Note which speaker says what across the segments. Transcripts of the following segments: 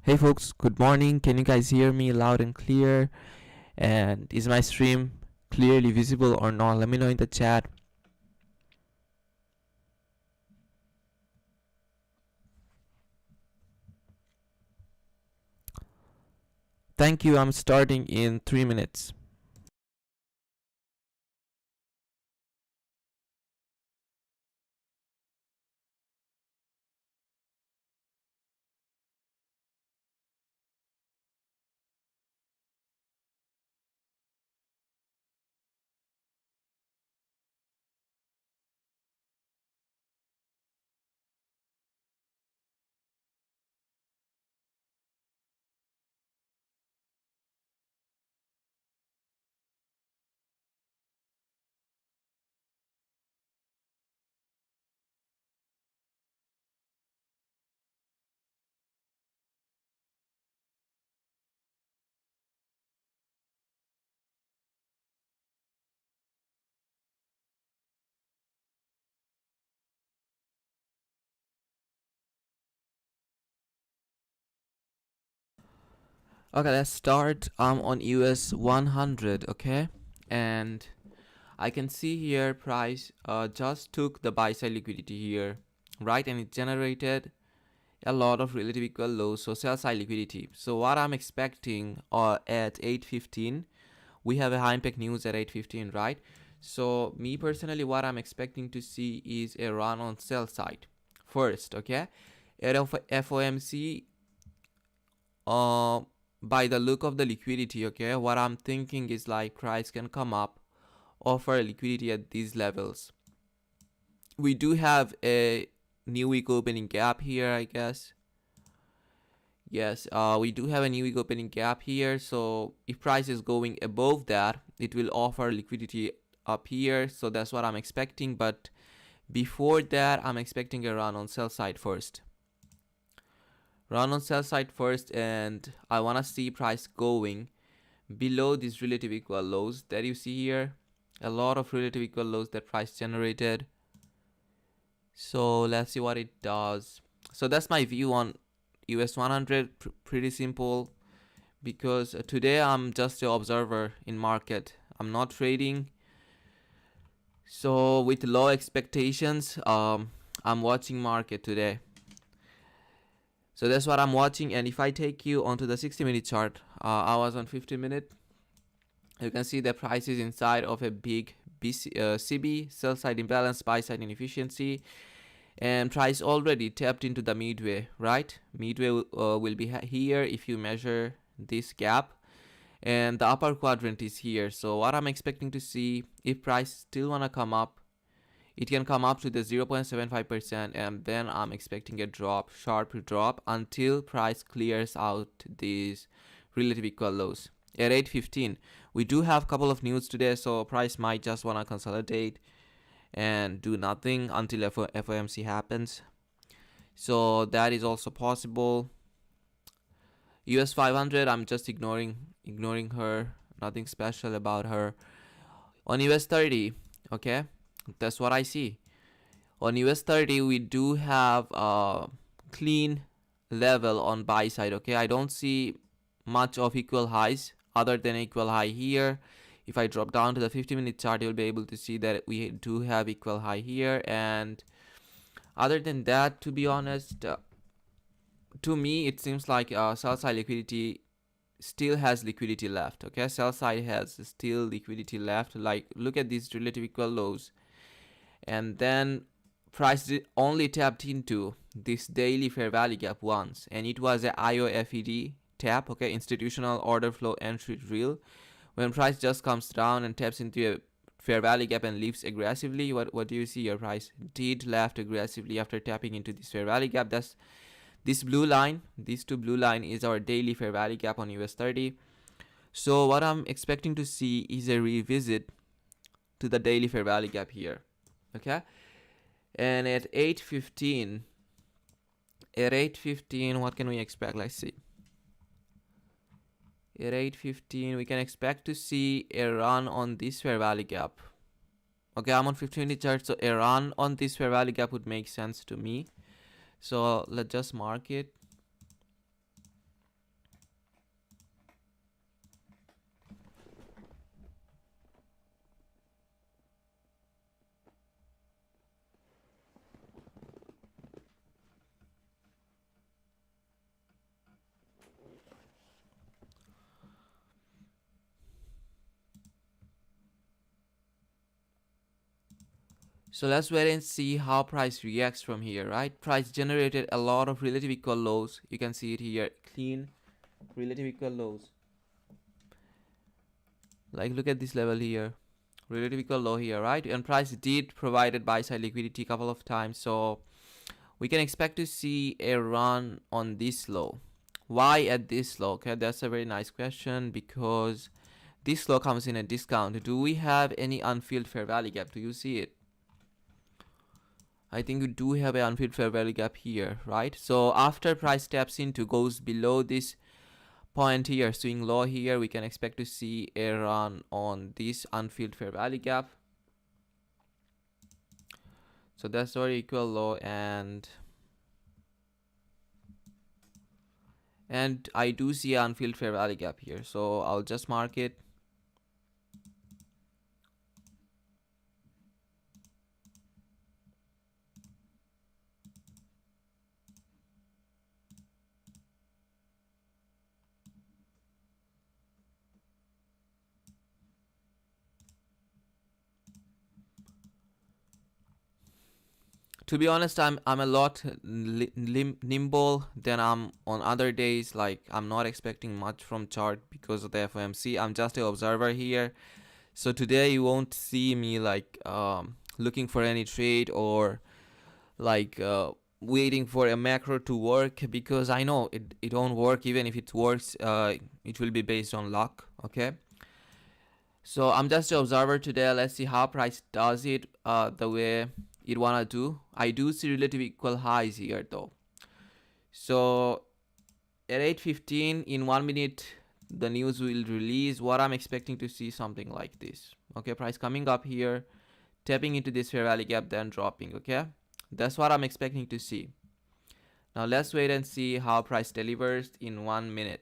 Speaker 1: Hey folks, good morning. Can you guys hear me loud and clear? And is my stream clearly visible or not? Let me know in the chat. Thank you. I'm starting in 3 minutes. Okay, let's start. I'm on US 100, okay? And I can see here price just took the buy side liquidity here, right? And it generated a lot of relative equal lows, so sell side liquidity. So what I'm expecting at 8:15, we have a high impact news at 8:15, right? So me personally, what I'm expecting to see is a run on sell side first, okay? At FOMC, uh, by the look of the liquidity, okay, what I'm thinking is like price can come up, offer liquidity at these levels. We do have a new week opening gap here, I guess. Yes, we do have a new week opening gap here. So if price is going above that, it will offer liquidity up here. So that's what I'm expecting. But before that, I'm expecting a run on sell side first. Run on sell side first, and I want to see price going below these relative equal lows that you see here. A lot of relative equal lows that price generated. So let's see what it does. So that's my view on US 100. Pretty simple, because today I'm just an observer in market. I'm not trading. So with low expectations, I'm watching market today. So that's what I'm watching. And if I take you onto the 60-minute chart, I was on 50-minute. You can see the price is inside of a big CB, sell side imbalance, buy side inefficiency, and price already tapped into the midway, right? Midway will be here if you measure this gap, and the upper quadrant is here. So what I'm expecting to see, if price still wanna come up, it can come up to the 0.75%, and then I'm expecting a drop, sharp drop, until price clears out these relative equal lows. At 8:15, we do have a couple of news today, so price might just wanna consolidate and do nothing until FOMC happens. So that is also possible. US 500, I'm just ignoring her. Nothing special about her. On US 30, okay, that's what I see. On US 30, we do have a clean level on buy side, okay? I don't see much of equal highs other than equal high here. If I drop down to the 50-minute chart, you'll be able to see that we do have equal high here. And other than that, to be honest, to me, it seems like sell side liquidity still has liquidity left, okay? Sell side has still liquidity left. Like, look at these relative equal lows. And then price only tapped into this daily fair value gap once, and it was a IOFED tap, okay, institutional order flow entry drill. When price just comes down and taps into a fair value gap and leaves aggressively, what do you see? Your price did left aggressively after tapping into this fair value gap. That's this blue line. This two blue line is our daily fair value gap on US 30. So what I'm expecting to see is a revisit to the daily fair value gap here, okay? And at 8:15, what can we expect? Let's see. At 8:15, we can expect to see a run on this fair value gap. Okay, I'm on 15-minute chart, so a run on this fair value gap would make sense to me. So let's just mark it. So let's wait and see how price reacts from here, right? Price generated a lot of relative equal lows. You can see it here, clean relative equal lows. Like look at this level here, relative equal low here, right? And price did provided buy side liquidity a couple of times, so we can expect to see a run on this low. Why at this low? Okay, that's a very nice question, because this low comes in a discount. Do we have any unfilled fair value gap? Do you see it? I think we do have an unfilled fair value gap here, right? So after price taps into, goes below this point here, swing low here, we can expect to see a run on this unfilled fair value gap. So that's our equal low, and I do see an unfilled fair value gap here, so I'll just mark it. To be honest, I'm a lot nimble than I'm on other days. Like I'm not expecting much from chart because of the FOMC. I'm just an observer here. So today you won't see me like looking for any trade or like waiting for a macro to work, because I know it won't work. Even if it works, it will be based on luck. Okay. So I'm just an observer today. Let's see how price does it the way it wanna do. I do see relative equal highs here though. So at 8:15 in 1 minute the news will release. What I'm expecting to see something like this. Okay, price coming up here, tapping into this fair value gap, then dropping. Okay, that's what I'm expecting to see. Now let's wait and see how price delivers in 1 minute.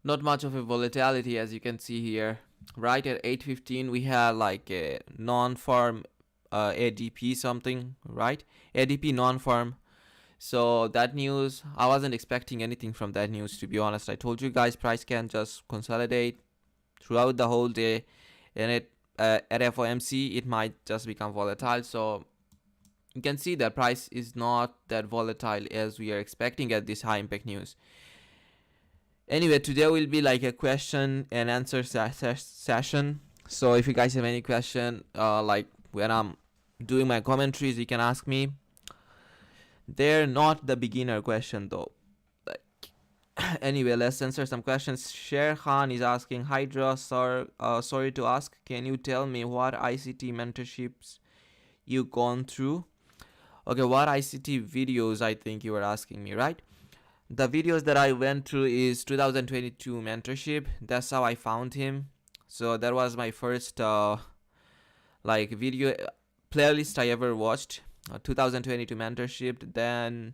Speaker 1: Not much of a volatility, as you can see here. Right at 8:15 we had like a non-farm ADP something, right? ADP non-farm. So that news, I wasn't expecting anything from that news, to be honest. I told you guys price can just consolidate throughout the whole day, and at FOMC it might just become volatile. So you can see that price is not that volatile as we are expecting at this high impact news. Anyway, today will be like a question and answer session. So if you guys have any question, like when I'm doing my commentaries, you can ask me. They're not the beginner question though. Like, anyway, let's answer some questions. Sher Khan is asking, Hydra, sir, sorry to ask, can you tell me what ICT mentorships you gone through? Okay, what ICT videos I think you were asking me, right? The videos that I went through is 2022 mentorship. That's how I found him. So that was my first like video playlist I ever watched. 2022 mentorship. Then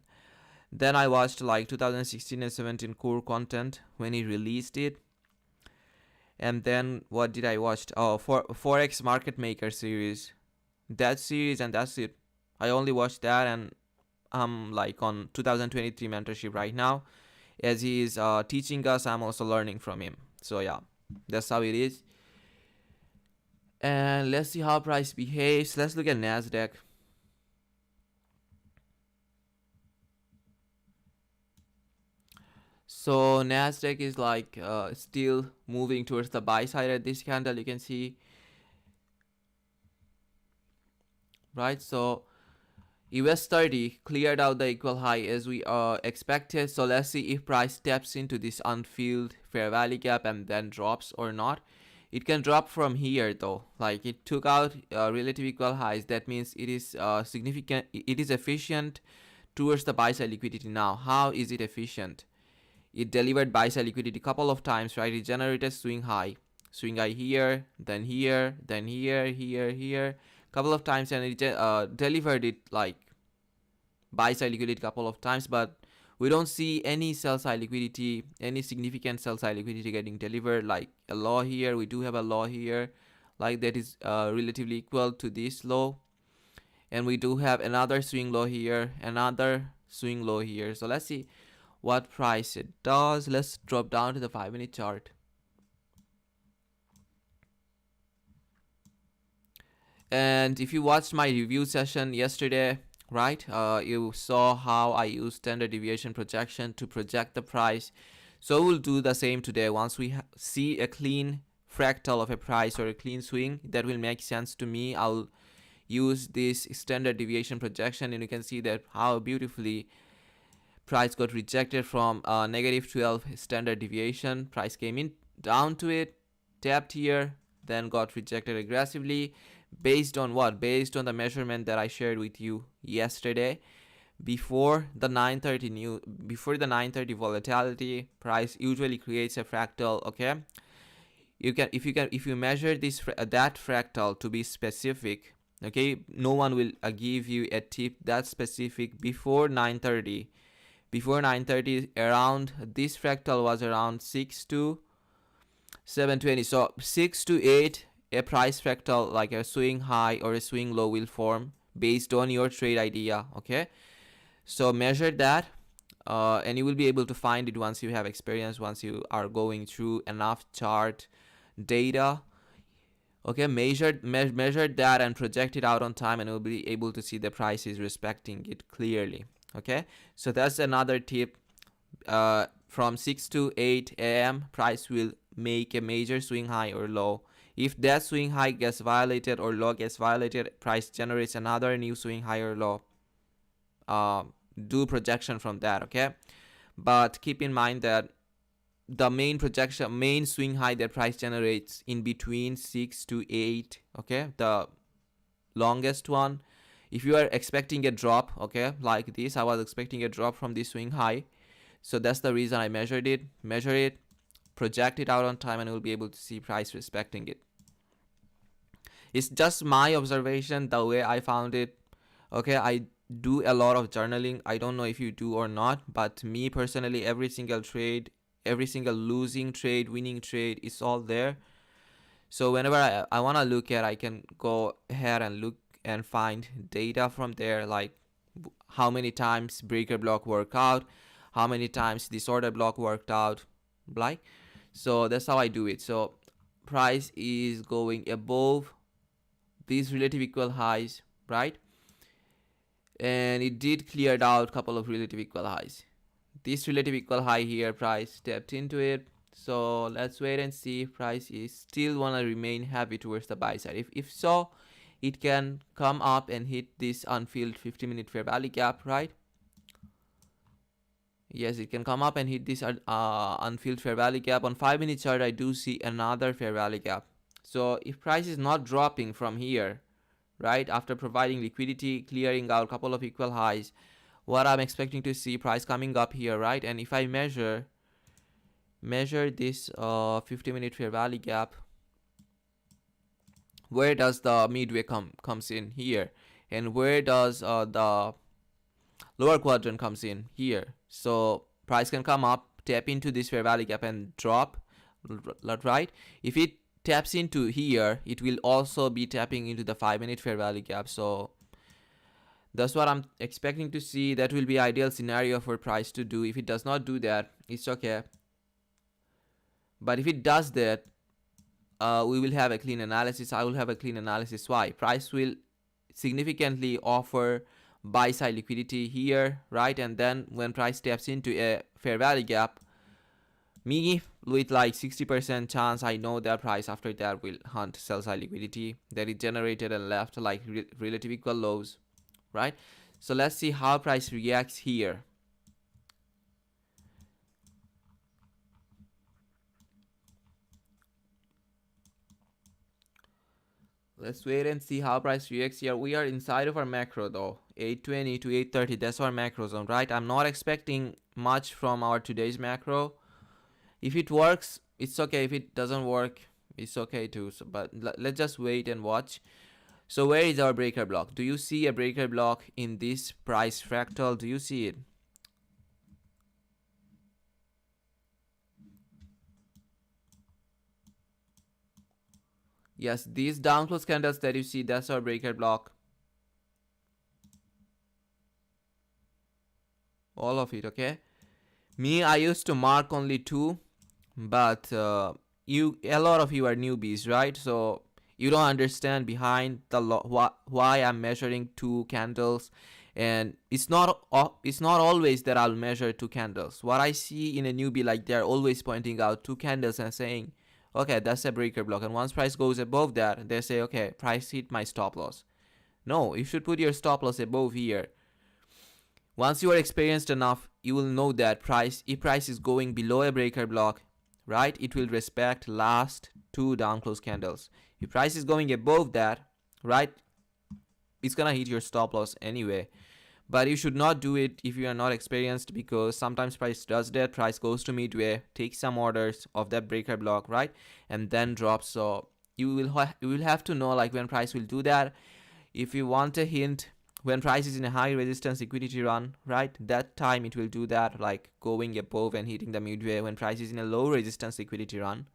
Speaker 1: I watched like 2016 and 17 core content when he released it. And then what did I watch? Oh, Forex Market Maker series. That series, and that's it. I only watched that, and I'm like on 2023 mentorship right now. As he is teaching us, I'm also learning from him. So yeah, that's how it is. And let's see how price behaves. Let's look at Nasdaq. So Nasdaq is like still moving towards the buy side at this candle. You can see, right? So US 30 cleared out the equal high as we expected. So let's see if price steps into this unfilled fair value gap and then drops or not. It can drop from here though. Like it took out relative equal highs. That means it is significant. It is efficient towards the buy side liquidity. Now, how is it efficient? It delivered buy side liquidity a couple of times, right? It generated swing high here, then here, then here, couple of times, and it delivered it like buy side liquidity a couple of times, but we don't see any sell side liquidity, any significant sell side liquidity getting delivered. Like a low here, we do have a low here, like that is relatively equal to this low, and we do have another swing low here, another swing low here. So let's see what price it does. Let's drop down to the 5-minute chart. And if you watched my review session yesterday, right, you saw how I use standard deviation projection to project the price. So we'll do the same today. Once we see a clean fractal of a price or a clean swing that will make sense to me, I'll use this standard deviation projection, and you can see that how beautifully price got rejected from negative 12 standard deviation. Price came in down to it, tapped here, then got rejected aggressively. Based on what? Based on the measurement that I shared with you yesterday. Before the 930 volatility, price usually creates a fractal. Okay, if you measure this that fractal to be specific, okay, no one will give you a tip that specific before 930. Before 930, around this fractal was around 6 to 720. So 6 to 8. A price fractal like a swing high or a swing low will form based on your trade idea. Okay, so measure that, and you will be able to find it once you have experience, once you are going through enough chart data. Okay, measure that and project it out on time, and you'll be able to see the price is respecting it clearly. Okay, so that's another tip. From 6 to 8 a.m. price will make a major swing high or low. If that swing high gets violated or low gets violated, price generates another new swing high or low. Do projection from that, okay? But keep in mind that the main swing high that price generates in between 6 to 8, okay? The longest one. If you are expecting a drop, okay, like this, I was expecting a drop from this swing high. So that's the reason I measure it, project it out on time, and you'll be able to see price respecting it. It's just my observation, the way I found it. Okay, I do a lot of journaling. I don't know if you do or not, but me personally, every single trade, every single losing trade, winning trade, is all there. So whenever I want to look at, I can go ahead and look and find data from there, like how many times breaker block worked out, how many times disorder block worked out, like. So that's how I do it. So price is going above these relative equal highs, right? And it did cleared out a couple of relative equal highs. This relative equal high here, price stepped into it. So let's wait and see if price is still want to remain heavy towards the buy side. If so, it can come up and hit this unfilled 50-minute fair value gap, right? Yes, it can come up and hit this unfilled fair value gap. On 5-minute chart, I do see another fair value gap. So if price is not dropping from here, right, after providing liquidity, clearing out a couple of equal highs, what I'm expecting to see price coming up here, right? And if I measure this 50-minute fair value gap, where does the midway comes in? Here. And where does the lower quadrant comes in? Here. So price can come up, tap into this fair value gap and drop, right? If it taps into here, it will also be tapping into the 5-minute fair value gap. So that's what I'm expecting to see. That will be ideal scenario for price to do. If it does not do that, it's okay. But if it does that, we will have a clean analysis. I will have a clean analysis. Why? Price will significantly offer buy side liquidity here, right? And then when price taps into a fair value gap, me with like 60% chance, I know that price after that will hunt sell side liquidity that it generated and left like relative equal lows, right? So let's see how price reacts here. Let's wait and see how price reacts here. We are inside of our macro though, 820 to 830. That's our macro zone, right? I'm not expecting much from our today's macro. If it works, it's okay. If it doesn't work, it's okay too. So, but let's just wait and watch. So where is our breaker block? Do you see a breaker block in this price fractal? Do you see it? Yes, these down close candles that you see, that's our breaker block. All of it, okay? Me, I used to mark only 2, but a lot of you are newbies, right? So you don't understand behind the why I'm measuring 2 candles, and it's not always that I'll measure 2 candles. What I see in a newbie, like they're always pointing out 2 candles and saying, okay, that's a breaker block, and once price goes above that, they say, okay, price hit my stop loss. No, you should put your stop loss above here. Once you are experienced enough, you will know that if price is going below a breaker block, right, it will respect last 2 down close candles. If price is going above that, right, it's gonna hit your stop loss anyway. But you should not do it if you are not experienced, because sometimes price does that. Price goes to midway, takes some orders of that breaker block, right, and then drops. So you will have to know like when price will do that. If you want a hint, when price is in a high resistance liquidity run, right, that time it will do that, like going above and hitting the midway. When price is in a low resistance liquidity run,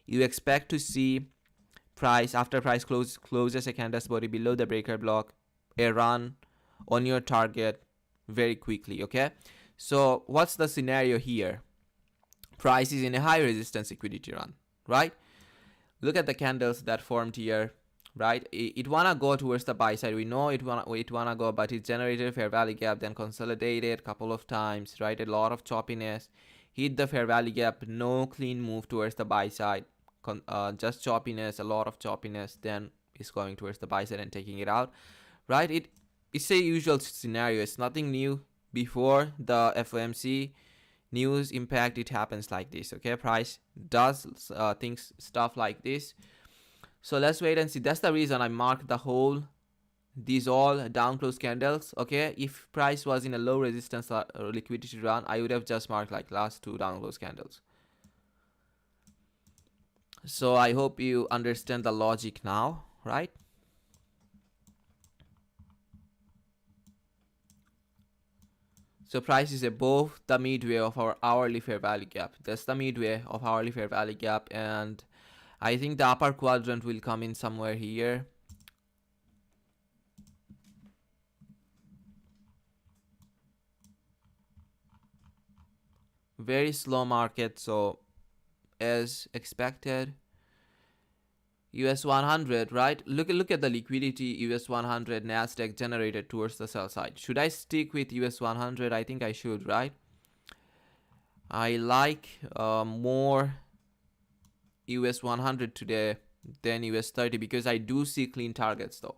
Speaker 1: you expect to see price, after price closes a candle's body below the breaker block, a run on your target very quickly. Okay, so what's the scenario here? Price is in a high resistance liquidity run, right? Look at the candles that formed here, right? It wanna go towards the buy side. We know it wanna go, but it generated a fair value gap, then consolidated a couple of times, right? A lot of choppiness, hit the fair value gap, no clean move towards the buy side, just choppiness, a lot of choppiness, then is going towards the buy side and taking it out, right? It's a usual scenario. It's nothing new. Before the FOMC news impact, it happens like this. Okay, price does stuff like this. So let's wait and see. That's the reason I marked these all down close candles. Okay, if price was in a low resistance liquidity run, I would have just marked like last 2 down close candles. So I hope you understand the logic now, right? So price is above the midway of our hourly fair value gap. That's the midway of hourly fair value gap, and I think the upper quadrant will come in somewhere here. Very slow market, so as expected. US 100, right? Look at the liquidity US 100 Nasdaq generated towards the sell side. Should I stick with US 100? I think I should, right? I like more US 100 today than US 30 because I do see clean targets though.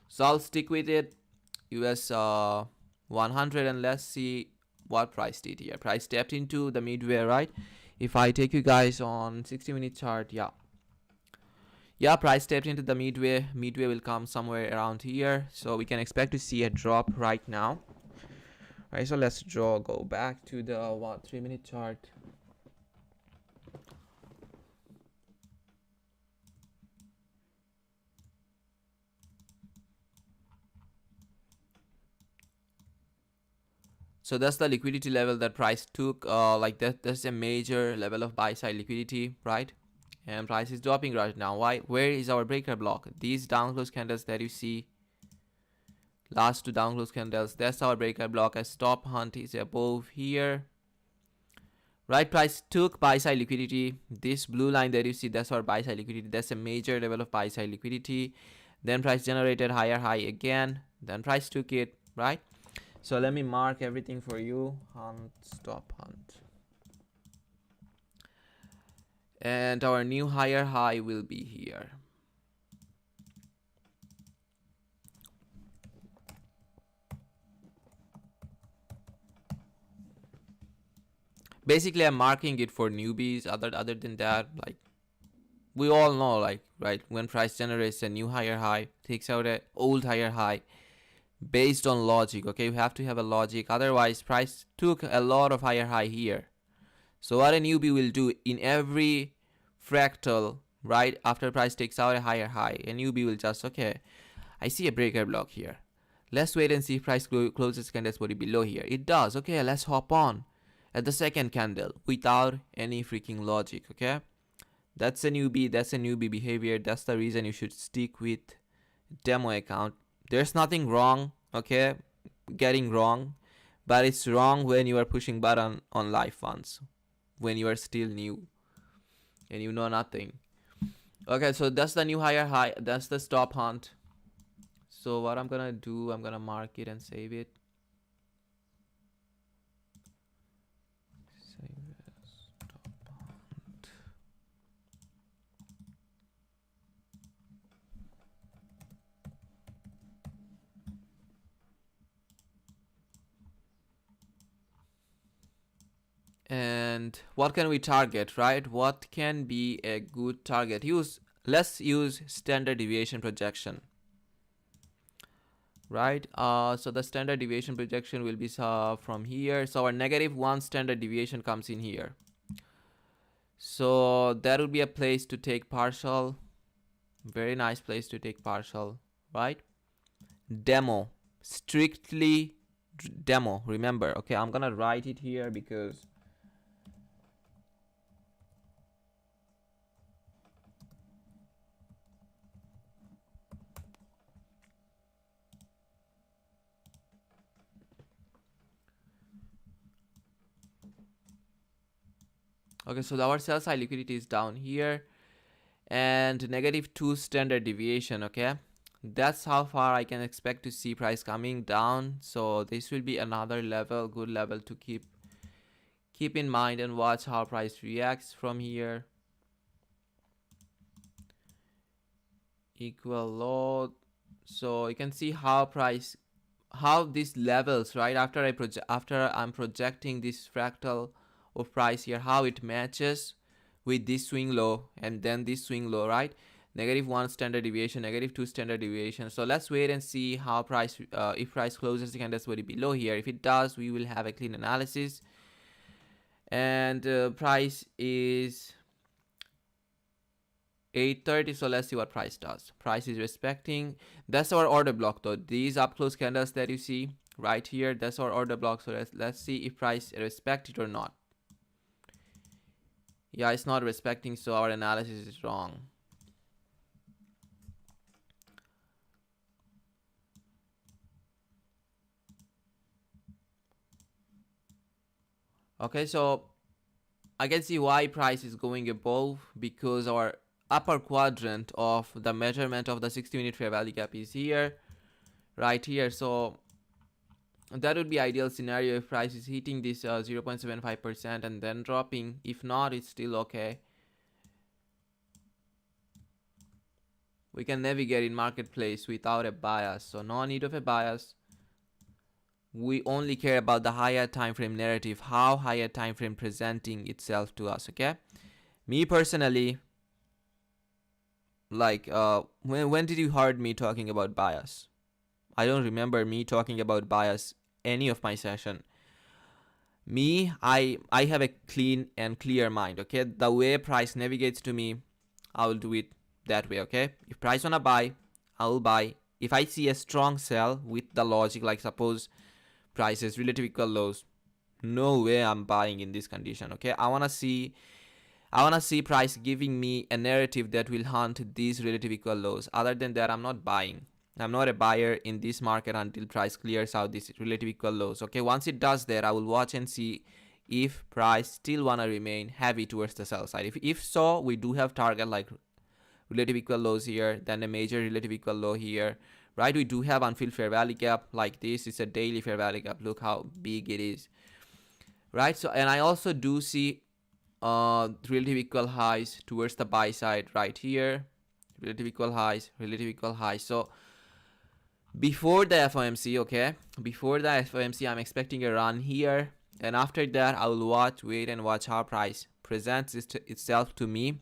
Speaker 1: So I'll stick with it, US 100, and let's see what price did here. Price stepped into the midway, right? If I take you guys on 60-minute chart, yeah, price stepped into the midway. Midway will come somewhere around here, so we can expect to see a drop right now. All right, so let's go back to the 3-minute chart. So that's the liquidity level that price took. Like that's a major level of buy side liquidity, right? And price is dropping right now. Why? Where is our breaker block? These down close candles that you see, last 2 down close candles, that's our breaker block. A stop hunt is above here, right? Price took buy side liquidity. This blue line that you see, that's our buy side liquidity. That's a major level of buy side liquidity. Then price generated higher high again, then price took it, right? So let me mark everything for you. Hunt, stop hunt. And our new higher high will be here. Basically, I'm marking it for newbies. Other than that, like we all know, like, right, when price generates a new higher high, takes out an old higher high, based on logic. Okay, you have to have a logic, otherwise price took a lot of higher high here. So what a newbie will do, in every fractal right? After price takes out a higher high, and UB will just, okay, I see a breaker block here. Let's wait and see if price closes candles body below here. It does. Okay, let's hop on at the second candle without any freaking logic. Okay, that's a newbie. That's a newbie behavior. That's the reason you should stick with demo account. There's nothing wrong. Okay, getting wrong, but it's wrong when you are pushing button on live funds, when you are still new and you know nothing. Okay, so that's the new higher high. That's the stop hunt. So what I'm gonna do, I'm gonna mark it and save it. Save as stop hunt. And what can we target, right? What can be a good target? Let's use standard deviation projection. Right, so the standard deviation projection will be from here. So our -1 standard deviation comes in here. So that would be a place to take partial. Very nice place to take partial, right? Demo, strictly demo, remember. Okay, I'm gonna write it here because okay, so our sell side liquidity is down here, and -2 standard deviation. Okay, that's how far I can expect to see price coming down. So this will be another level, good level to keep in mind and watch how price reacts from here. Equal low. So you can see how these levels, right, after I'm projecting this fractal of price here, how it matches with this swing low and then this swing low, right? -1 standard deviation, -2 standard deviation. So let's wait and see how price if price closes the candles body below here. If it does, we will have a clean analysis. And price is 830. So let's see what price does. Price is respecting. That's our order block though. These up close candles that you see right here, that's our order block. So let's see if price respect it or not. Yeah, it's not respecting, so our analysis is wrong. Okay, so I can see why price is going above, because our upper quadrant of the measurement of the 60-minute fair value gap is here, right here. So that would be ideal scenario if price is hitting this 0.75% and then dropping. If not, it's still okay. We can navigate in marketplace without a bias, so no need of a bias. We only care about the higher time frame narrative, how higher time frame presenting itself to us. Okay, me personally, like when did you heard me talking about bias? I don't remember me talking about bias any of my session. Me, I have a clean and clear mind. Okay, the way price navigates to me, I will do it that way. Okay, if price wanna buy, I will buy. If I see a strong sell with the logic, like suppose prices relative equal lows, no way I'm buying in this condition. Okay, I wanna see price giving me a narrative that will hunt these relative equal lows. Other than that, I'm not buying. I'm not a buyer in this market until price clears out these relative equal lows. Okay, once it does that, I will watch and see if price still wanna remain heavy towards the sell side. If so, we do have target like relative equal lows here, then a major relative equal low here, right? We do have unfilled fair value gap like this. It's a daily fair value gap. Look how big it is, right? So, and I also do see relative equal highs towards the buy side right here. Relative equal highs, relative equal highs. So before the FOMC, okay, before the FOMC, I'm expecting a run here, and after that I will wait and watch how price presents itself to me,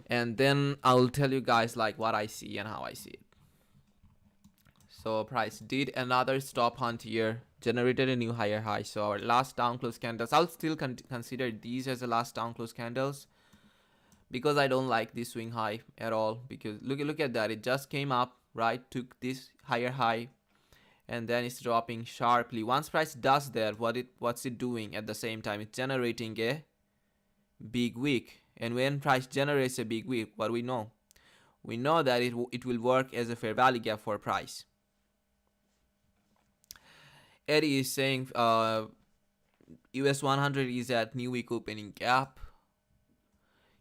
Speaker 1: and then I will tell you guys like what I see and how I see it. So price did another stop hunt here, generated a new higher high. So our last down close candles, I'll still consider these as the last down close candles, because I don't like this swing high at all. Because look at that, it just came up, right, took this higher high, and then it's dropping sharply. Once price does that, what's it doing at the same time? It's generating a big wick. And when price generates a big wick, what we know that it will work as a fair value gap for price. Eddie is saying US 100 is at new week opening gap.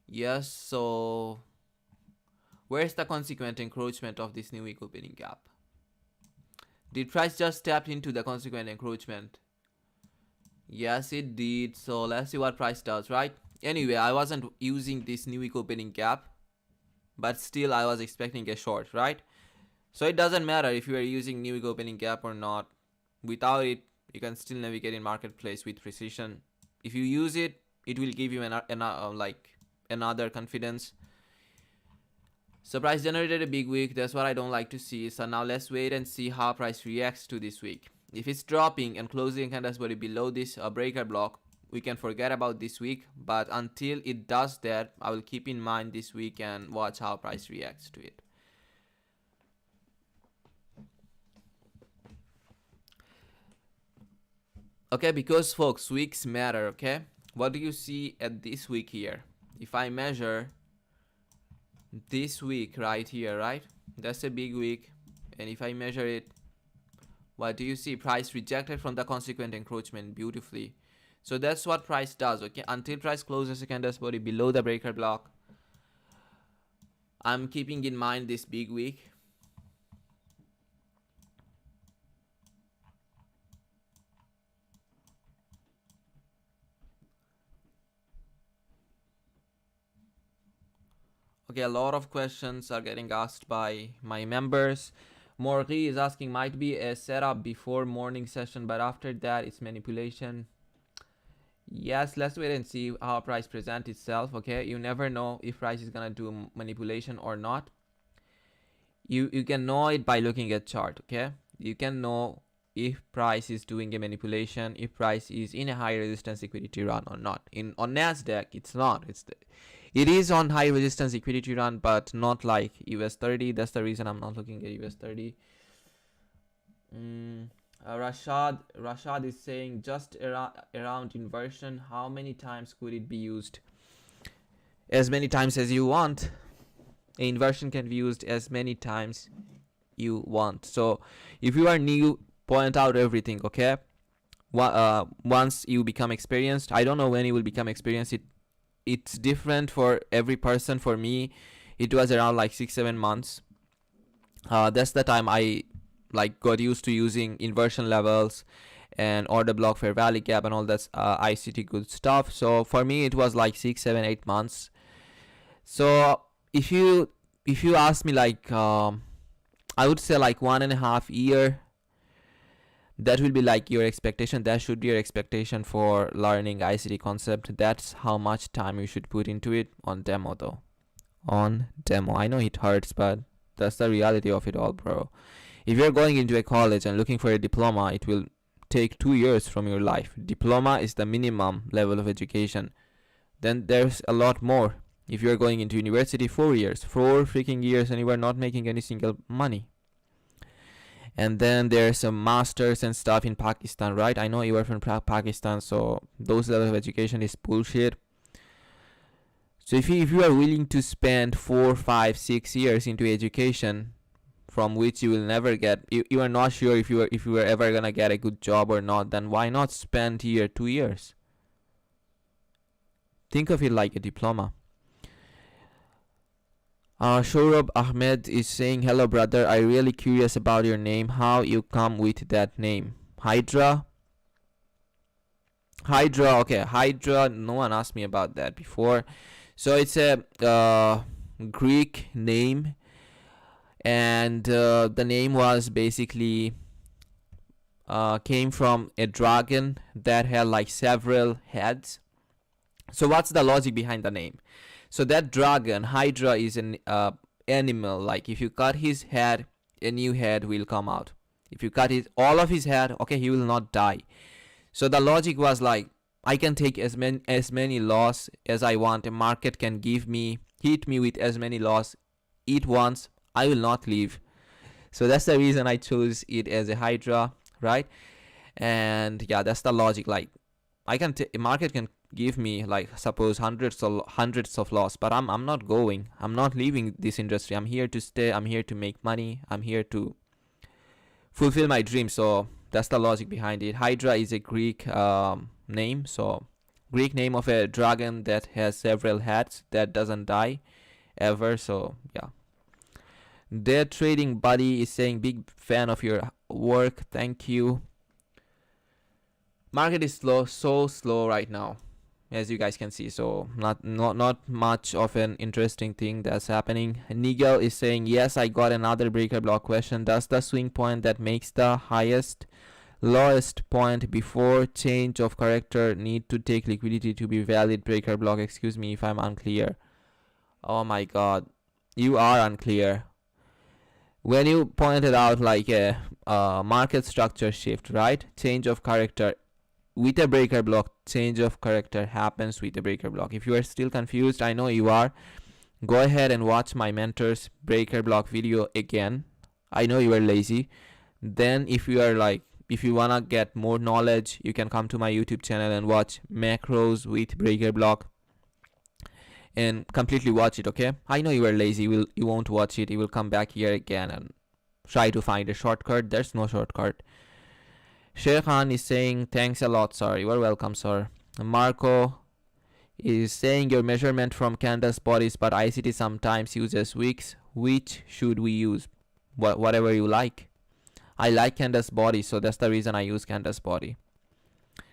Speaker 1: Yes, so where's the consequent encroachment of this new week opening gap? Did price just tap into the consequent encroachment? Yes, it did. So let's see what price does, right? Anyway, I wasn't using this new week opening gap, but still I was expecting a short, right? So it doesn't matter if you are using new week opening gap or not. Without it, you can still navigate in marketplace with precision. If you use it, it will give you another confidence. So price generated a big wick. That's what I don't like to see. So now let's wait and see how price reacts to this wick. If it's dropping and closing candles body below this breaker block, we can forget about this week. But until it does that, I will keep in mind this week and watch how price reacts to it. Okay, because folks, weeks matter, okay? What do you see at this week here? If I measure this week right here, right? That's a big week. And if I measure it, what do you see? Price rejected from the consequent encroachment beautifully. So that's what price does, okay? Until price closes a candle body below the breaker block, I'm keeping in mind this big week. Okay, a lot of questions are getting asked by my members. Morgi is asking, might be a setup before morning session, but after that it's manipulation. Yes, let's wait and see how price presents itself, okay? You never know if price is gonna do manipulation or not. You can know it by looking at chart, okay? You can know if price is doing a manipulation, if price is in a high resistance liquidity run or not. On Nasdaq, it's not. It is on high resistance liquidity run, but not like US 30. That's the reason I'm not looking at US 30. Rashad is saying just around inversion. How many times could it be used? As many times as you want. Inversion can be used as many times you want. So if you are new, point out everything, okay? Once you become experienced, I don't know when you will become experienced. It's different for every person. For me, it was around like 6-7 months. That's the time I got used to using inversion levels and order block, fair value gap, and all that ICT good stuff. So for me, it was like 6, 7, 8 months. So if you ask me, I would say like 1.5 year. That will be like your expectation. That should be your expectation for learning ICT concept. That's how much time you should put into it. On demo though. On demo. I know it hurts, but that's the reality of it all, bro. If you're going into a college and looking for a diploma, it will take 2 years from your life. Diploma is the minimum level of education. Then there's a lot more. If you're going into university, 4 years. 4 freaking years, and you are not making any single money. And then there's some masters and stuff in Pakistan, right? I know you are from Pakistan, so those level of education is bullshit. So if you are willing to spend 4, 5, 6 years into education, from which you will never get, you are not sure if you are ever gonna get a good job or not, then why not spend here 2 years? Think of it like a diploma. Shourab Ahmed is saying, hello brother, I really curious about your name, how you come with that name. Hydra, okay, Hydra, no one asked me about that before. So it's a Greek name, and the name was basically came from a dragon that had like several heads. So what's the logic behind the name? So that dragon, Hydra, is an animal. Like if you cut his head, a new head will come out. If you cut all of his head, okay, he will not die. So the logic was like, I can take as many loss as I want. A market can hit me with as many loss it wants. I will not leave. So that's the reason I chose it as a Hydra, right? And yeah, that's the logic. Like, a market can give me, like, suppose hundreds of loss, but I'm not going. I'm not leaving this industry. I'm here to stay. I'm here to make money. I'm here to fulfill my dream. So that's the logic behind it. Hydra is a Greek name. So Greek name of a dragon that has several heads that doesn't die ever. So yeah. Their trading buddy is saying big fan of your work. Thank you. Market is slow, so slow right now, as you guys can see. So not much of an interesting thing that's happening. Nigel is saying, yes, I got another breaker block question. Does the swing point that makes the lowest point before change of character need to take liquidity to be valid breaker block? Excuse me if I'm unclear. Oh my god, you are unclear. When you pointed out like a market structure shift, right? Change of character with a breaker block, change of character happens with a breaker block. If you are still confused, I know you are, go ahead and watch my mentor's breaker block video again. I know you are lazy. Then if you wanna get more knowledge, you can come to my YouTube channel and watch macros with breaker block and completely watch it. Okay, I know you are lazy, you won't watch it. You will come back here again and try to find a shortcut. There's no shortcut. Sher Khan is saying thanks a lot, sir. You are welcome, sir. Marco is saying your measurement from candles bodies, but ICT sometimes uses wicks. Which should we use? Whatever you like. I like candles body, so that's the reason I use candles body.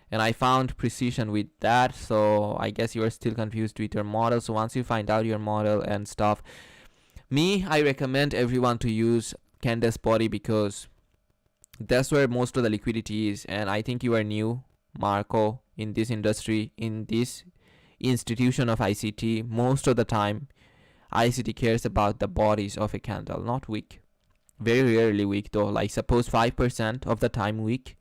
Speaker 1: And I found precision with that. So I guess you are still confused with your model. So once you find out your model and stuff, I recommend everyone to use candles body because that's where most of the liquidity is. And I think you are new, Marco, in this industry, in this institution of ICT. Most of the time ICT cares about the bodies of a candle, not wick. Very rarely wick though. Like suppose 5% of the time wick,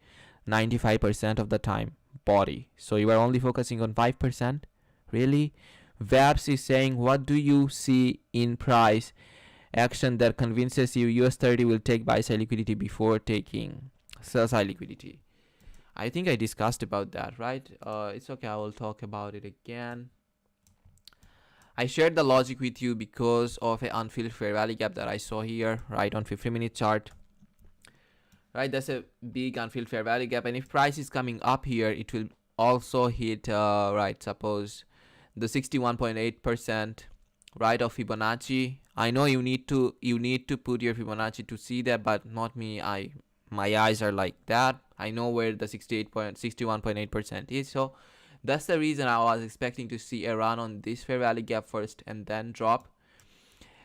Speaker 1: 95% of the time body. So you are only focusing on 5%? Really? Vabs is saying, what do you see in price action that convinces you US30 will take buy side liquidity before taking sell side liquidity? I think I discussed about that, right? It's okay, I will talk about it again. I shared the logic with you because of an unfilled fair value gap that I saw here, right, on 50-minute chart. Right, that's a big unfilled fair value gap, and if price is coming up here, it will also hit right, suppose the 61.8%, right, of Fibonacci. I know you need to put your Fibonacci to see that, but not me. My eyes are like that. I know where the 61.8% is, so that's the reason I was expecting to see a run on this fair value gap first and then drop.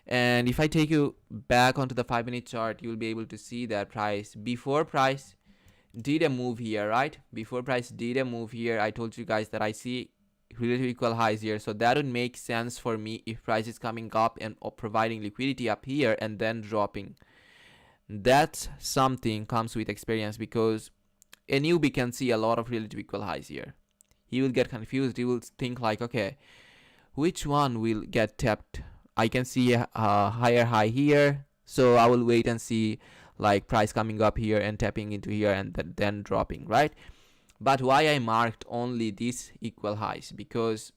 Speaker 1: And if I take you back onto the 5-minute chart, you'll be able to see that before price did a move here, right? Before price did a move here, I told you guys that I see relative equal highs here. So that would make sense for me if price is coming up and providing liquidity up here and then dropping. That's something comes with experience, because a newbie can see a lot of relative equal highs here. He will get confused. He will think like, okay, which one will get tapped? I can see a higher high here, so I will wait and see like price coming up here and tapping into here and then dropping, right? But why I marked only these equal highs? Because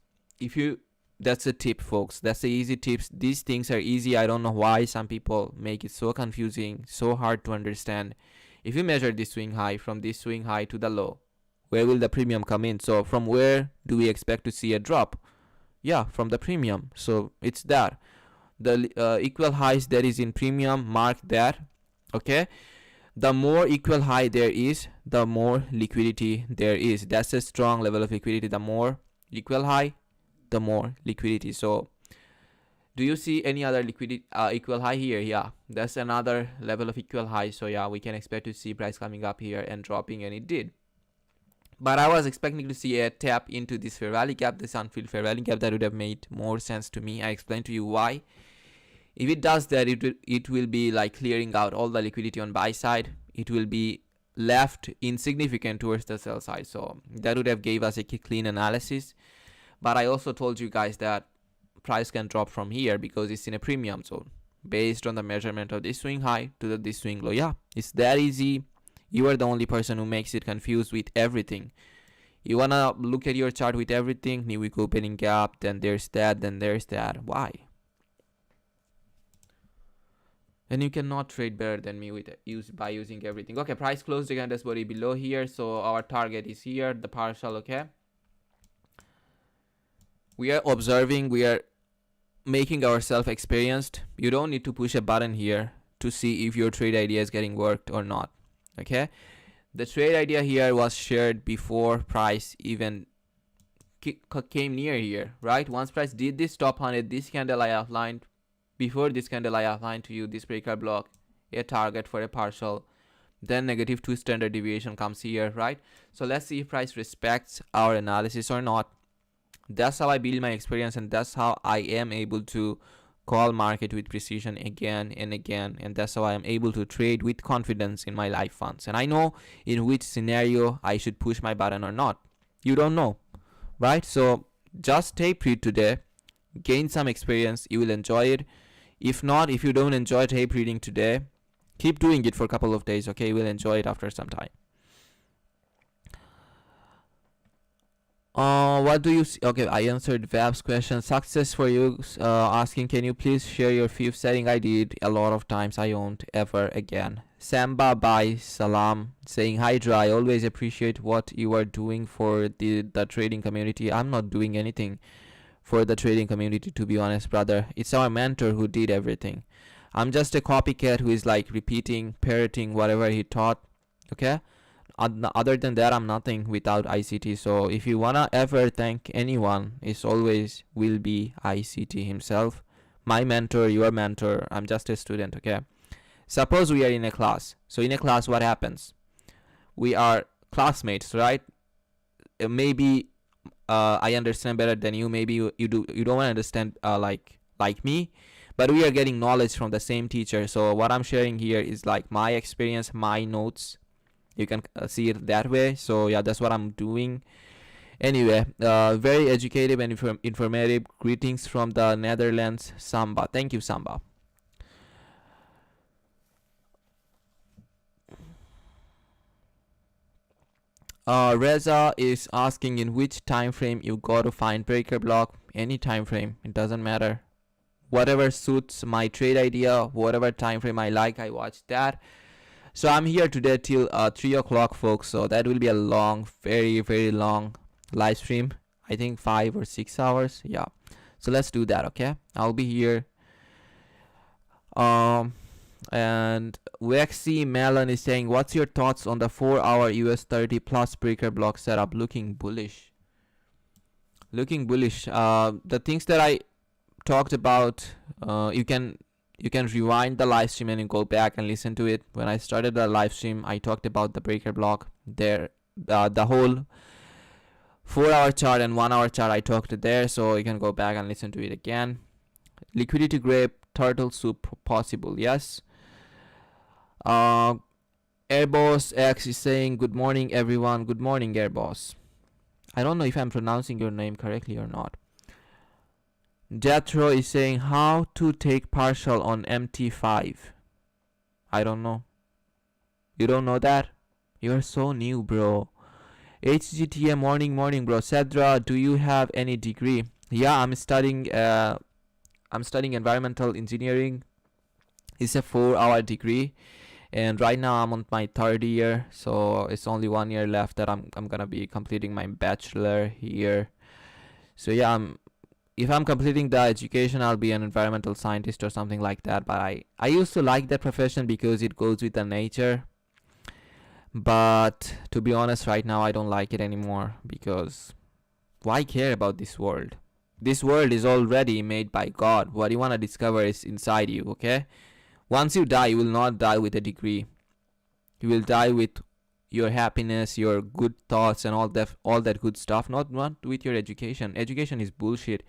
Speaker 1: that's a tip, folks. That's the easy tips. These things are easy. I don't know why some people make it so confusing, so hard to understand. If you measure this swing high, from this swing high to the low, where will the premium come in? So from where do we expect to see a drop? Yeah, from the premium. So it's that. The equal highs that is in premium, mark that. Okay. The more equal high there is, the more liquidity there is. That's a strong level of liquidity. The more equal high, the more liquidity. So do you see any other liquidity equal high here? Yeah, that's another level of equal high. So yeah, we can expect to see price coming up here and dropping, and it did. But I was expecting to see a tap into this fair value gap, this unfilled fair value gap. That would have made more sense to me. I explained to you why. If it does that, it will be like clearing out all the liquidity on buy side. It will be left insignificant towards the sell side. So that would have gave us a clean analysis. But I also told you guys that price can drop from here because it's in a premium zone based on the measurement of this swing high to this swing low. Yeah, it's that easy. You are the only person who makes it confused with everything. You wanna look at your chart with everything, new week opening gap, then there's that, then there's that. Why? And you cannot trade better than me with by using everything. Okay, price closed again this body below here, so our target is here, the partial. Okay, we are observing, we are making ourselves experienced. You don't need to push a button here to see if your trade idea is getting worked or not. Okay, the trade idea here was shared before price even came near here, right? Once price did this stop on it, this candle I outlined before, this candle I outlined to you, this breaker block, a target for a partial, then -2 standard deviation comes here, right? So let's see if price respects our analysis or not. That's how I build my experience, and that's how I am able to call market with precision again and again, and that's how I am able to trade with confidence in my live funds. And I know in which scenario I should push my button or not. You don't know, right? So just tape read today, gain some experience, you will enjoy it. If not, if you don't enjoy tape reading today, keep doing it for a couple of days. Okay, you will enjoy it after some time. What do you see? Okay, I answered Vab's question. Success for you, asking, can you please share your fifth setting? I did a lot of times, I won't ever again. Samba by Salam saying, hi Dra, I always appreciate what you are doing for the trading community. I'm not doing anything for the trading community, to be honest, brother. It's our mentor who did everything. I'm just a copycat who is like repeating, parroting whatever he taught. Okay, other than that, I'm nothing without ICT. So if you wanna ever thank anyone, it's always will be ICT himself, my mentor, your mentor. I'm just a student. Okay, suppose we are in a class. So in a class, what happens? We are classmates, right? Maybe I understand better than you. Maybe you don't understand like me, but we are getting knowledge from the same teacher. So what I'm sharing here is like my experience, my notes. You can see it that way. So yeah, that's what I'm doing. Anyway, very educative and informative. Greetings from the Netherlands, Samba. Thank you, Samba. Reza is asking in which time frame you got to find breaker block. Any time frame, it doesn't matter. Whatever suits my trade idea, whatever time frame I like, I watch that. So I'm here today till 3 o'clock, folks. So that will be a long, very, very long live stream. I think 5 or 6 hours. Yeah. So let's do that, okay? I'll be here. And Wexy Melon is saying, what's your thoughts on the 4-hour US 30 plus breaker block setup? Looking bullish. Looking bullish. The things that I talked about, you can rewind the live stream and go back and listen to it. When I started the live stream, I talked about the breaker block there. The whole 4-hour chart and 1-hour chart I talked there, so you can go back and listen to it again. Liquidity grape turtle soup possible, yes. Airboss X is saying, good morning everyone. Good morning, Airboss. I don't know if I'm pronouncing your name correctly or not. Jethro is saying, how to take partial on MT5. I don't know. You don't know that? You're so new, bro. HGTM morning, bro. Cedra, do you have any degree? Yeah, I'm studying environmental engineering. It's a 4-hour degree, and right now I'm on my 3rd year, so it's only 1 year left that I'm gonna be completing my bachelor here. So yeah, if I'm completing the education, I'll be an environmental scientist or something like that. But I used to like that profession because it goes with the nature. But to be honest, right now I don't like it anymore, because why care about this world? This world is already made by God. What you want to discover is inside you, okay? Once you die, you will not die with a degree. You will die with your happiness, your good thoughts, and all that good stuff. Not with your education. Education is bullshit.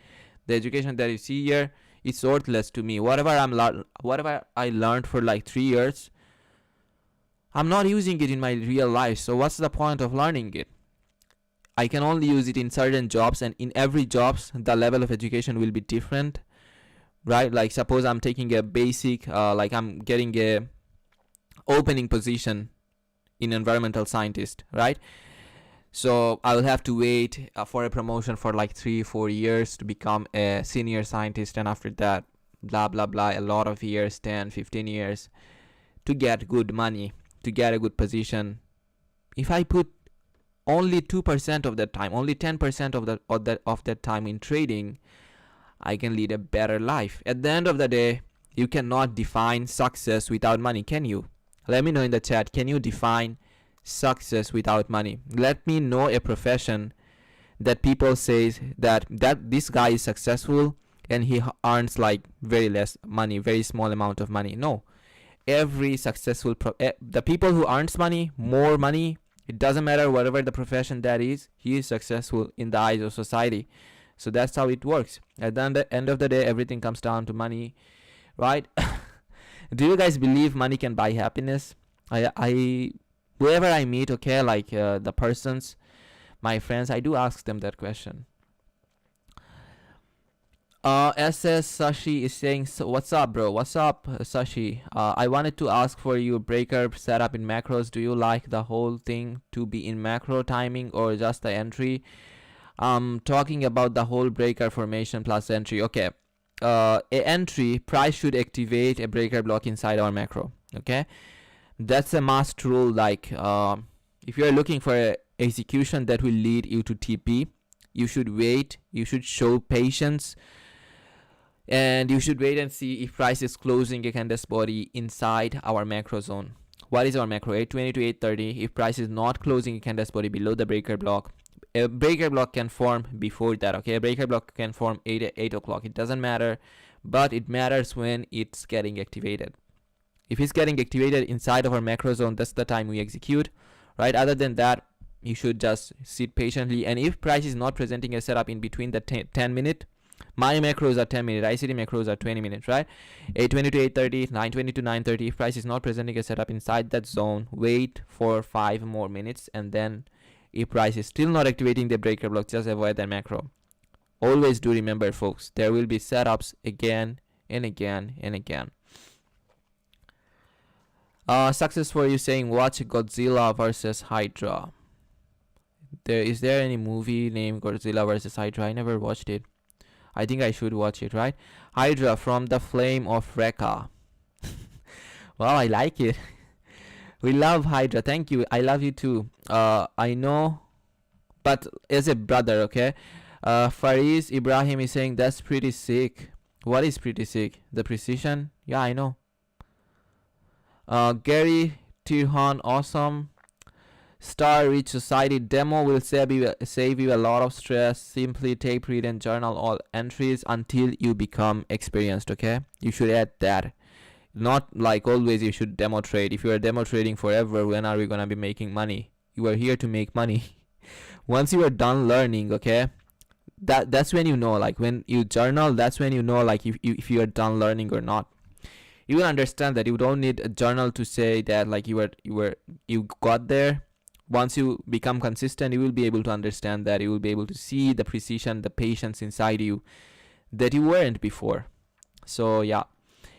Speaker 1: The education that you see here is worthless to me. Whatever I learned for like 3 years, I'm not using it in my real life, so what's the point of learning it? I can only use it in certain jobs, and in every jobs the level of education will be different, right? Like suppose I'm taking a basic, like I'm getting a opening position in environmental scientist, right? So I will have to wait for a promotion for like 3-4 years to become a senior scientist, and after that, blah blah blah, a lot of years, 10-15 years, to get good money, to get a good position. If I put only 2% of that time, only 10% of that time in trading, I can lead a better life. At the end of the day, you cannot define success without money, can you? Let me know in the chat, can you define success without money? Let me know a profession that people say that this guy is successful and he earns like very less money, very small amount of money. No, every successful the people who earns money, more money, it doesn't matter whatever the profession that is, he is successful in the eyes of society. So that's how it works. At the end of the day, everything comes down to money, right? Do you guys believe money can buy happiness? I whoever I meet, okay, like the persons, my friends, I do ask them that question. SS Sashi is saying, so what's up, bro? What's up, Sashi? I wanted to ask for you breaker setup in macros. Do you like the whole thing to be in macro timing or just the entry? Talking about the whole breaker formation plus entry. Okay. A entry, price should activate a breaker block inside our macro. Okay. That's a must rule. Like if you're looking for a execution that will lead you to TP, you should wait, you should show patience, and you should wait and see if price is closing a candle body inside our macro zone. What is our macro? 820 to 830. If price is not closing a candle body below the breaker block, a breaker block can form before that. Okay, a breaker block can form 8 o'clock. It doesn't matter, but it matters when it's getting activated. If it's getting activated inside of our macro zone, that's the time we execute, right? Other than that, you should just sit patiently. And if price is not presenting a setup in between the 10 minute, my macros are 10 minute, ICT macros are 20 minutes, right? 820 to 830, 920 to 930. If price is not presenting a setup inside that zone, wait for 5 more minutes, and then if price is still not activating the breaker block, just avoid that macro. Always do remember, folks, there will be setups again and again and again. Success for you saying watch Godzilla versus Hydra. Is there any movie named Godzilla versus Hydra? I never watched it. I think I should watch it, right? Hydra from the flame of Rekka. Well, I like it. We love Hydra. Thank you. I love you too. I know, but as a brother, okay? Fariz Ibrahim is saying that's pretty sick. What is pretty sick? The precision? Yeah, I know. Gary Tirhan, awesome. Star Rich Society demo will save you a lot of stress. Simply tape read and journal all entries until you become experienced. Okay, you should add that. Not like always you should demo trade. If you are demo trading forever, when are we gonna be making money? You are here to make money. Once you are done learning, okay, that's when you know. Like when you journal, that's when you know like if you are done learning or not. You will understand that you don't need a journal to say that like you got there. Once you become consistent, you will be able to understand that. You will be able to see the precision, the patience inside you that you weren't before. So yeah,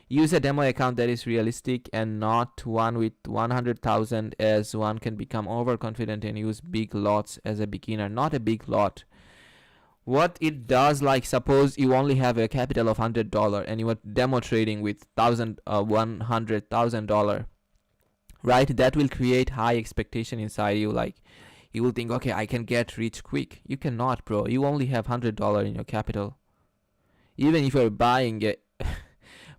Speaker 1: use a demo account that is realistic and not one with 100,000, as one can become overconfident and use big lots as a beginner. Not a big lot. What it does, like suppose you only have a capital of $100 and you are demo trading with $100,000, right? That will create high expectation inside you. Like you will think, okay, I can get rich quick. You cannot, bro. You only have $100 in your capital. Even if you're buying a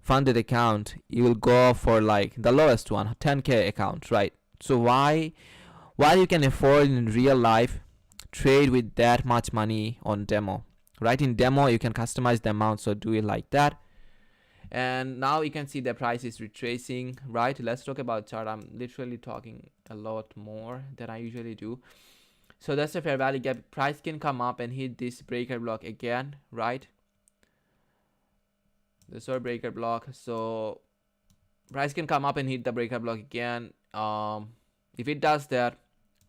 Speaker 1: funded account, you will go for like the lowest one, 10k account, right? So why you can afford in real life trade with that much money on demo, right? In demo you can customize the amount, so do it like that. And now you can see the price is retracing, right? Let's talk about chart. I'm literally talking a lot more than I usually do. So that's the fair value gap. Price can come up and hit this breaker block again, right? This our breaker block. So price can come up and hit the breaker block again, if it does that,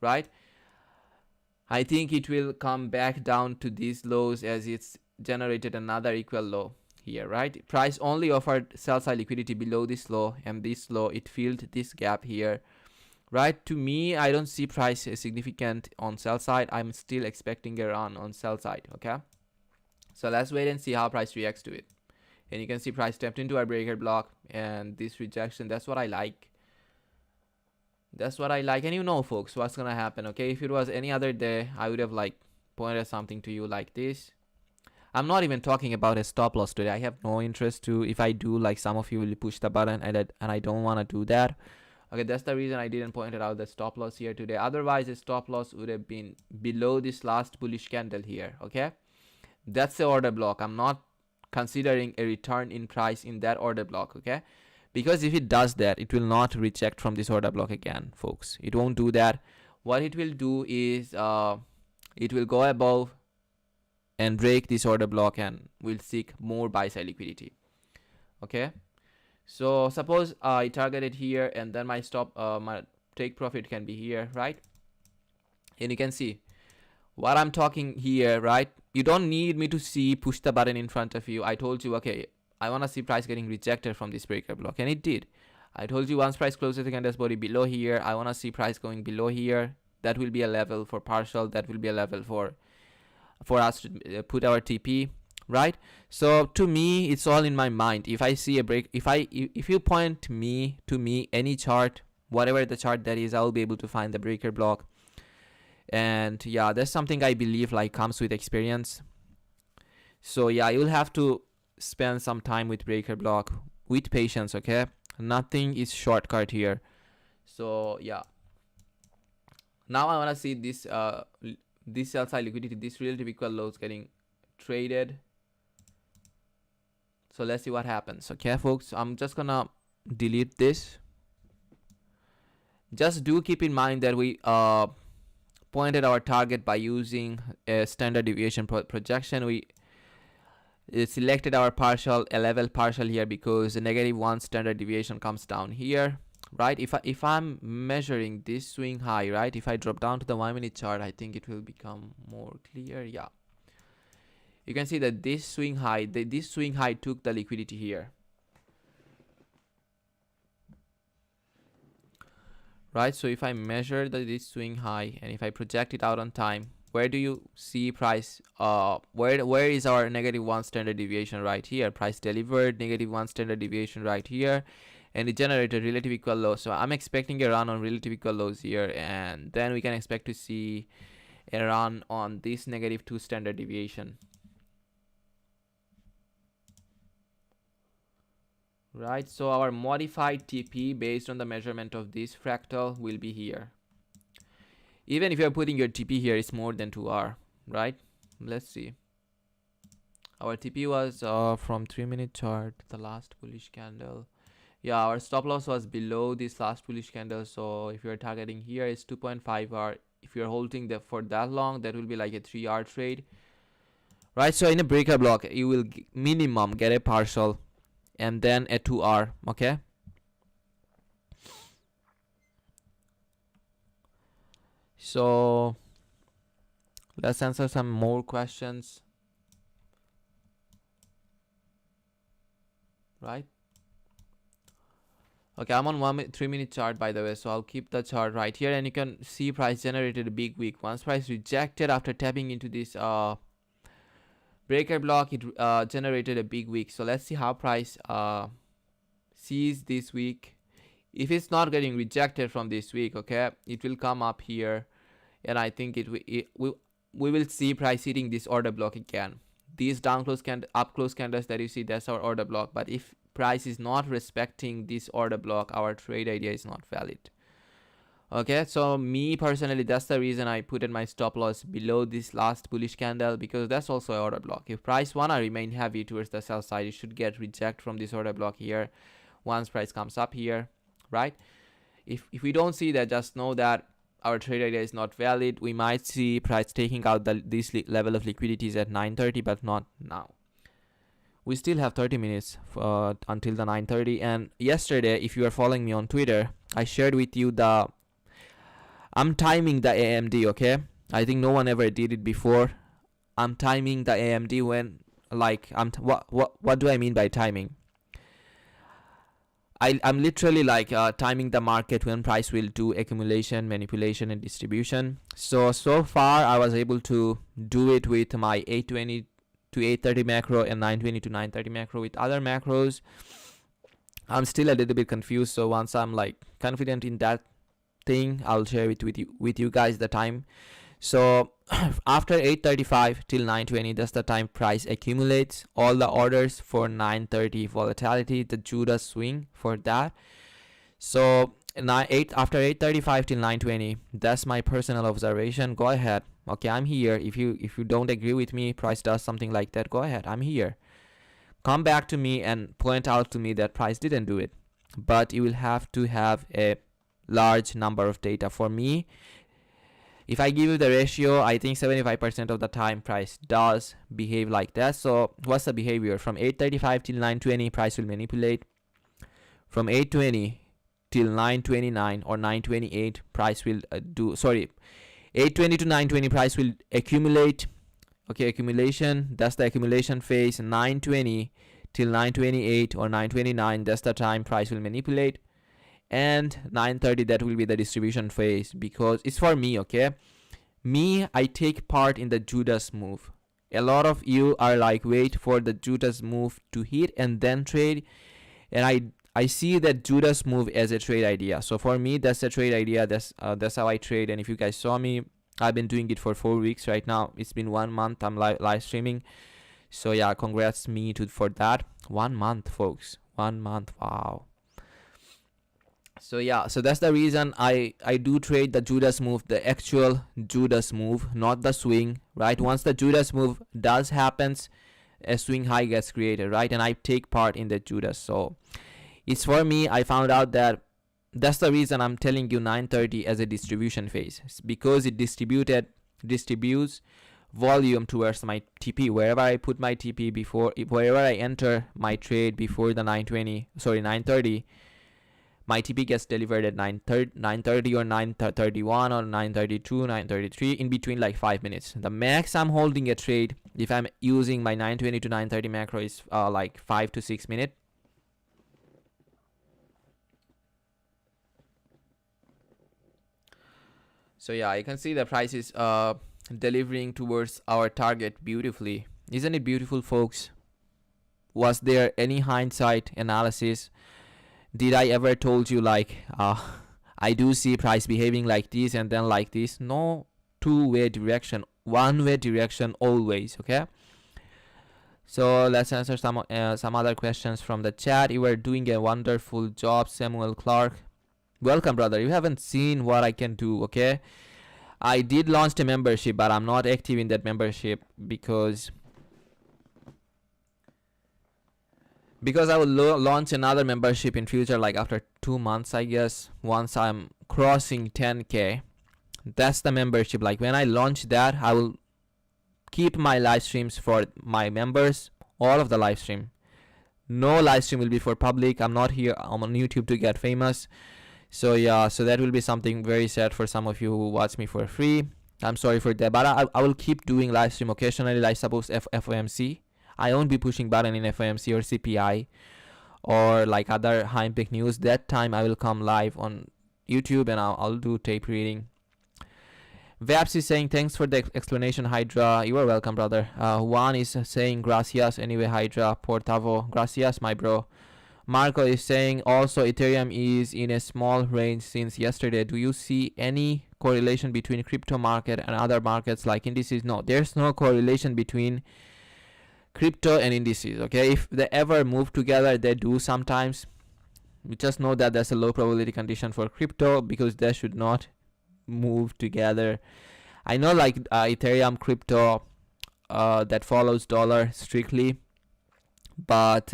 Speaker 1: right, I think it will come back down to these lows as it's generated another equal low here, right? Price only offered sell side liquidity below this low, and this low it filled this gap here, right? To me, I don't see price significant on sell side. I'm still expecting a run on sell side. Okay, so let's wait and see how price reacts to it. And you can see price stepped into our breaker block, and this rejection, that's what I like. That's what I like. And you know, folks, what's gonna happen. Okay, if it was any other day, I would have like pointed something to you like this. I'm not even talking about a stop loss today. I have no interest to. If I do, like, some of you will push the button, and I don't want to do that. Okay, that's the reason I didn't point it out the stop loss here today. Otherwise, the stop loss would have been below this last bullish candle here. Okay, that's the order block. I'm not considering a return in price in that order block. Okay, because if it does that, it will not reject from this order block again, folks. It won't do that. What it will do is it will go above and break this order block, and will seek more buy side liquidity. Okay, so suppose I targeted here, and then my my take profit can be here, right? And you can see what I'm talking here, right? You don't need me to see push the button in front of you. I told you, okay, I want to see price getting rejected from this breaker block, and it did. I told you once price closes the candle's body below here, I want to see price going below here. That will be a level for partial. That will be a level for us to put our TP, right? So to me, it's all in my mind. If I see a break, if you point to me any chart, whatever the chart that is, I'll be able to find the breaker block. And yeah, that's something I believe like comes with experience. So yeah, you'll have to spend some time with breaker block with patience. Okay, nothing is shortcut here. So yeah, now I want to see this this sell side liquidity, this relative equal lows getting traded. So let's see what happens. Okay, folks, I'm just gonna delete this. Just do keep in mind that we pointed our target by using a standard deviation projection. We selected our partial, a level partial here, because the -1 standard deviation comes down here, right? If I'm measuring this swing high, right, if I drop down to the 1 minute chart, I think it will become more clear. Yeah, you can see that this swing high, this swing high took the liquidity here, right? So if I measure this swing high, and if I project it out on time, where do you see price? Where is our -1 standard deviation? Right here. Price delivered -1 standard deviation right here, and it generated relative equal lows. So I'm expecting a run on relative equal lows here, and then we can expect to see a run on this -2 standard deviation, right? So our modified TP based on the measurement of this fractal will be here. Even if you're putting your TP here, it's more than 2R, right? Let's see. Our TP was from 3 minute chart, the last bullish candle. Yeah, our stop loss was below this last bullish candle. So if you're targeting here, it's 2.5R. If you're holding that for that long, that will be like a 3R trade, right? So in a breaker block, you will minimum get a partial and then a 2R. Okay, so let's answer some more questions, right? Okay, I'm on 3 minute chart, by the way, so I'll keep the chart right here, and you can see price generated a big wick. Once price rejected after tapping into this breaker block, it generated a big wick. So let's see how price sees this week. If it's not getting rejected from this week, okay, it will come up here, and I think we will see price hitting this order block again. These down close up close candles that you see, that's our order block. But if price is not respecting this order block, our trade idea is not valid. Okay, so me personally, that's the reason I put in my stop loss below this last bullish candle, because that's also an order block. If price wanna remain heavy towards the sell side, it should get reject from this order block here once price comes up here, right? If we don't see that, just know that our trade idea is not valid. We might see price taking out this level of liquidities at 9:30, but not now. We still have 30 minutes until the 9:30. And yesterday, if you are following me on Twitter, I shared with you I'm timing the AMD. Okay, I think no one ever did it before. I'm timing the AMD when, like, what do I mean by timing? I'm literally like timing the market when price will do accumulation, manipulation, and distribution. So far I was able to do it with my 820 to 830 macro and 920 to 930 macro. With other macros, I'm still a little bit confused. So once I'm like confident in that thing, I'll share it with you guys the time. So after 8:35 till 9:20, that's the time price accumulates all the orders for 9:30 volatility, the Judas swing for that. So after 8:35 till 9:20, that's my personal observation. Go ahead. Okay, I'm here. If you don't agree with me, price does something like that, go ahead. I'm here. Come back to me and point out to me that price didn't do it. But you will have to have a large number of data. For me, if I give you the ratio, I think 75% of the time price does behave like that. So what's the behavior? From 8:35 till 9:20, price will manipulate. From 8:20 till 9:29 or 9:28, price will 8:20 to 9:20, price will accumulate. Okay, accumulation, that's the accumulation phase. 9:20 till 9:28 or 9:29, that's the time price will manipulate. And 9:30, that will be the distribution phase, because it's for me. Okay, I take part in the Judas move. A lot of you are like, wait for the Judas move to hit and then trade, and I see that Judas move as a trade idea. So for me, that's a trade idea. That's how I trade. And if you guys saw me, I've been doing it for 4 weeks right now. It's been 1 month. I'm live streaming. So yeah, congrats me for that. 1 month, folks. 1 month. Wow. So yeah, so that's the reason I do trade the Judas move, the actual Judas move, not the swing, right? Once the Judas move does happens, a swing high gets created, right? And I take part in the Judas. So it's for me. I found out that's the reason I'm telling you 9:30 as a distribution phase. It's because it distributes volume towards my TP. Wherever I put my TP wherever I enter my trade before the 9:30, my TP gets delivered at 9:30 or 9:31 or 9:32, 9:33, in between like 5 minutes. The max I'm holding a trade, if I'm using my 9:20 to 9:30 macro, is like 5 to 6 minutes. So yeah, you can see the price is delivering towards our target beautifully. Isn't it beautiful, folks? Was there any hindsight analysis? Did I ever told you like I do see price behaving like this and then like this? No two-way direction, one-way direction always. Okay. So let's answer some other questions from the chat. You are doing a wonderful job, Samuel Clark. Welcome, brother. You haven't seen what I can do. Okay. I did launch a membership, but I'm not active in that membership because I will launch another membership in future, like after 2 months, I guess, once I'm crossing 10K. That's the membership. Like when I launch that, I will keep my live streams for my members, all of the live stream. No live stream will be for public. I'm not here. I'm on YouTube to get famous. So yeah, so that will be something very sad for some of you who watch me for free. I'm sorry for that, but I will keep doing live stream occasionally, like suppose FOMC. I won't be pushing button in FOMC or CPI or like other high impact news. That time I will come live on YouTube and I'll do tape reading. Vaps is saying thanks for the explanation, Hydra. You are welcome, brother. Juan is saying gracias anyway, Hydra. Portavo, gracias, my bro. Marco is saying also Ethereum is in a small range since yesterday. Do you see any correlation between crypto market and other markets like indices? No, there's no correlation between crypto and indices. Okay, if they ever move together, they do sometimes. You just know that there's a low probability condition for crypto because they should not move together. I know like Ethereum crypto that follows dollar strictly, but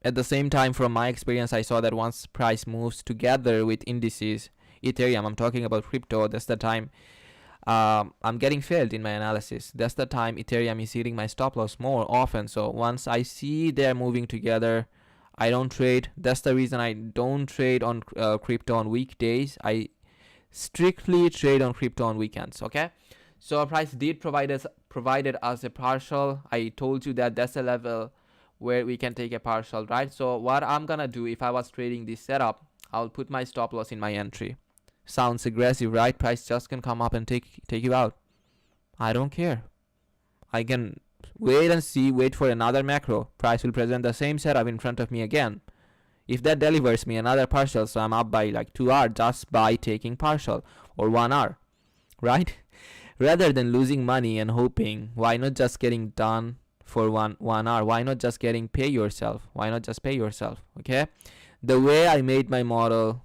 Speaker 1: at the same time, from my experience, I saw that once price moves together with indices, Ethereum, I'm talking about crypto, that's the time I'm getting failed in my analysis. That's the time Ethereum is hitting my stop loss more often. So once I see they're moving together, I don't trade. That's the reason I don't trade on crypto on weekdays. I strictly trade on crypto on weekends. Okay, so our price did provided us a partial. I told you that that's a level where we can take a partial, right? So what I'm gonna do, if I was trading this setup, I'll put my stop loss in my entry. Sounds aggressive, right? Price just can come up and take you out. I don't care. I can wait and see, wait for another macro. Price will present the same setup in front of me again. If that delivers me another partial, so I'm up by like 2 hours just by taking partial, or 1 hour, right? Rather than losing money and hoping, why not just getting done for one hour? Why not just getting pay yourself? Why not just pay yourself? Okay, the way I made my model,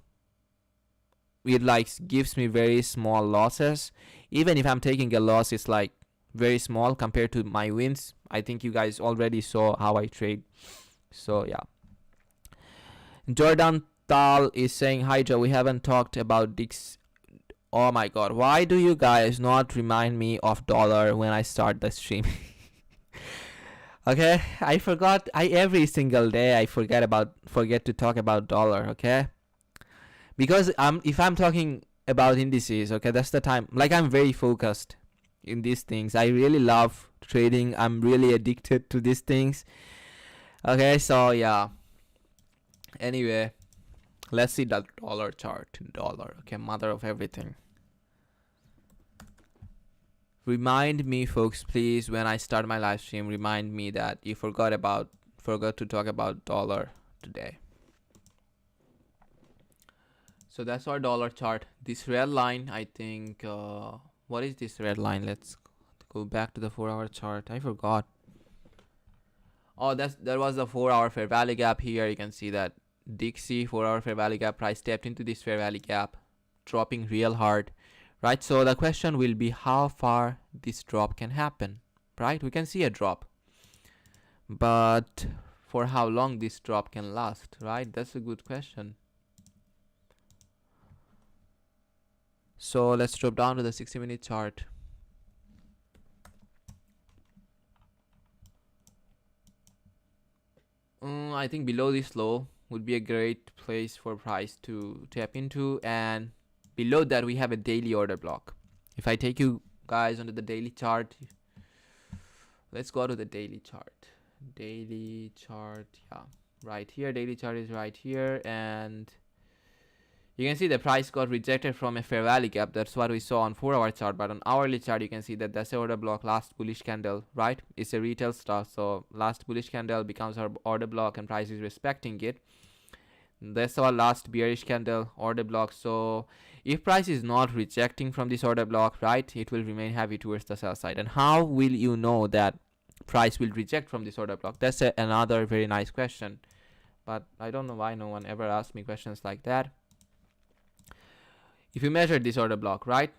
Speaker 1: it like gives me very small losses. Even if I'm taking a loss, it's like very small compared to my wins. I think you guys already saw how I trade. So yeah. Jordan Tal is saying, hi Joe, we haven't talked about Dix. Oh my god, why do you guys not remind me of dollar when I start the stream? Okay, I forgot. Every single day I forget to talk about dollar. Okay, because if I'm talking about indices, okay, that's the time. Like, I'm very focused in these things. I really love trading. I'm really addicted to these things. Okay, so yeah. Anyway, let's see the dollar chart. Dollar, okay, mother of everything. Remind me, folks, please, when I start my live stream, remind me that you forgot to talk about dollar today. So that's our dollar chart. This red line, I think, what is this red line? Let's go back to the 4-hour chart. I forgot. Oh, that was the 4-hour fair value gap. Here you can see that Dixie 4-hour fair value gap price stepped into this fair value gap, dropping real hard, right? So the question will be how far this drop can happen, right? We can see a drop, but for how long this drop can last, right? That's a good question. So let's drop down to the 60-minute chart. I think below this low would be a great place for price to tap into, and below that we have a daily order block. If I take you guys onto the daily chart, let's go to the daily chart. Daily chart, yeah, right here. Daily chart is right here, and you can see the price got rejected from a fair value gap. That's what we saw on 4-hour chart. But on hourly chart, you can see that that's the order block, last bullish candle, right? It's a retail stock, so last bullish candle becomes our order block, and price is respecting it. That's our last bearish candle, order block. So if price is not rejecting from this order block, right, it will remain heavy towards the sell side. And how will you know that price will reject from this order block? That's another very nice question, but I don't know why no one ever asked me questions like that. If you measure this order block, right,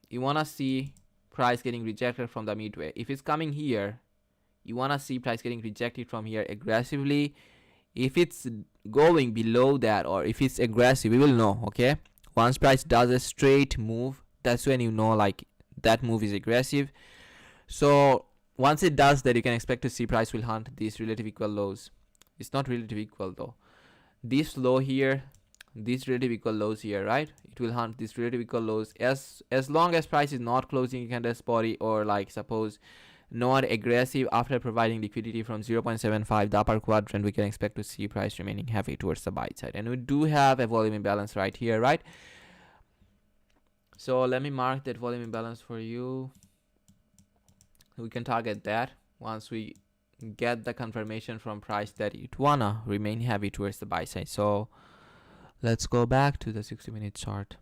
Speaker 1: you want to see price getting rejected from the midway. If it's coming here, you want to see price getting rejected from here aggressively. If it's going below that, or if it's aggressive, we will know. Okay, once price does a straight move, that's when you know like that move is aggressive. So once it does that, you can expect to see price will hunt these relative equal lows. It's not relative equal though. This low here, these relative equal lows here, right, it will hunt these relative equal lows as long as price is not closing candle's body, or like suppose not aggressive after providing liquidity from 0.75, the upper quadrant. We can expect to see price remaining heavy towards the buy side, and we do have a volume imbalance right here, right? So let me mark that volume imbalance for you. We can target that once we get the confirmation from price that it wanna remain heavy towards the buy side. So let's go back to the 60-minute chart.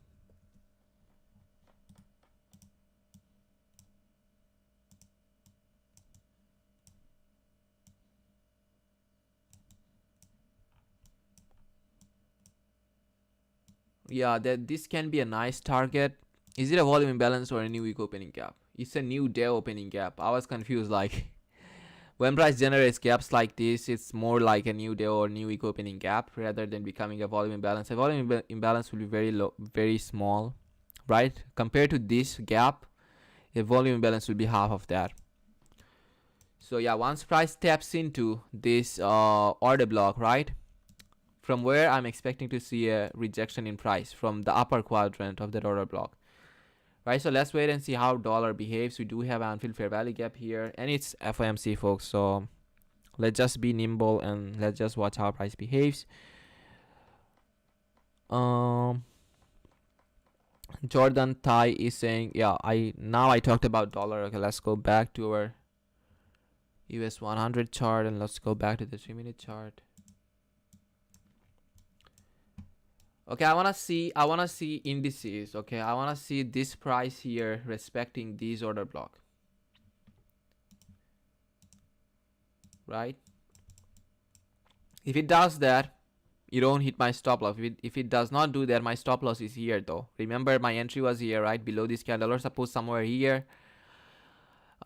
Speaker 1: Yeah, this can be a nice target. Is it a volume imbalance or a new week opening gap? It's a new day opening gap. I was confused, like when price generates gaps like this, it's more like a new day or new week opening gap rather than becoming a volume imbalance. A volume imbalance will be very low, very small, right? Compared to this gap, A volume imbalance will be half of that. So yeah, once price taps into this order block, right, from where I'm expecting to see a rejection in price from the upper quadrant of that order block, right? So let's wait and see how dollar behaves. We do have unfilled fair value gap here, and it's FOMC, folks. So let's just be nimble and let's just watch how price behaves. Jordan Thai is saying, yeah, I talked about dollar. Okay, let's go back to our US 100 chart and let's go back to the 3-minute chart. Okay, I wanna see indices. Okay, I wanna see this price here respecting this order block, right? If it does that, you don't hit my stop loss. If it does not do that, my stop loss is here though. Remember, my entry was here, right, below this candle, or suppose somewhere here.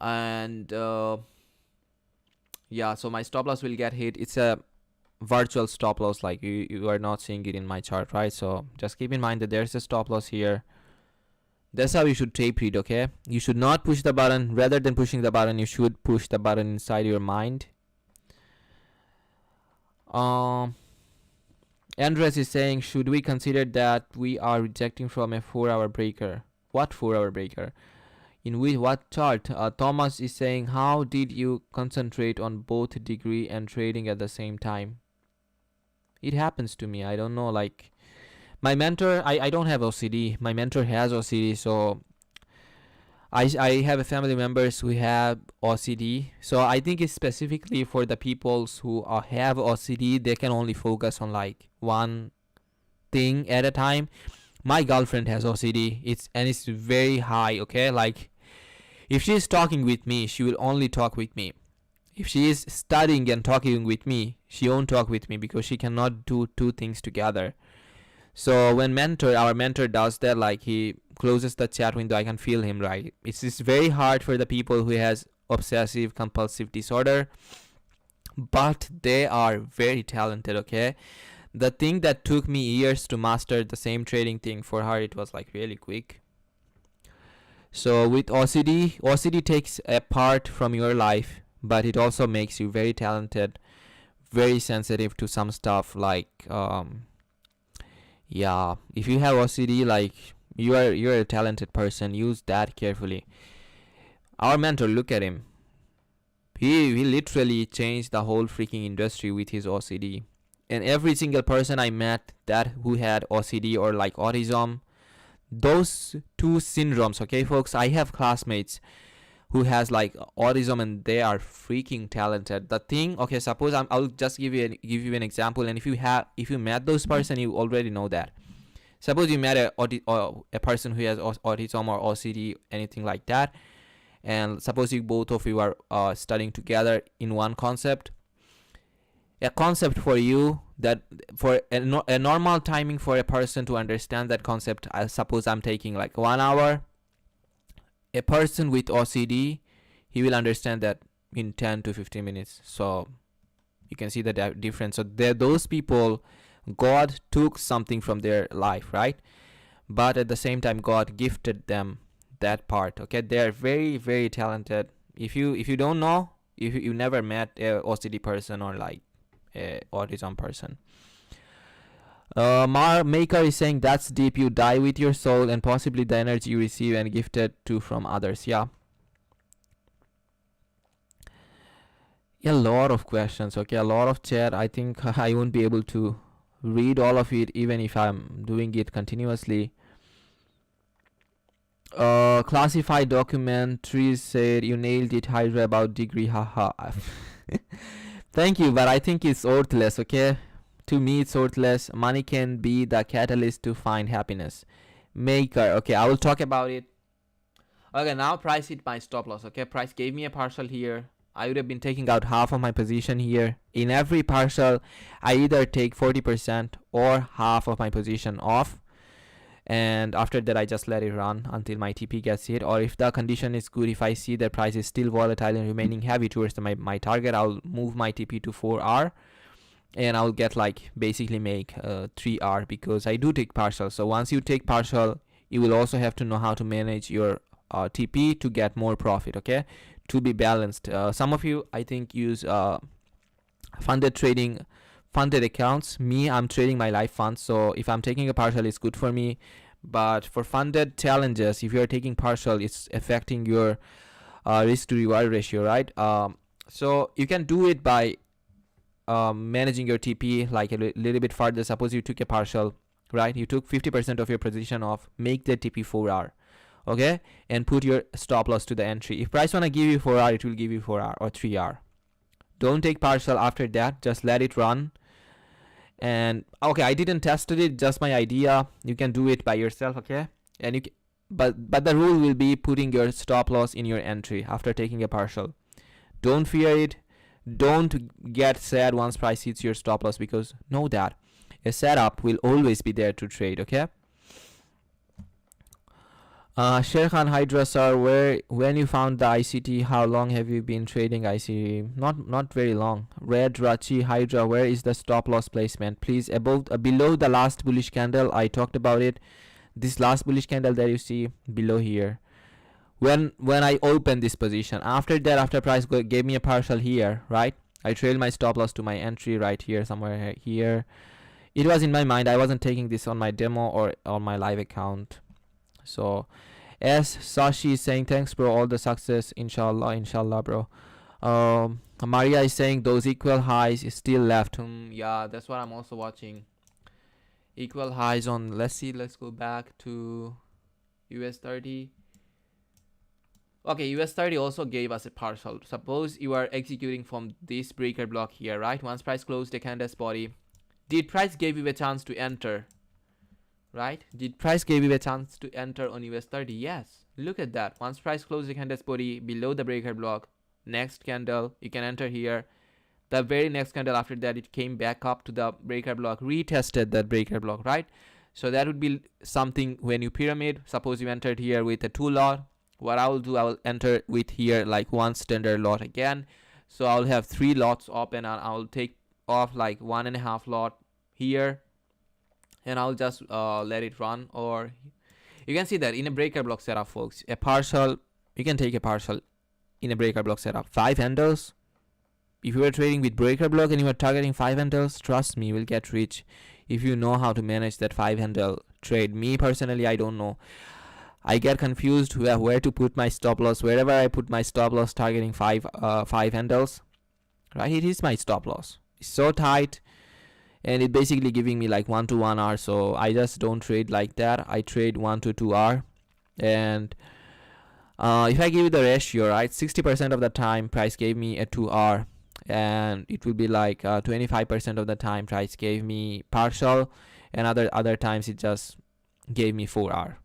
Speaker 1: And yeah, so my stop loss will get hit. It's a virtual stop loss, like you are not seeing it in my chart, right? So just keep in mind that there's a stop loss here. That's how you should tape read, okay? You should not push the button. Rather than pushing the button, you should push the button inside your mind. Andres is saying, should we consider that we are rejecting from a 4-hour breaker? What 4-hour breaker? In what chart? Thomas is saying, how did you concentrate on both degree and trading at the same time? It happens to me. I don't know, like my mentor, I don't have OCD. My mentor has OCD, so I have a family members who have OCD. So I think it's specifically for the peoples who have OCD. They can only focus on like one thing at a time. My girlfriend has OCD. It's very high, okay? Like if she is talking with me, she will only talk with me. If she is studying and talking with me, she won't talk with me because she cannot do two things together. So when our mentor does that, like he closes the chat window, I can feel him, right? It's just very hard for the people who has obsessive compulsive disorder, but they are very talented, okay? The thing that took me years to master the same trading thing, for her it was like really quick. So with OCD takes a part from your life, but it also makes you very talented, very sensitive to some stuff. Like yeah, if you have OCD, like you're a talented person. Use that carefully. Our mentor, look at him. He literally changed the whole freaking industry with his OCD. And every single person I met who had OCD or like autism, those two syndromes, okay folks, I have classmates who has like autism and they are freaking talented. The thing, okay, suppose I'll just give you an example, and if you met those person, you already know that. Suppose you met a person who has autism or OCD, anything like that, and suppose both of you are studying together in one concept. A concept for you, that for a normal timing for a person to understand that concept, I suppose I'm taking like 1 hour. A person with OCD, he will understand that in 10 to 15 minutes. So you can see the difference. So those people, God took something from their life, right? But at the same time, God gifted them that part, okay? They are very, very talented. If you don't know, if you never met a OCD person or like a autism person. Maker is saying, that's deep. You die with your soul and possibly the energy you receive and gifted to from others. Yeah, a lot of questions, okay, a lot of chat. I think I won't be able to read all of it even if I'm doing it continuously. Classified documentaries said, you nailed it, Hydra, about degree, haha. Thank you, but I think it's worthless, okay? To me, it's worthless. Money can be the catalyst to find happiness. Maker, okay, I will talk about it. Okay, now price hit my stop loss, okay? Price gave me a partial here. I would have been taking out half of my position here. In every partial, I either take 40% or half of my position off. And after that, I just let it run until my TP gets hit. Or if the condition is good, if I see that price is still volatile and remaining heavy towards my target, I'll move my TP to 4R. And I'll get like basically make 3R, because I do take partial. So once you take partial, you will also have to know how to manage your TP to get more profit, okay, to be balanced. Some of you, I think, use funded trading, funded accounts. Me, I'm trading my life funds, so if I'm taking a partial, it's good for me. But for funded challenges, if you're taking partial, it's affecting your risk to reward ratio, right? So you can do it by managing your TP like a little bit further. Suppose you took a partial, right? You took 50% of your position off, make the TP 4R, okay, and put your stop loss to the entry. If price wanna give you 4R, it will give you 4R or 3R. Don't take partial after that, just let it run. And okay, I didn't test it, just my idea. You can do it by yourself, okay? And you can, but the rule will be putting your stop loss in your entry after taking a partial. Don't fear it. Don't get sad once price hits your stop loss, because know that a setup will always be there to trade, okay? Sher Khan Hydra sir, when you found the ICT, how long have you been trading ICT? Not very long. Red Rachi Hydra, where is the stop loss placement? Please, below the last bullish candle. I talked about it. This last bullish candle that you see below here. When I opened this position, after that, after price gave me a partial here, right? I trailed my stop loss to my entry right here, somewhere here. It was in my mind. I wasn't taking this on my demo or on my live account. So as Sashi is saying, thanks bro, all the success, inshallah bro. Maria is saying those equal highs is still left. Yeah, that's what I'm also watching. Equal highs on, let's go back to US 30. Okay, US 30 also gave us a partial. Suppose you are executing from this breaker block here, right? Once price closed the candle's body, did price give you a chance to enter? Right? Did price give you a chance to enter on US 30? Yes. Look at that. Once price closed the candle's body below the breaker block, next candle, you can enter here. The very next candle after that, it came back up to the breaker block, retested that breaker block, right? So that would be something when you pyramid. Suppose you entered here with a 2 lot. What I will do, I will enter with here like one standard lot again. So I'll have 3 lots open, and I'll take off like 1.5 lot here. And I'll just let it run. Or you can see that in a breaker block setup, folks, a partial, you can take a partial in a breaker block setup. 5 handles. If you are trading with breaker block and you are targeting 5 handles, trust me, you will get rich if you know how to manage that 5 handle trade. Me personally, I don't know. I get confused where to put my stop loss. Wherever I put my stop loss targeting 5 handles, right, it is my stop loss. It's so tight. And it basically giving me like 1 to 1 hour. So I just don't trade like that. I trade 1 to 2 hour. And if I give you the ratio, right, 60% of the time price gave me a 2 hour, and it will be like 25% of the time price gave me partial, and other times it just gave me 4 hour.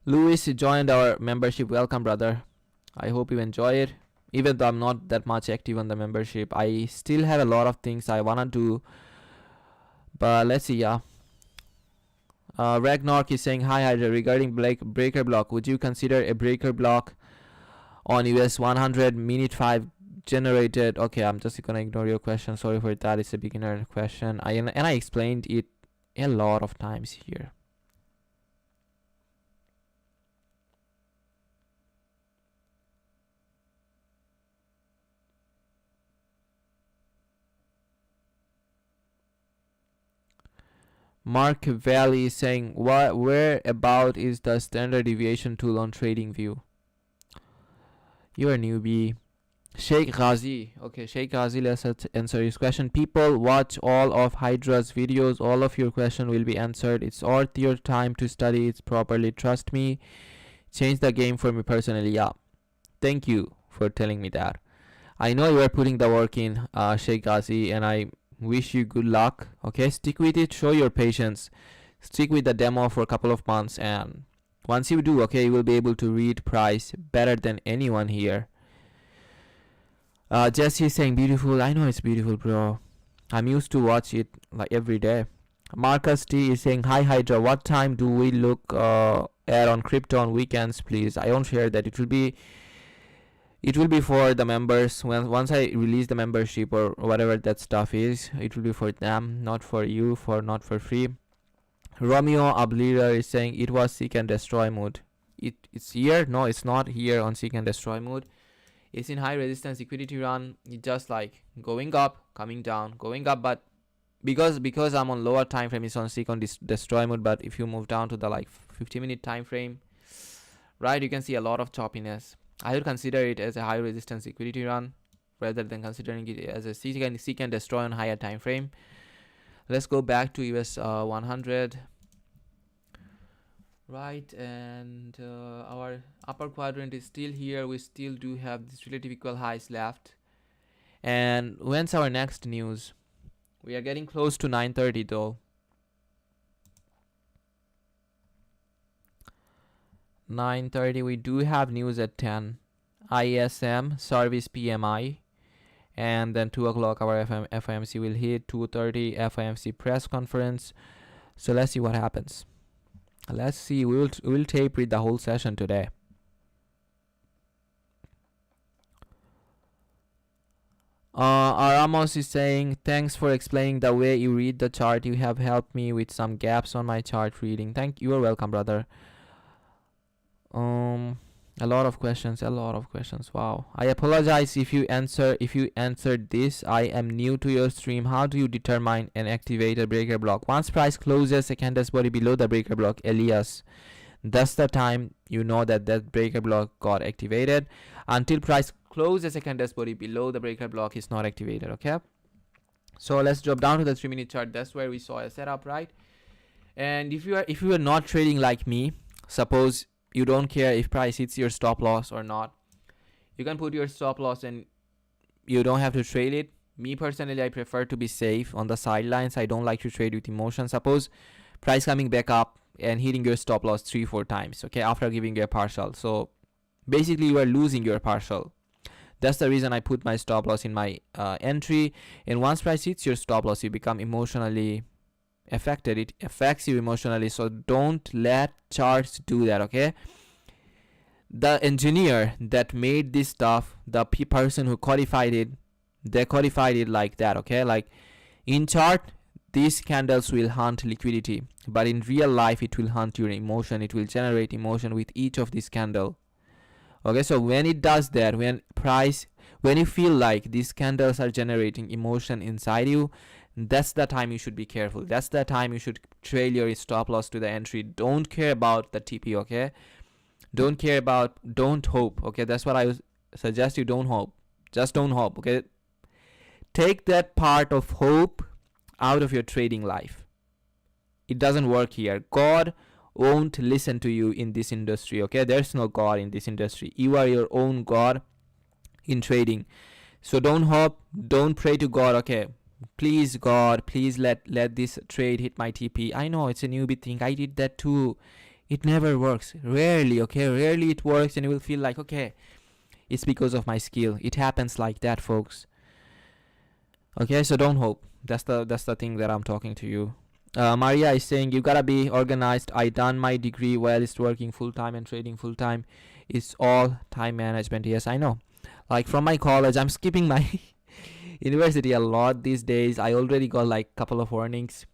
Speaker 1: Louis joined our membership. Welcome, brother. I hope you enjoy it. Even though I'm not that much active on the membership, I still have a lot of things I wanna do. But let's see, yeah. Ragnarok is saying, hi Hydra, regarding breaker block, would you consider a breaker block on US 100 minute 5 generated? Okay, I'm just gonna ignore your question. Sorry for that. It's a beginner question. I explained it a lot of times here. Mark Valley is saying, where about is the standard deviation tool on TradingView? You're a newbie. Sheikh Ghazi. Okay, Sheikh Ghazi, let's answer his question. People watch all of Hydra's videos. All of your question will be answered. It's worth your time to study it properly. Trust me. Change the game for me personally. Yeah. Thank you for telling me that. I know you are putting the work in, Sheikh Ghazi, and I wish you good luck. Okay, stick with it, show your patience, stick with the demo for a couple of months, and once you do, okay, you will be able to read price better than anyone here. Jesse is saying beautiful. I know it's beautiful, bro. I'm used to watch it like every day. Marcus T is saying, hi Hydra, what time do we look at on crypto on weekends, please? I won't share that. It will be for the members. Once I release the membership or whatever that stuff is, it will be for them, not for you, not for free. Romeo Ablira is saying it was seek and destroy mode. It's here? No, it's not here on seek and destroy mode. It's in high resistance liquidity run. It's just like going up, coming down, going up, but because I'm on lower time frame, it's on seek on destroy mode. But if you move down to the like 50-minute time frame, right, you can see a lot of choppiness. I would consider it as a high resistance liquidity run rather than considering it as a seek and destroy on higher time frame. Let's go back to US 100. Right, and our upper quadrant is still here. We still do have these relative equal highs left. And when's our next news? We are getting close to 9:30 though. 9:30, we do have news at 10. ISM service PMI, and then 2 o'clock our FOMC will hit. 2:30 FOMC press conference. So let's see what happens. Let's see. We will tape read the whole session today. Ramos is saying, thanks for explaining the way you read the chart. You have helped me with some gaps on my chart reading. Thank you. You're welcome, brother. A lot of questions. Wow. I apologize if you answered this. I am new to your stream. How do you determine and activate a breaker block? Once price closes a candle's body below the breaker block, Elias, that's the time you know that breaker block got activated. Until price closes a candle's body below the breaker block is not activated. Okay, so let's drop down to the 3-minute chart. That's where we saw a setup, right? And if you are not trading like me, suppose you don't care if price hits your stop loss or not, you can put your stop loss and you don't have to trade it. Me personally, I prefer to be safe on the sidelines. I don't like to trade with emotion. Suppose price coming back up and hitting your stop loss 3-4 times, okay, after giving you a partial. So basically you are losing your partial. That's the reason I put my stop loss in my entry. And once price hits your stop loss, you become emotionally affected. It affects you emotionally. So don't let charts do that, okay? The engineer that made this stuff, the person who codified it, they codified it like that, okay? Like in chart, these candles will hunt liquidity, but in real life it will hunt your emotion. It will generate emotion with each of these candle. Okay, so when it does that, when you feel like these candles are generating emotion inside you, that's the time you should be careful. That's the time you should trail your stop loss to the entry. Don't care about the TP, okay? Don't hope, okay? That's what I would suggest you. Don't hope. Just don't hope, okay? Take that part of hope out of your trading life. It doesn't work here. God won't listen to you in this industry, okay? There's no God in this industry. You are your own God in trading. So don't hope, don't pray to God, okay? Please, God, please let this trade hit my TP. I know it's a newbie thing. I did that too. It never works. Rarely, okay? Rarely it works, and you will feel like, okay, it's because of my skill. It happens like that, folks. Okay, so don't hope. That's the thing that I'm talking to you. Maria is saying, you gotta be organized. I done my degree while it's working full-time and trading full-time. It's all time management. Yes, I know. Like from my college, I'm skipping my university a lot these days. I already got like couple of warnings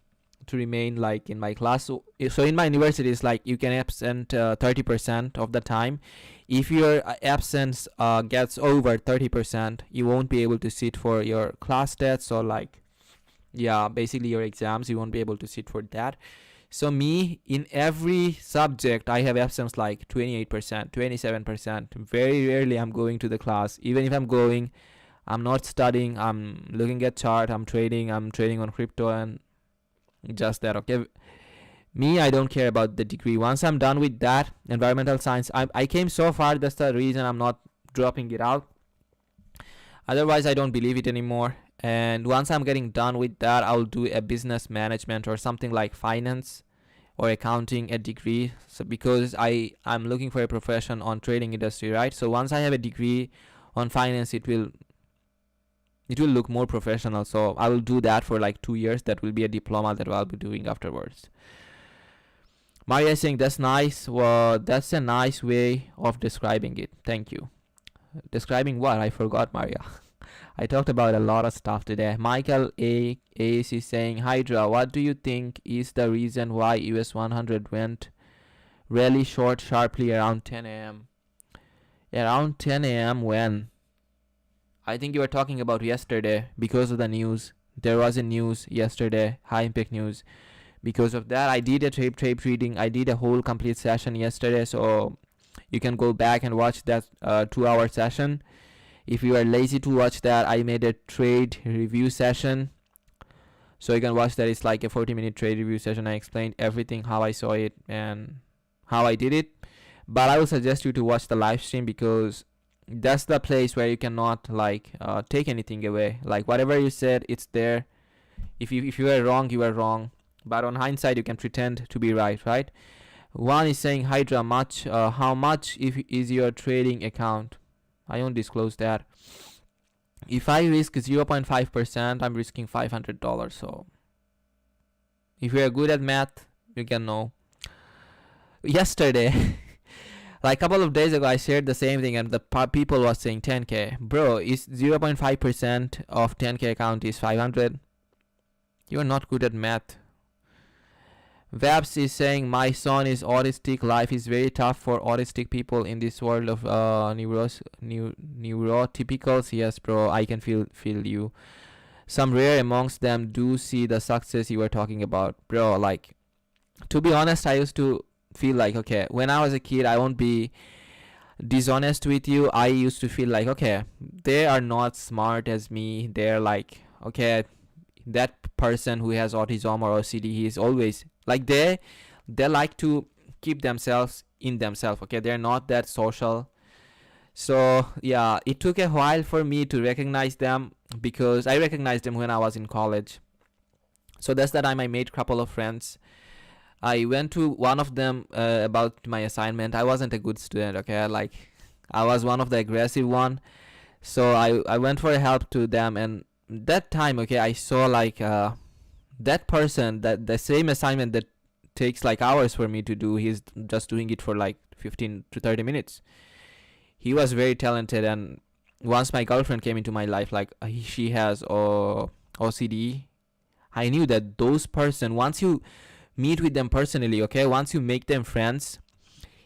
Speaker 1: to remain like in my class. So in my university, it's like you can absent 30% of the time. If your absence gets over 30%, you won't be able to sit for your class tests or like, yeah, basically your exams. You won't be able to sit for that. So me, in every subject, I have absence like 28%, 27%. Very rarely I'm going to the class. Even if I'm going, I'm not studying. I'm looking at chart. I'm trading on crypto and just that, okay? Me, I don't care about the degree. Once I'm done with that, environmental science, I came so far. That's the reason I'm not dropping it out. Otherwise, I don't believe it anymore. And once I'm getting done with that, I'll do a business management or something like finance or accounting, a degree. So because I'm looking for a profession on trading industry, right? So once I have a degree on finance, it will look more professional. So I will do that for like 2 years. That will be a diploma that I'll be doing afterwards. Maria is saying, that's nice. Well, that's a nice way of describing it. Thank you. Describing what? I forgot, Maria. I talked about a lot of stuff today. Michael Ace is saying, Hydra, what do you think is the reason why US 100 went really short sharply around 10 a.m.? Around 10 a.m. when? I think you were talking about yesterday because of the news. There was a news yesterday, high impact news. Because of that, I did a tape reading. I did a whole complete session yesterday, so you can go back and watch that 2-hour session. If you are lazy to watch that, I made a trade review session, so you can watch that. It's like a 40-minute trade review session. I explained everything, how I saw it and how I did it. But I will suggest you to watch the live stream, because that's the place where you cannot take anything away. Like whatever you said, it's there. If you are wrong, you are wrong. But on hindsight, you can pretend to be right, right? One is saying, Hydra, how much is your trading account? I won't disclose that. If I risk 0.5%, I'm risking $500. So if you are good at math, you can know. Yesterday, like a couple of days ago, I shared the same thing, and the people was saying 10k. Bro, is 0.5% of 10k account is 500? You are not good at math. Vabs is saying, my son is autistic. Life is very tough for autistic people in this world of neurotypicals. Yes, bro, I can feel you. Some rare amongst them do see the success you were talking about. Bro, like, to be honest, I used to feel like, okay, when I was a kid, I won't be dishonest with you. I used to feel like, okay, they are not smart as me. They're like, okay, that person who has autism or OCD, he is always like, they like to keep themselves in themselves. Okay, they're not that social. So yeah, it took a while for me to recognize them, because I recognized them when I was in college. So that's the time I made a couple of friends. I went to one of them about my assignment. I wasn't a good student, okay? Like, I was one of the aggressive one. So I went for help to them, and that time, okay, I saw like that person, that the same assignment that takes like hours for me to do, he's just doing it for like 15 to 30 minutes. He was very talented, and once my girlfriend came into my life, like she has OCD, I knew that those person, once you meet with them personally, okay, once you make them friends,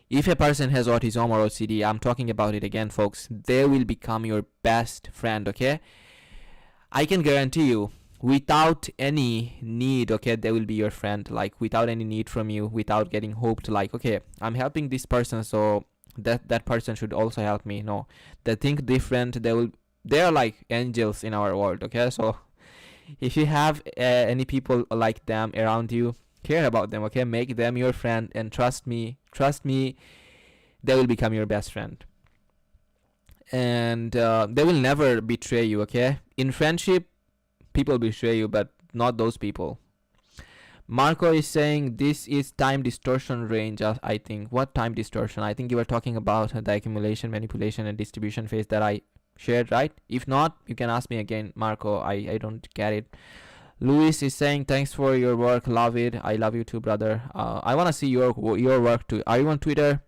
Speaker 1: if a person has autism or OCD, I'm talking about it again, folks, they will become your best friend, okay? I can guarantee you, without any need, okay, they will be your friend, like without any need from you, without getting hoped, like, okay, I'm helping this person, so that person should also help me. No, they think different. They're like angels in our world, okay? So if you have any people like them around you, care about them, okay? Make them your friend, and trust me, they will become your best friend. And they will never betray you, okay? In friendship, people betray you, but not those people. Marco is saying this is time distortion range, I think. What time distortion? I think you were talking about the accumulation, manipulation, and distribution phase that I shared, right? If not, you can ask me again, Marco. I don't get it. Luis is saying, thanks for your work. Love it. I love you too, brother. I want to see your work too. Are you on Twitter?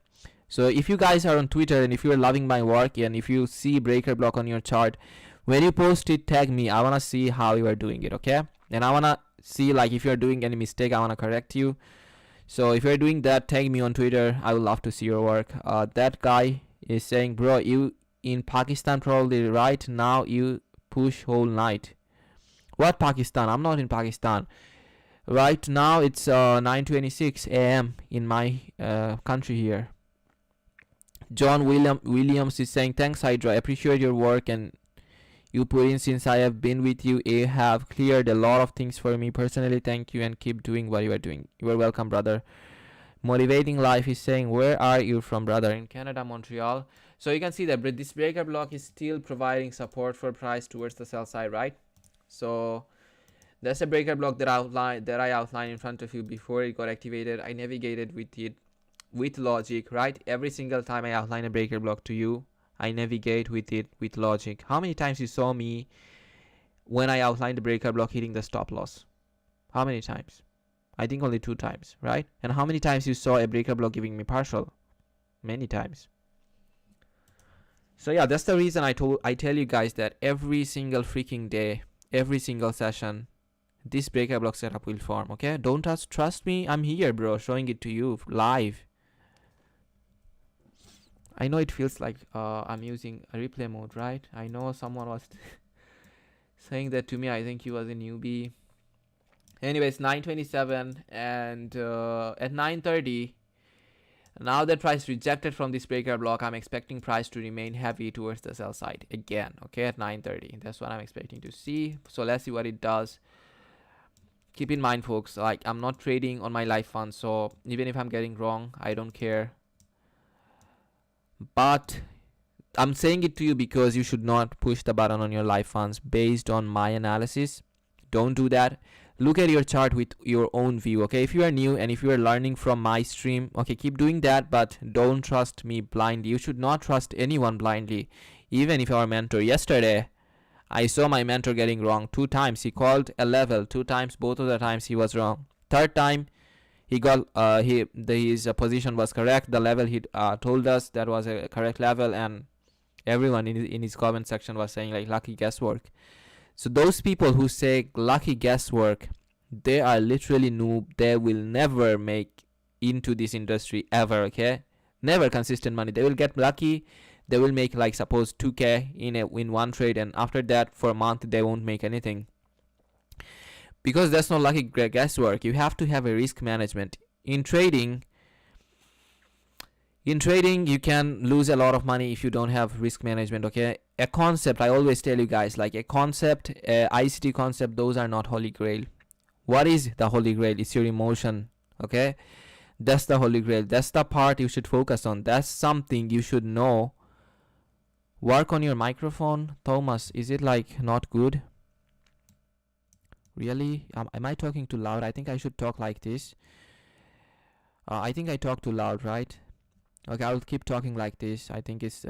Speaker 1: So if you guys are on Twitter, and if you're loving my work, and if you see breaker block on your chart, when you post it, tag me. I want to see how you are doing it, okay? And I want to see, like, if you're doing any mistake, I want to correct you. So if you're doing that, tag me on Twitter. I would love to see your work. That guy is saying, bro, you in Pakistan probably right now, you push whole night. What Pakistan? I'm not in Pakistan. Right now it's 9:26 a.m. in my country here. John Williams is saying, thanks Hydra, appreciate your work and you put in since I have been with you. You have cleared a lot of things for me personally. Thank you, and keep doing what you are doing. You are welcome, brother. Motivating Life is saying, where are you from, brother? In Canada, Montreal. So you can see that this breaker block is still providing support for price towards the sell side, right? So that's a breaker block that I outlined in front of you before it got activated. I navigated with it with logic, right? Every single time I outline a breaker block to you, I navigate with it with logic. How many times you saw me when I outlined the breaker block hitting the stop loss? How many times? I think only 2 times, right? And how many times you saw a breaker block giving me partial? Many times. So yeah, that's the reason I tell you guys that every single freaking day, every single session, this breaker block setup will form. Okay, don't trust me. I'm here, bro, showing it to you live. I know it feels like I'm using a replay mode, right? I know someone was saying that to me. I think he was a newbie. Anyways, 9:27, and at 9:30, now that price rejected from this breaker block, I'm expecting price to remain heavy towards the sell side again. Okay, at 9:30, that's what I'm expecting to see. So let's see what it does. Keep in mind, folks, like, I'm not trading on my live fund, so even if I'm getting wrong, I don't care. But I'm saying it to you because you should not push the button on your live funds based on my analysis. Don't do that. Look at your chart with your own view. Okay, if you are new and if you are learning from my stream, okay, keep doing that, but don't trust me blindly. You should not trust anyone blindly, even if our mentor. Yesterday I saw my mentor getting wrong 2 times. He called a level 2 times. Both of the times he was wrong. Third time he got his position was correct. The level he told us that was a correct level, and everyone in his comment section was saying like lucky guesswork. So those people who say lucky guesswork, they are literally noob. They will never make into this industry ever. Okay, never consistent money. They will get lucky. They will make, like, suppose 2k in one trade, and after that for a month they won't make anything, because that's not lucky guesswork. You have to have a risk management in trading. In trading, you can lose a lot of money if you don't have risk management. Okay, a concept, I always tell you guys, like a concept, ICT concept, those are not holy grail. What is the holy grail? It's your emotion. Okay, that's the holy grail. That's the part you should focus on. That's something you should know. Work on your microphone, Thomas. Is it like not good? Really? Am I talking too loud? I think I should talk like this. I think I talk too loud, right? Okay, I'll keep talking like this. I think it's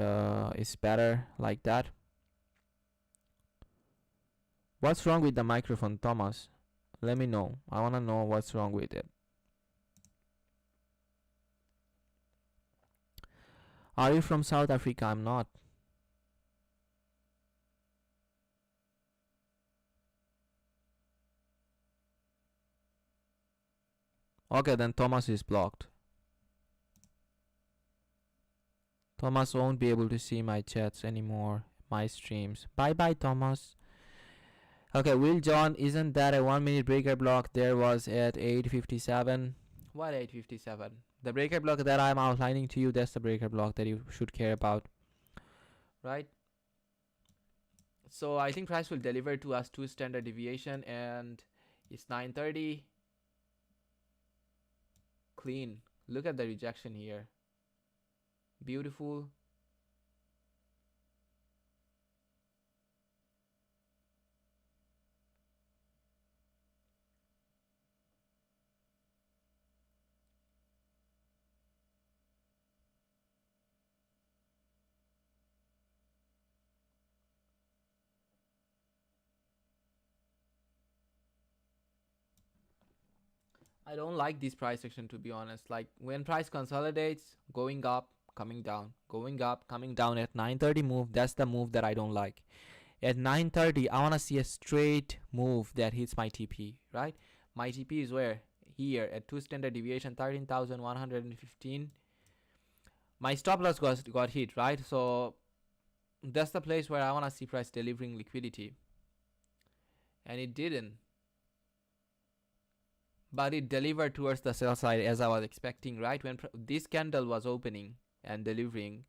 Speaker 1: better like that. What's wrong with the microphone, Thomas? Let me know. I wanna know what's wrong with it. Are you from South Africa? I'm not. Okay, then Thomas is blocked. Thomas won't be able to see my chats anymore, my streams. Bye bye, Thomas. Okay, Will John, isn't that a 1 minute breaker block? There was at 8:57. What 8:57? The breaker block that I'm outlining to you, that's the breaker block that you should care about, right? So I think price will deliver to us 2 standard deviation, and it's 9:30. Clean. Look at the rejection here. Beautiful. I don't like this price action, to be honest. Like, when price consolidates, going up, coming down, going up, coming down at 9:30 move, that's the move that I don't like. At 9:30, I want to see a straight move that hits my TP, right? My TP is where? Here at 2 standard deviation, 13,115. My stop loss got hit, right? So that's the place where I want to see price delivering liquidity. And it didn't. But it delivered towards the sell side as I was expecting, right? When this candle was opening and delivering,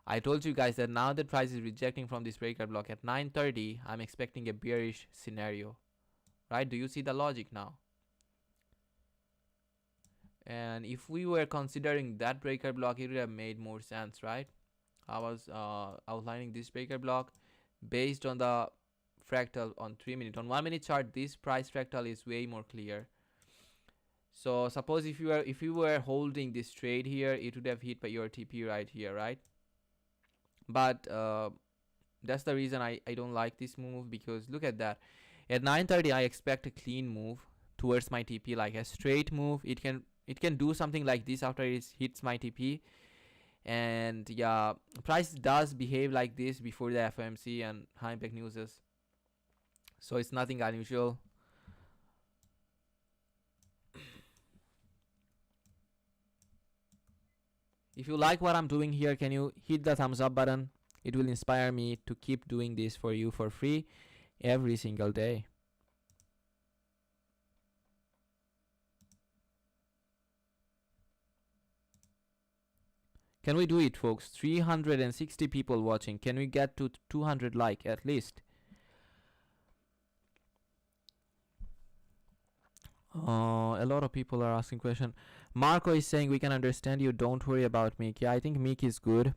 Speaker 1: I told you guys that now the price is rejecting from this breaker block at 9:30. I'm expecting a bearish scenario, right? Do you see the logic now? And if we were considering that breaker block, it would have made more sense, right? I was outlining this breaker block based on the fractal on 3 minute. On 1 minute chart, this price fractal is way more clear. So suppose if you were holding this trade here, it would have hit by your TP right here, right? But that's the reason I don't like this move, because look at that. At 9:30, I expect a clean move towards my TP, like a straight move. It can do something like this after it hits my TP, And yeah, price does behave like this before the FOMC and high impact news, so it's nothing unusual. If you like what I'm doing here, can you hit the thumbs up button? It will inspire me to keep doing this for you for free every single day. Can we do it, folks? 360 people watching. Can we get to 200 like at least? A lot of people are asking question. Marco is saying we can understand you. Don't worry about Meek. Yeah, I think Meek is good.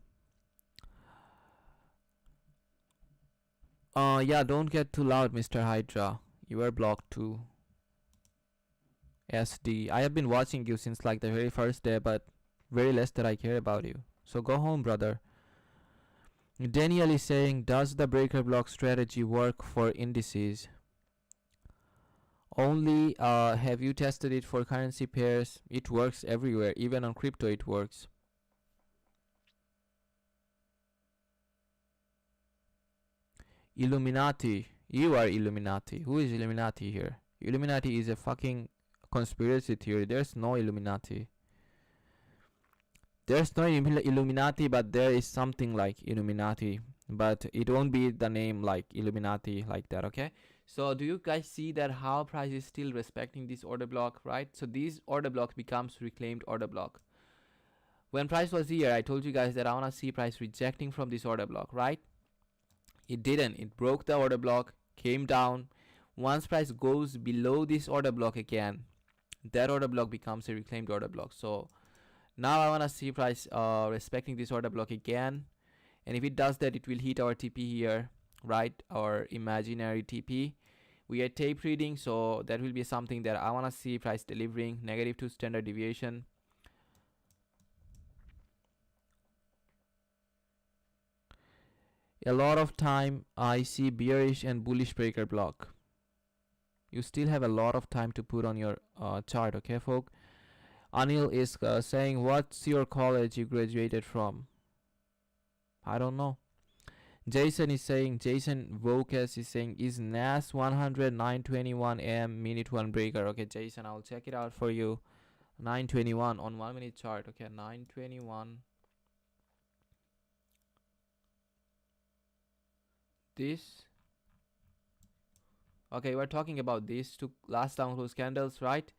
Speaker 1: Yeah, don't get too loud, Mr. Hydra. You are blocked too. SD. I have been watching you since like the very first day, but very less that I care about you. So go home, brother. Daniel is saying, does the breaker block strategy work for indices? Only have you tested it for currency pairs? It works everywhere, even on crypto it works. Illuminati. You are Illuminati. Who is Illuminati here? Illuminati is a fucking conspiracy theory. There's no Illuminati. There's no Illuminati, but there is something like Illuminati. But it won't be the name like Illuminati like that, okay? So do you guys see that how price is still respecting this order block, right? So this order block becomes reclaimed order block. When price was here, I told you guys that I want to see price rejecting from this order block, right? It didn't. It broke the order block, came down. Once price goes below this order block again, that order block becomes a reclaimed order block. So now I want to see price respecting this order block again. And if it does that, it will hit our TP here, right? Our imaginary TP. We are tape reading, so that will be something that I want to see price delivering. -2 standard deviation. A lot of time I see bearish and bullish breaker block. You still have a lot of time to put on your chart, okay, folk? Anil is saying, what's your college you graduated from? I don't know. Jason is saying, Jason Vocus is saying, is NAS 100 921 AM minute 1 breaker? Okay, Jason, I'll check it out for you. 921 on 1 minute chart. Okay, 921. This. Okay, we're talking about these two last down close candles, right?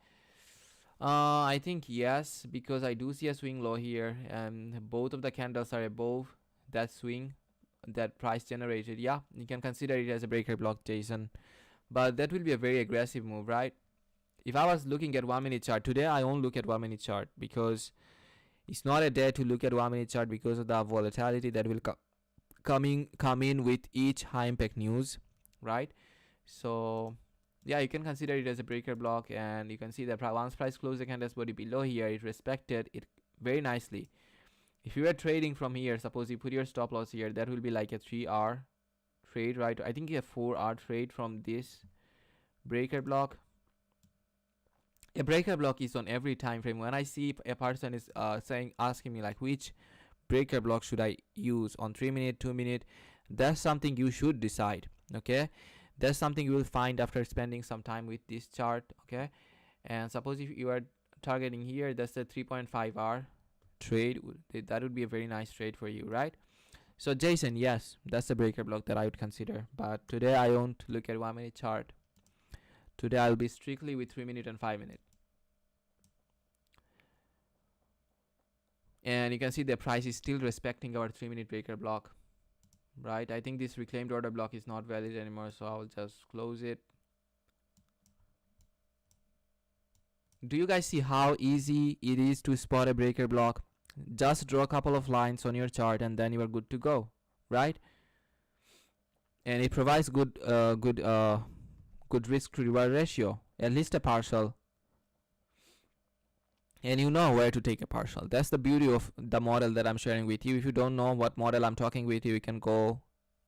Speaker 1: I think yes, because I do see a swing low here, and both of the candles are above that swing that price generated. Yeah, you can consider it as a breaker block, Jason, but that will be a very aggressive move, right? If I was looking at 1 minute chart today, I won't look at 1 minute chart because it's not a day to look at 1 minute chart because of the volatility that will come in with each high impact news, right? So yeah, you can consider it as a breaker block, and you can see that once price closed the candles body below here, it respected it very nicely. If you are trading from here, suppose you put your stop loss here, that will be like a 3-hour trade, right? I think you have 4-hour trade from this breaker block. A breaker block is on every time frame. When I see a person is asking me like, which breaker block should I use on 3 minute, 2 minute, that's something you should decide, okay? That's something you will find after spending some time with this chart, okay? And suppose if you are targeting here, that's a 3.5-hour trade. That would be a very nice trade for you, right? So Jason, yes, that's the breaker block that I would consider, but today I won't look at 1 minute chart. Today I'll be strictly with 3 minute and 5 minute. And you can see the price is still respecting our 3 minute breaker block, right? I think this reclaimed order block is not valid anymore, so I'll just close it. Do you guys see how easy it is to spot a breaker block? Just draw a couple of lines on your chart and then you are good to go, right? And it provides good risk to reward ratio, at least a partial. And you know where to take a partial. That's the beauty of the model that I'm sharing with you. If you don't know what model I'm talking with you can go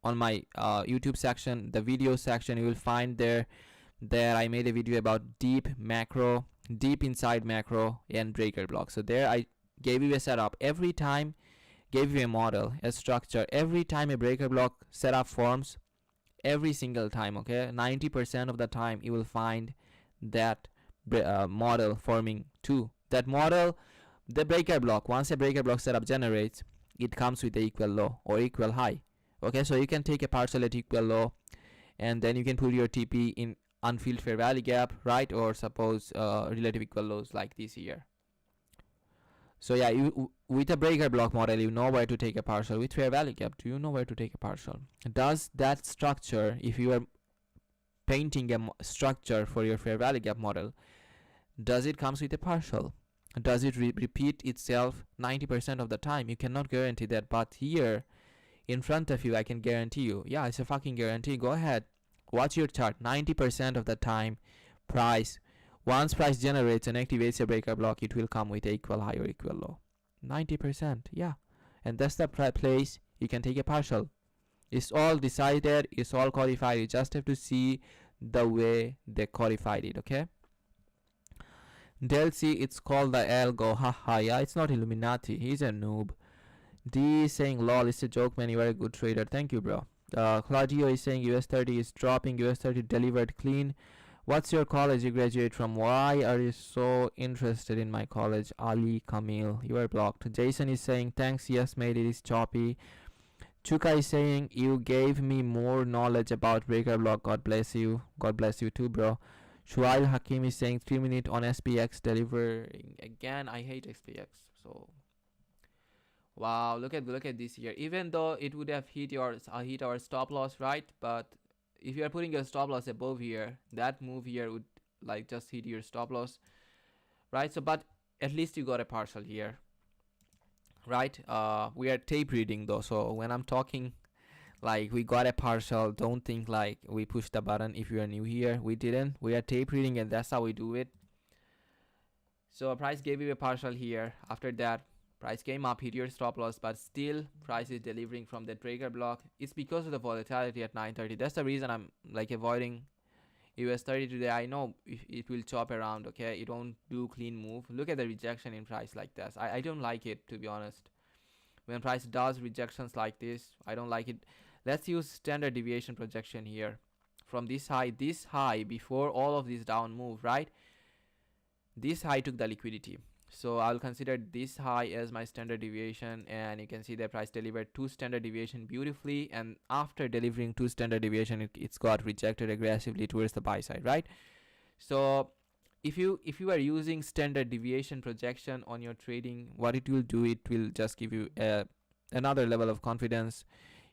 Speaker 1: on my YouTube section, the video section. You will find there I made a video about deep macro, deep inside macro and breaker block. So there I gave you a setup. Every time gave you a model, a structure. Every time a breaker block setup forms, every single time, okay, 90% of the time you will find that model forming too. That model, the breaker block, once a breaker block setup generates, it comes with a equal low or equal high. Okay, so you can take a partial at equal low, and then you can put your TP in unfilled fair value gap, right? Or suppose relative equal lows like this here. So yeah, you with a breaker block model, you know where to take a partial. With fair value gap, do you know where to take a partial? Does that structure, if you are painting a structure for your fair value gap model, does it comes with a partial? Does it repeat itself 90% of the time? You cannot guarantee that, but here in front of you, I can guarantee you. Yeah, it's a fucking guarantee. Go ahead, watch your chart. 90% of the time, once price generates and activates a breaker block, it will come with equal high or equal low. 90%, yeah. And that's the place you can take a partial. It's all decided, it's all codified. You just have to see the way they codified it, okay? Del C, it's called the algo. Haha, yeah, it's not Illuminati. He's a noob. D is saying, lol, it's a joke, man. You are a good trader. Thank you, bro. Claudio is saying US 30 is dropping. US 30 delivered clean. What's your college you graduate from? Why are you so interested in my college? Ali Kamil, you are blocked. Jason is saying, thanks, yes mate, it is choppy. Chuka is saying, you gave me more knowledge about breaker block. God bless you. God bless you too, bro. Shuail Hakim is saying 3 minutes on SPX delivering again. I hate SPX. So wow, look at this here. Even though it would have hit our stop loss, right? But if you are putting your stop loss above here, that move here would like just hit your stop loss, right? So but at least you got a partial here, right? We are tape reading though, so when I'm talking like we got a partial, don't think like we pushed the button. If you are new here, we didn't. We are tape reading, and that's how we do it. So price gave you a partial here. After that, price came up, hit your stop loss, but still price is delivering from the breaker block. It's because of the volatility at 9:30. That's the reason I'm like avoiding US 30 today. I know it will chop around, okay? You don't do clean move. Look at the rejection in price like this. I don't like it, to be honest. When price does rejections like this, I don't like it. Let's use standard deviation projection here. From this high before all of this down move, right? This high took the liquidity. So I'll consider this high as my standard deviation, and you can see the price delivered 2 standard deviation beautifully, and after delivering 2 standard deviation, it's got rejected aggressively towards the buy side, right? So if you are using standard deviation projection on your trading, what it will do, it will just give you another level of confidence.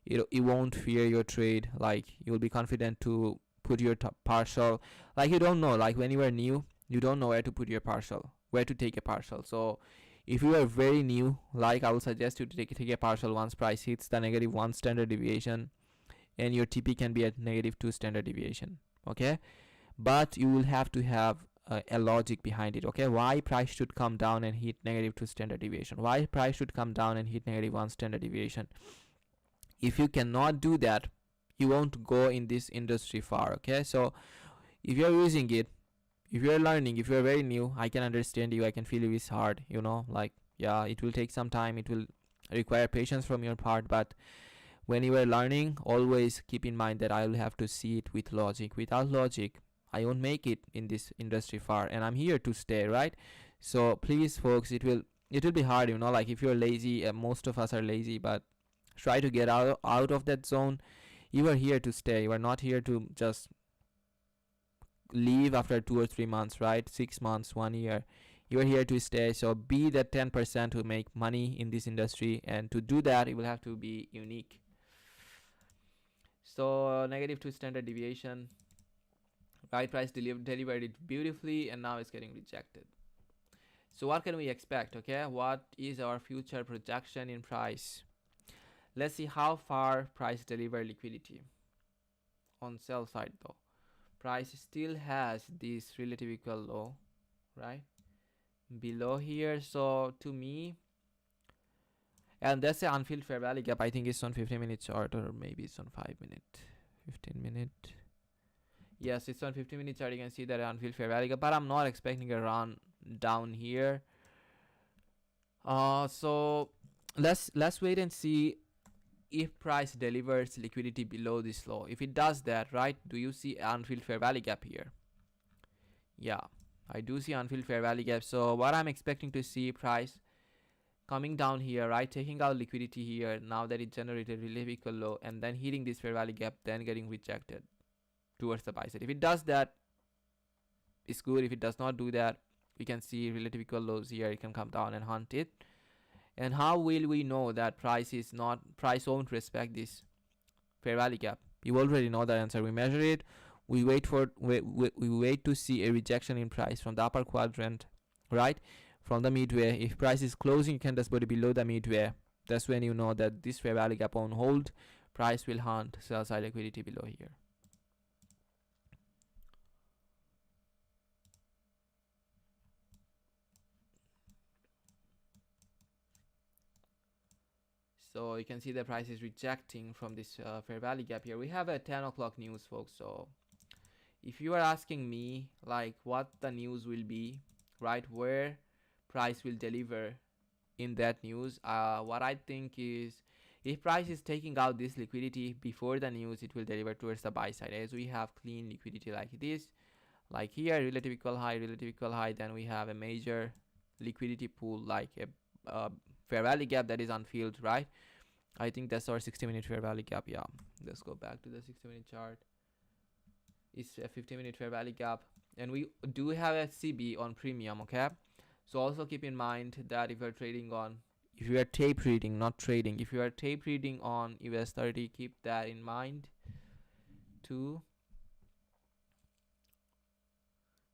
Speaker 1: You won't fear your trade. Like you'll be confident to put your partial. Like you don't know, like when you are new, you don't know where to put your partial, where to take a partial. So if you are very new, like I will suggest you to take a partial once price hits the -1 standard deviation, and your TP can be at -2 standard deviation, okay? But you will have to have a logic behind it, okay? Why price should come down and hit -2 standard deviation? Why price should come down and hit -1 standard deviation? If you cannot do that, you won't go in this industry far, okay? So if you're using it, if you're learning, if you're very new, I can understand you. I can feel it's hard, you know, like yeah, it will take some time, it will require patience from your part, but when you are learning, always keep in mind that I will have to see it with logic. Without logic, I won't make it in this industry far, and I'm here to stay, right? So please folks, it will be hard, you know, like if you're lazy, most of us are lazy, but try to get out of that zone. You are here to stay. You are not here to just leave after 2 or 3 months, right? 6 months, 1 year. You are here to stay. So be that 10% who make money in this industry, and to do that, you will have to be unique. So -2 standard deviation, right? Price delivered it beautifully, and now it's getting rejected. So what can we expect? Okay, what is our future projection in price? Let's see how far price deliver liquidity. On sell side though, price still has this relative equal low, right, below here. So to me, and that's the unfilled fair value gap. I think it's on 15-minute chart, or maybe it's on 5-minute, 15-minute. Yes, it's on 15-minute chart. You can see that unfilled fair value gap, but I'm not expecting a run down here. So let's wait and see if price delivers liquidity below this low. If it does that, right, do you see unfilled fair value gap here? Yeah, I do see unfilled fair value gap. So what I'm expecting to see, price coming down here, right, taking out liquidity here now that it generated really big low, and then hitting this fair value gap, then getting rejected towards the buy side. If it does that, it's good. If it does not do that, we can see relative equal lows here. It can come down and hunt it. And how will we know that price won't respect this fair value gap? You already know the answer. We measure it. We wait to see a rejection in price from the upper quadrant, right? From the midway. If price is closing, you can just body below the midway. That's when you know that this fair value gap on hold. Price will hunt sell side liquidity below here. So you can see the price is rejecting from this fair value gap here. We have a 10 o'clock news, folks. So if you are asking me like what the news will be, right, where price will deliver in that news, what I think is, if price is taking out this liquidity before the news, it will deliver towards the buy side, as we have clean liquidity like this, like here, relative equal high, then we have a major liquidity pool like a fair value gap that is unfilled, right? I think that's our 60-minute fair value gap. Yeah, let's go back to the 60-minute chart. It's a 50-minute fair value gap, and we do have a CB on premium. Okay, so also keep in mind that if you are tape reading, not trading, if you are tape reading on US30, keep that in mind too.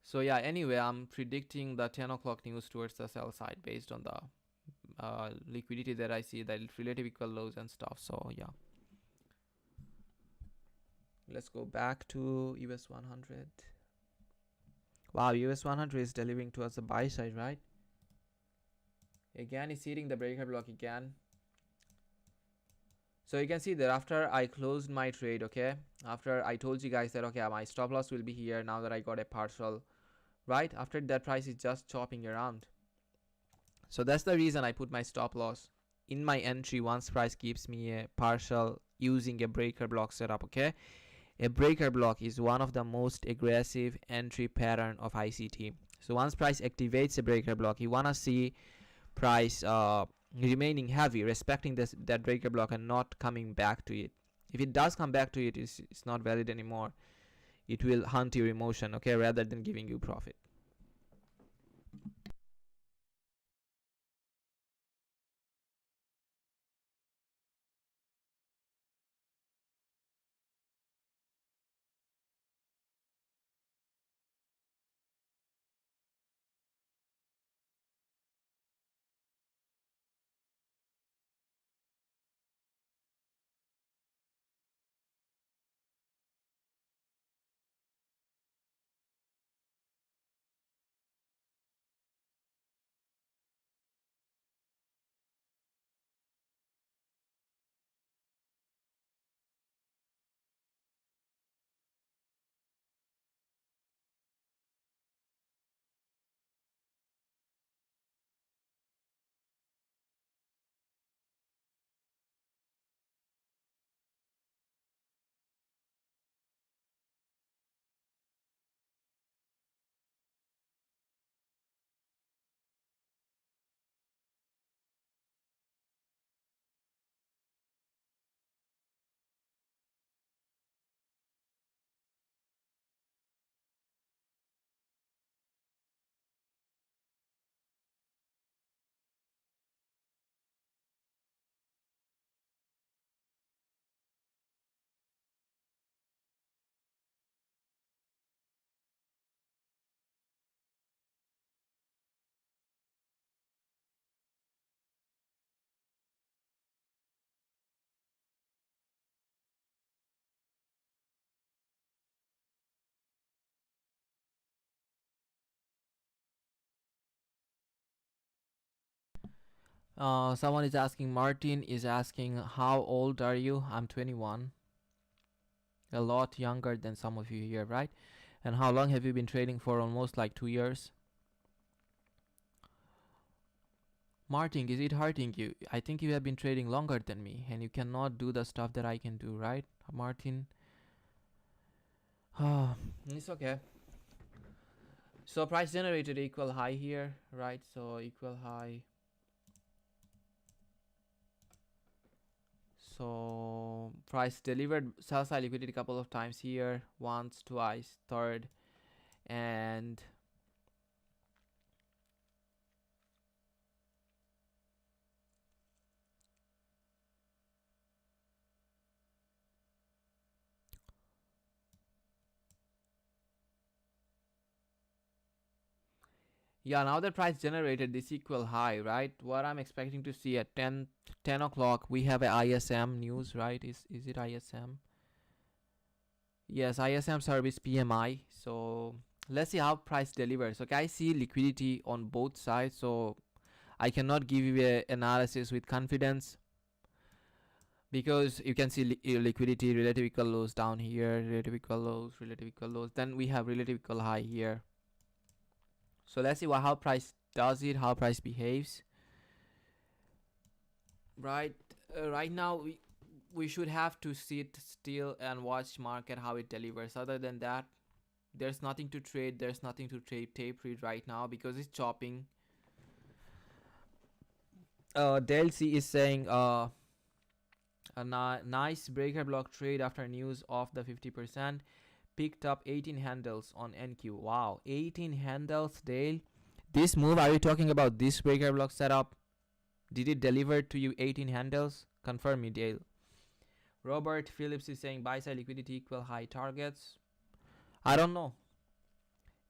Speaker 1: So yeah, anyway, I'm predicting the 10 o'clock news towards the sell side based on the liquidity that I see, that relative equal lows and stuff. So yeah, let's go back to US 100. Wow, US 100 is delivering towards the buy side, right? Again, it's hitting the breaker block again. So you can see that after I closed my trade, okay, after I told you guys that, okay, my stop loss will be here, now that I got a partial, right, after that price is just chopping around. So that's the reason I put my stop loss in my entry once price gives me a partial using a breaker block setup. Okay, a breaker block is one of the most aggressive entry pattern of ICT. So once price activates a breaker block, you want to see price remaining heavy, respecting that breaker block and not coming back to it. If it does come back to it, it's not valid anymore. It will hunt your emotion, okay, rather than giving you profit. Someone is asking, Martin is asking, how old are you? I'm 21. A lot younger than some of you here, right? And how long have you been trading for? Almost like 2 years. Martin, is it hurting you? I think you have been trading longer than me and you cannot do the stuff that I can do, right, Martin? It's okay. So price generated equal high here, right? So equal high. So price delivered sell side liquidity a couple of times here, once, twice, third, and yeah, now that price generated this equal high, right? What I'm expecting to see at 10 o'clock, we have a ISM news, right? Is it ISM? Yes, ISM service PMI. So let's see how price delivers. Okay, I see liquidity on both sides, so I cannot give you a analysis with confidence because you can see liquidity relative equal lows down here, relative equal lows, relative equal lows. Then we have relative equal high here. So let's see how price does it, how price behaves. Right, right now we should have to sit still and watch market how it delivers. Other than that, there's nothing to trade. There's nothing to trade tape read right now because it's chopping. DLC is saying a nice breaker block trade after news of the 50%. Picked up 18 handles on NQ. Wow, 18 handles, Dale. This move, are you talking about this breaker block setup? Did it deliver to you 18 handles? Confirm me, Dale. Robert Phillips is saying buy side liquidity equal high targets. I don't know.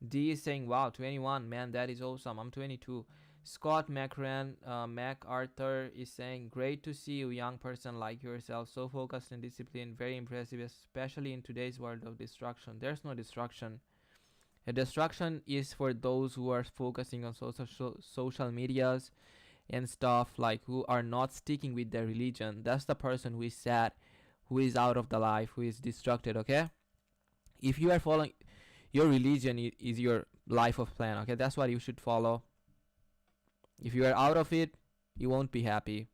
Speaker 1: D is saying wow, 21. Man, that is awesome. I'm 22. Scott MacArthur is saying great to see you, young person like yourself, so focused and disciplined, very impressive, especially in today's world of destruction. There's no destruction. A destruction is for those who are focusing on social medias and stuff, like who are not sticking with their religion. That's the person who is sad, who is out of the life, who is distracted. Okay, if you are following your religion, is your life of plan. Okay, that's what you should follow. If you are out of it, you won't be happy.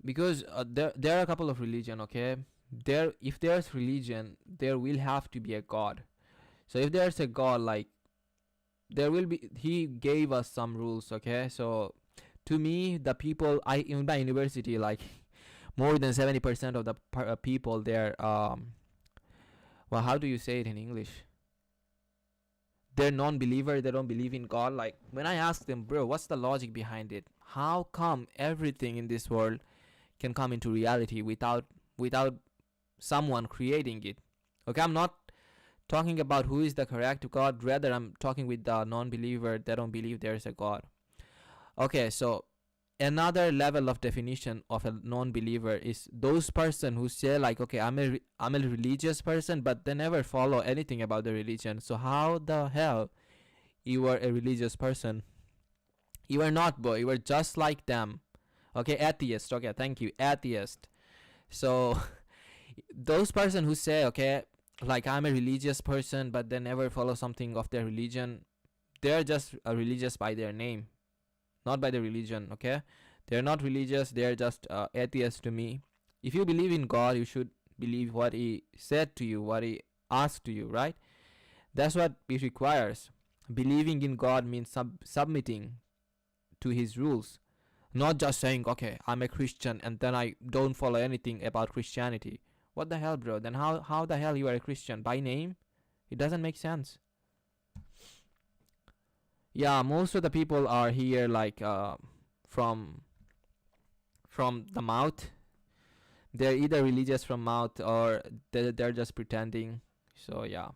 Speaker 1: Because there are a couple of religion, okay? If there's religion, there will have to be a God. So if there's a God, like, there will be, he gave us some rules, okay? So to me, the people, in my university, like, more than 70% of the people there, well, how do you say it in English? They're non-believer, they don't believe in God. Like, when I ask them, bro, what's the logic behind it? How come everything in this world can come into reality without someone creating it? Okay, I'm not talking about who is the correct God, rather I'm talking with the non-believer. They don't believe there's a God. Okay, so another level of definition of a non-believer is those person who say like, okay, I'm a religious person, but they never follow anything about the religion. So how the hell you are a religious person? You are not, boy. You are just like them. Okay, atheist. Okay, thank you, atheist. So those person who say, okay, like, I'm a religious person, but they never follow something of their religion, they're just religious by their name, not by the religion. Okay, they're not religious, they're just atheists to me. If you believe in God, you should believe what he said to you, what he asked to you, right? That's what it requires. Believing in God means submitting to his rules, not just saying, okay, I'm a Christian and then I don't follow anything about Christianity. What the hell, bro? Then how the hell you are a Christian? By name? It doesn't make sense. Yeah, most of the people are here like from the mouth. They're either religious from mouth or they're just pretending. So yeah.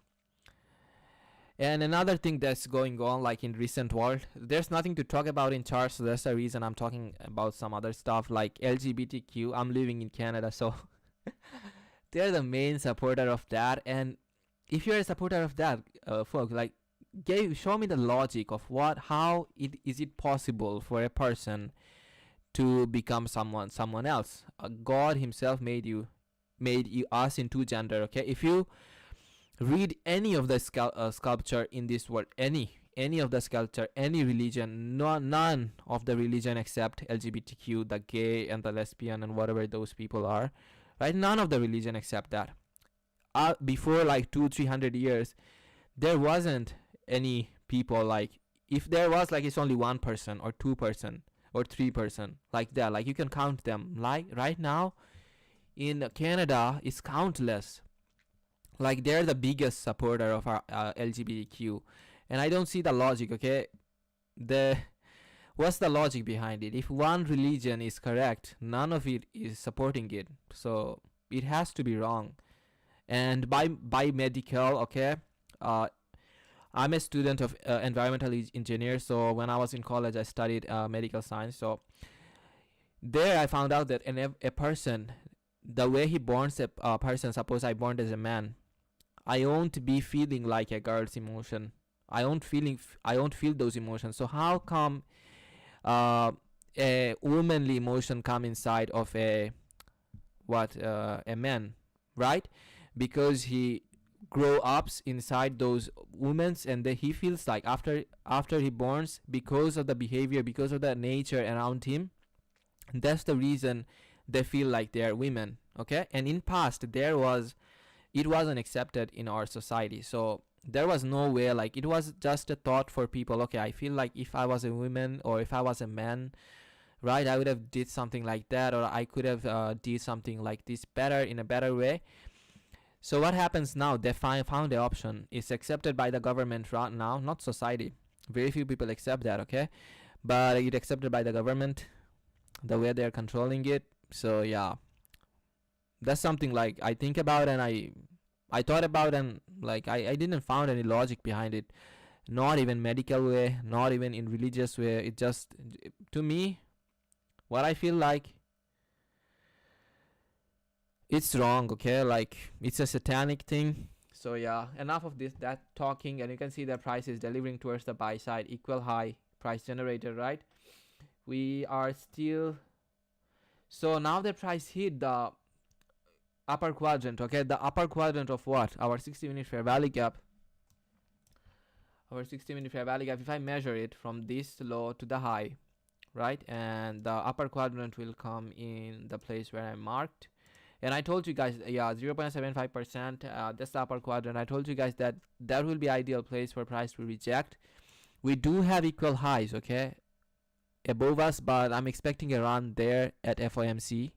Speaker 1: And another thing that's going on, like, in recent world, there's nothing to talk about in charts, so that's the reason I'm talking about some other stuff like LGBTQ. I'm living in Canada, so they're the main supporter of that. And if you're a supporter of that, folks, like, show me the logic of how is it possible for a person to become someone else. God himself made us in two gender. Okay, if you read any of the sculpture in this world, any any of the sculpture, any religion, none of the religion except LGBTQ, the gay and the lesbian and whatever those people are, right? None of the religion except that. Before like 200-300 years, there wasn't any people like, if there was, like, it's only 1% or 2% or 3% like that, like you can count them. Like right now in Canada, it's countless. Like they're the biggest supporter of our LGBTQ, and I don't see the logic. Okay, the what's the logic behind it? If one religion is correct, none of it is supporting it, so it has to be wrong. And by medical, okay, uh, I'm a student of environmental engineer. So when I was in college, I studied medical science. So there I found out that a person, the way he borns a person, suppose I born as a man, I won't be feeling like a girl's emotion. I won't feel those emotions. So how come a womanly emotion come inside of a man, right? Because he grow ups inside those women's, and he feels like after he borns, because of the behavior, because of the nature around him, that's the reason they feel like they are women. Okay, and in past it wasn't accepted in our society, so there was no way, like it was just a thought for people. Okay, I feel like if I was a woman or if I was a man, right, I would have did something like that, or I could have did something like this better, in a better way. So what happens now? They found the option. It's accepted by the government right now, not society. Very few people accept that, okay? But it's accepted by the government, the way they're controlling it. So yeah, that's something like I think about, and I thought about, and like I didn't find any logic behind it. Not even medical way, not even in religious way. It just, to me, what I feel like, it's wrong. Okay, like it's a satanic thing. So yeah, enough of that talking, and you can see the price is delivering towards the buy side, equal high price generator, right? We are still, so now the price hit the upper quadrant. Okay, the upper quadrant of what? Our 60-minute fair value gap. Our 60-minute fair value gap, if I measure it from this low to the high, right, and the upper quadrant will come in the place where I marked. And I told you guys, yeah, 0.75%, that's the upper quadrant. I told you guys that that will be ideal place for price to reject. We do have equal highs, okay, above us, but I'm expecting a run there at FOMC.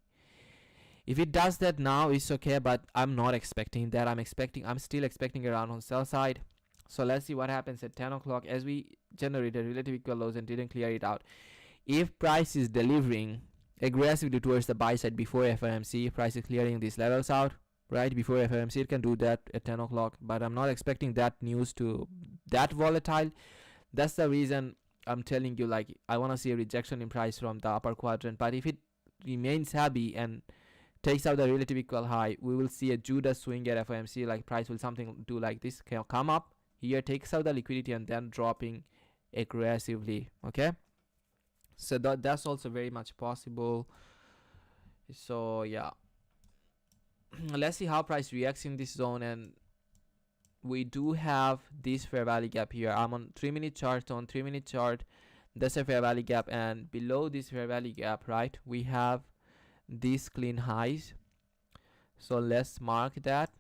Speaker 1: If it does that now, it's okay, but I'm not expecting that. I'm still expecting a run on sell side. So let's see what happens at 10 o'clock, as we generated relative equal lows and didn't clear it out. If price is delivering aggressively towards the buy side before FOMC, price is clearing these levels out, right, before FOMC, it can do that at 10 o'clock, but I'm not expecting that news to that volatile. That's the reason I'm telling you, like, I want to see a rejection in price from the upper quadrant. But if it remains heavy and takes out the relative equal high, we will see a Judas swing at FOMC. Like price will something do like this, come up here, takes out the liquidity, and then dropping aggressively. Okay, so that's also very much possible. So yeah, let's see how price reacts in this zone. And we do have this fair value gap here. I'm on 3-minute chart. On 3-minute chart, that's a fair value gap, and below this fair value gap, right, we have these clean highs. So let's mark that,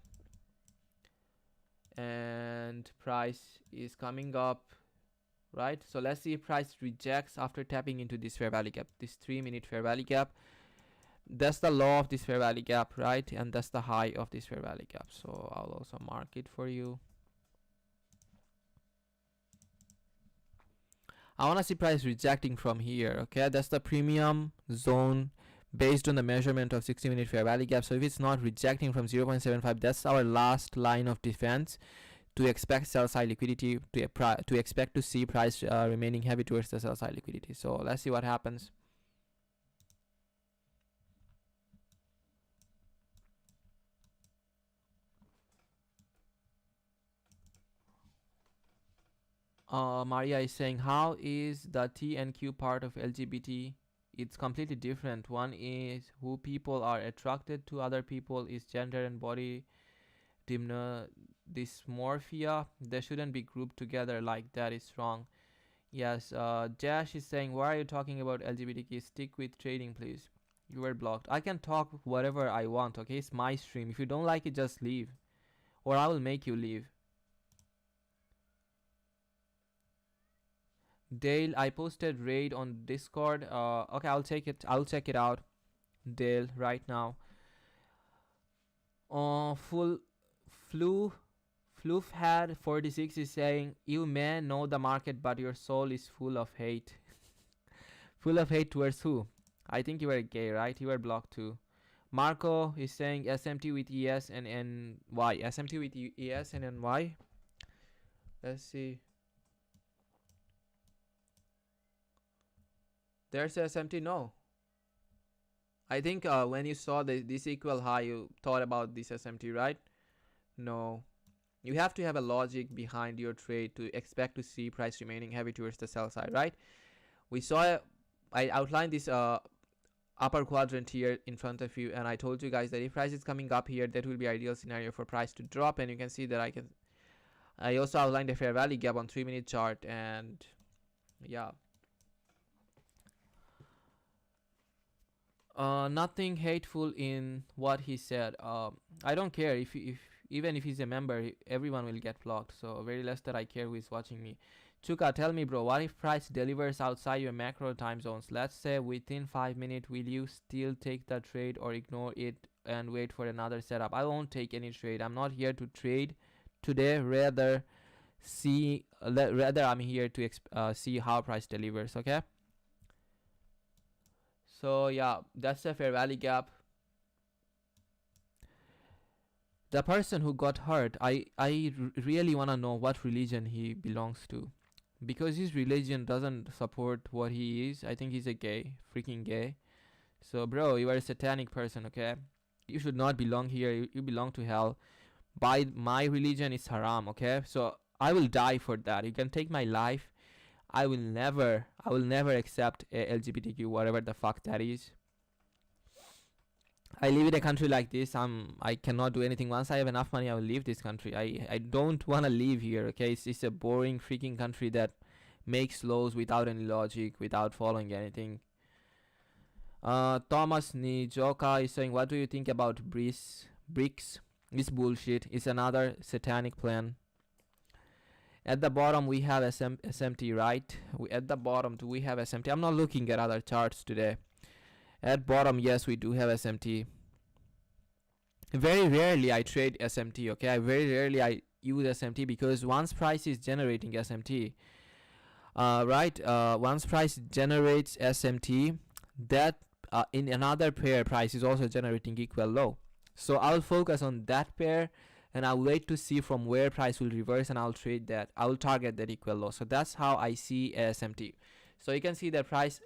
Speaker 1: and price is coming up, right? So let's see if price rejects after tapping into this fair value gap, this 3-minute fair value gap. That's the low of this fair value gap, right, and that's the high of this fair value gap. So I'll also mark it for you. I want to see price rejecting from here. Okay, that's the premium zone based on the measurement of 60-minute fair value gap. So if it's not rejecting from 0.75, that's our last line of defense to expect sell side liquidity, to expect to see price remaining heavy towards the sell side liquidity. So let's see what happens. Maria is saying, how is the T and Q part of LGBT? It's completely different. One is who people are attracted to, other people is gender and body dysmorphia. They shouldn't be grouped together like that. It's wrong. Yes, Dash is saying, why are you talking about LGBTQ? Stick with trading, please. You were blocked. I can talk whatever I want, okay? It's my stream. If you don't like it, just leave. Or I will make you leave. Dale, I posted raid on Discord. Okay, I'll take it. I'll check it out, Dale, right now. Floof had 46 is saying, you may know the market, but your soul is full of hate. Full of hate towards who? I think you were gay, right? You were blocked too. Marco is saying SMT with ES and NY. SMT with ES and NY. Let's see. There's SMT. No. I think when you saw this equal high, you thought about this SMT, right? No. You have to have a logic behind your trade to expect to see price remaining heavy towards the sell side, right? We saw, I outlined this upper quadrant here in front of you, and I told you guys that if price is coming up here, that will be ideal scenario for price to drop. And you can see that I also outlined a fair value gap on 3-minute chart, and yeah. Nothing hateful in what he said. I don't care if even if he's a member, everyone will get blocked. So very less that I care who is watching me. Chuka, tell me, bro, what if price delivers outside your macro time zones? Let's say within 5 minutes, will you still take the trade or ignore it and wait for another setup? I won't take any trade. I'm not here to trade today. Rather I'm here to see how price delivers. Okay. So yeah, that's a fair value gap. The person who got hurt, I really want to know what religion he belongs to, because his religion doesn't support what he is. I think he's a gay, freaking gay. So bro, you are a satanic person, okay? You should not belong here. You belong to hell. By my religion, it's haram, okay? So I will die for that. You can take my life. I will never accept a LGBTQ, whatever the fuck that is. I live in a country like this. I cannot do anything. Once I have enough money, I will leave this country. I don't want to live here, okay? It's a boring freaking country that makes laws without any logic, without following anything. Thomas Nijoka is saying, what do you think about BRICS? It's bullshit. It's another satanic plan. At the bottom we have SMT, right? At the bottom do we have SMT? I'm not looking at other charts today. At bottom, yes, we do have SMT. Very rarely I trade SMT, okay? Very rarely I use SMT, because once price is generating SMT, once price generates SMT, that in another pair price is also generating equal low. So I'll focus on that pair, and I'll wait to see from where price will reverse, and I'll trade that. I will target that equal low. So that's how I see SMT. So you can see that price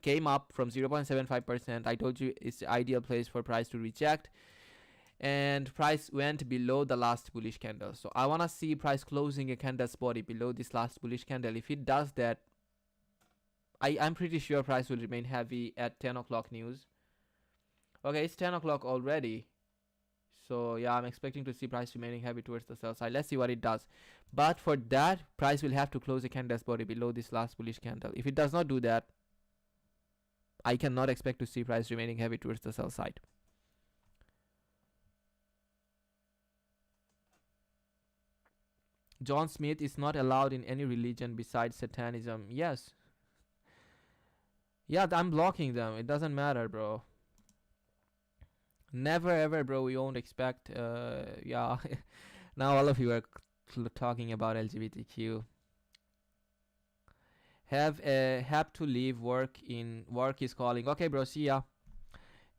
Speaker 1: came up from 0.75%. I told you it's the ideal place for price to reject, and price went below the last bullish candle. So I want to see price closing a candle's body below this last bullish candle. If it does that, I'm pretty sure price will remain heavy at 10 o'clock news. Okay, it's 10 o'clock already. So yeah, I'm expecting to see price remaining heavy towards the sell side. Let's see what it does. But for that, price will have to close a candle's body below this last bullish candle. If it does not do that, I cannot expect to see price remaining heavy towards the sell side. John Smith is not allowed in any religion besides Satanism. Yes. Yeah, I'm blocking them. It doesn't matter, bro. Never ever, bro. We won't expect. Yeah. Now all of you are talking about LGBTQ. Have to leave work is calling. Okay, bro, see ya.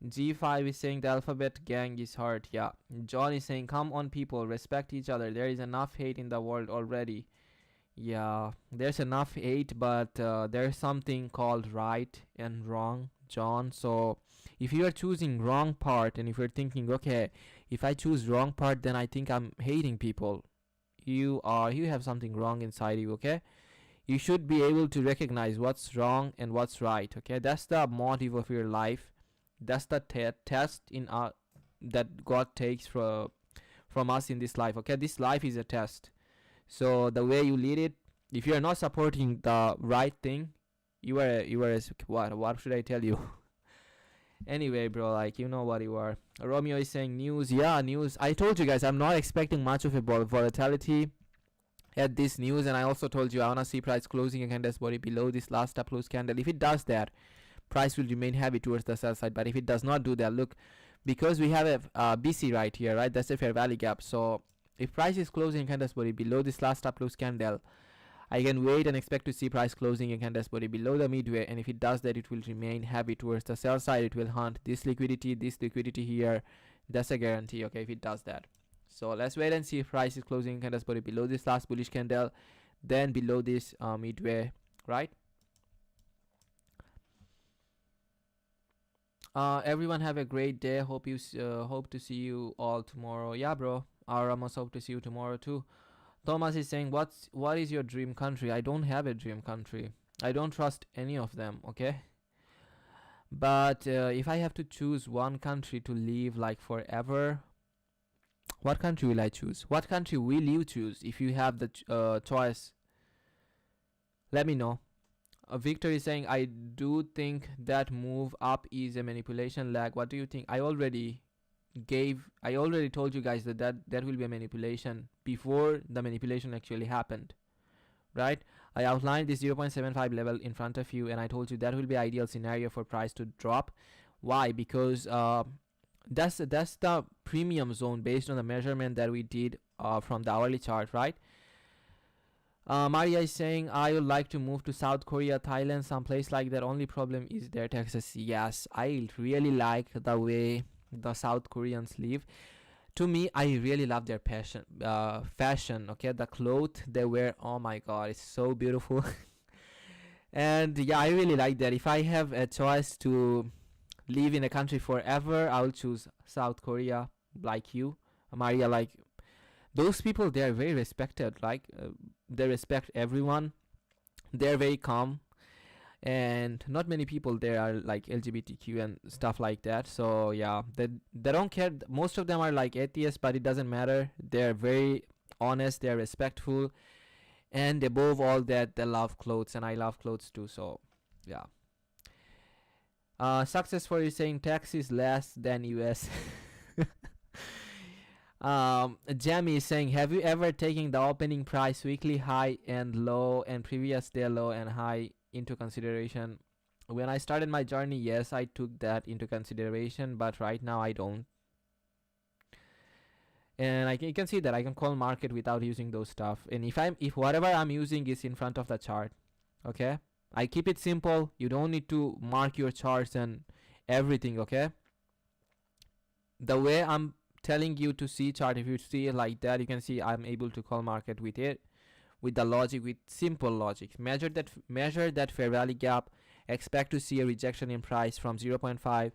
Speaker 1: G5 is saying the alphabet gang is hurt. Yeah. John is saying, come on people, respect each other. There is enough hate in the world already. Yeah, there's enough hate, but there's something called right and wrong, John. So if you are choosing wrong part, and if you're thinking, okay, if I choose wrong part, then I think I'm hating people, you have something wrong inside you, okay? You should be able to recognize what's wrong and what's right, okay? That's the motive of your life. That's the test in that God takes from from us in this life. Okay, this life is a test. So the way you lead it, if you are not supporting the right thing, you are what should I tell you? Anyway, bro, like, you know what you are. Romeo is saying news. Yeah, news. I told you guys I'm not expecting much of a volatility at this news, and I also told you I wanna see price closing a candle's body below this last up close candle. If it does that, price will remain heavy towards the sell side. But if it does not do that, look, because we have a BC right here, right? That's a fair value gap. So if price is closing candle's body below this last up close candle, I can wait and expect to see price closing a candle's body below the midway, and if it does that, it will remain heavy towards the sell side. It will hunt this liquidity here. That's a guarantee, okay, if it does that. So let's wait and see if price is closing candle's body below this last bullish candle, then below this midway, right? Everyone have a great day. Hope to see you all tomorrow. Yeah, bro. I almost hope to see you tomorrow too. Thomas is saying, what is your dream country? I don't have a dream country. I don't trust any of them, okay? But if I have to choose one country to live like forever, what country will I choose? What country will you choose if you have the choice? Let me know. Victor is saying, I do think that move up is a manipulation lag. What do you think? I already told you guys that will be a manipulation before the manipulation actually happened, right? I outlined this 0.75 level in front of you, and I told you that will be ideal scenario for price to drop. Why? Because that's the premium zone based on the measurement that we did from the hourly chart, right? Maria is saying, I would like to move to South Korea, Thailand, some place like that. Only problem is their taxes. Yes, I really like the way the South Koreans live. To me, I really love their fashion. Okay, the clothes they wear, oh my god, it's so beautiful. And yeah, I really like that. If I have a choice to live in a country forever, I'll choose South Korea, like you, Maria. Like, those people, they are very respected. Like, they respect everyone. They're very calm, and not many people there are like LGBTQ and stuff like that. So yeah, they don't care. Most of them are like atheists, but it doesn't matter. They're very honest, they're respectful, and above all that, they love clothes, and I love clothes too. So yeah. Success for you saying tax is less than US. Jamie is saying, have you ever taken the opening price, weekly high and low, and previous day low and high into consideration? When I started my journey, yes, I took that into consideration, but right now I don't. And you can see that I can call market without using those stuff. And if whatever I'm using is in front of the chart, okay, I keep it simple. You don't need to mark your charts and everything, okay? The way I'm telling you to see chart, if you see it like that, you can see I'm able to call market with it, with the logic, with simple logic. Measure that fair value gap, expect to see a rejection in price from 0.5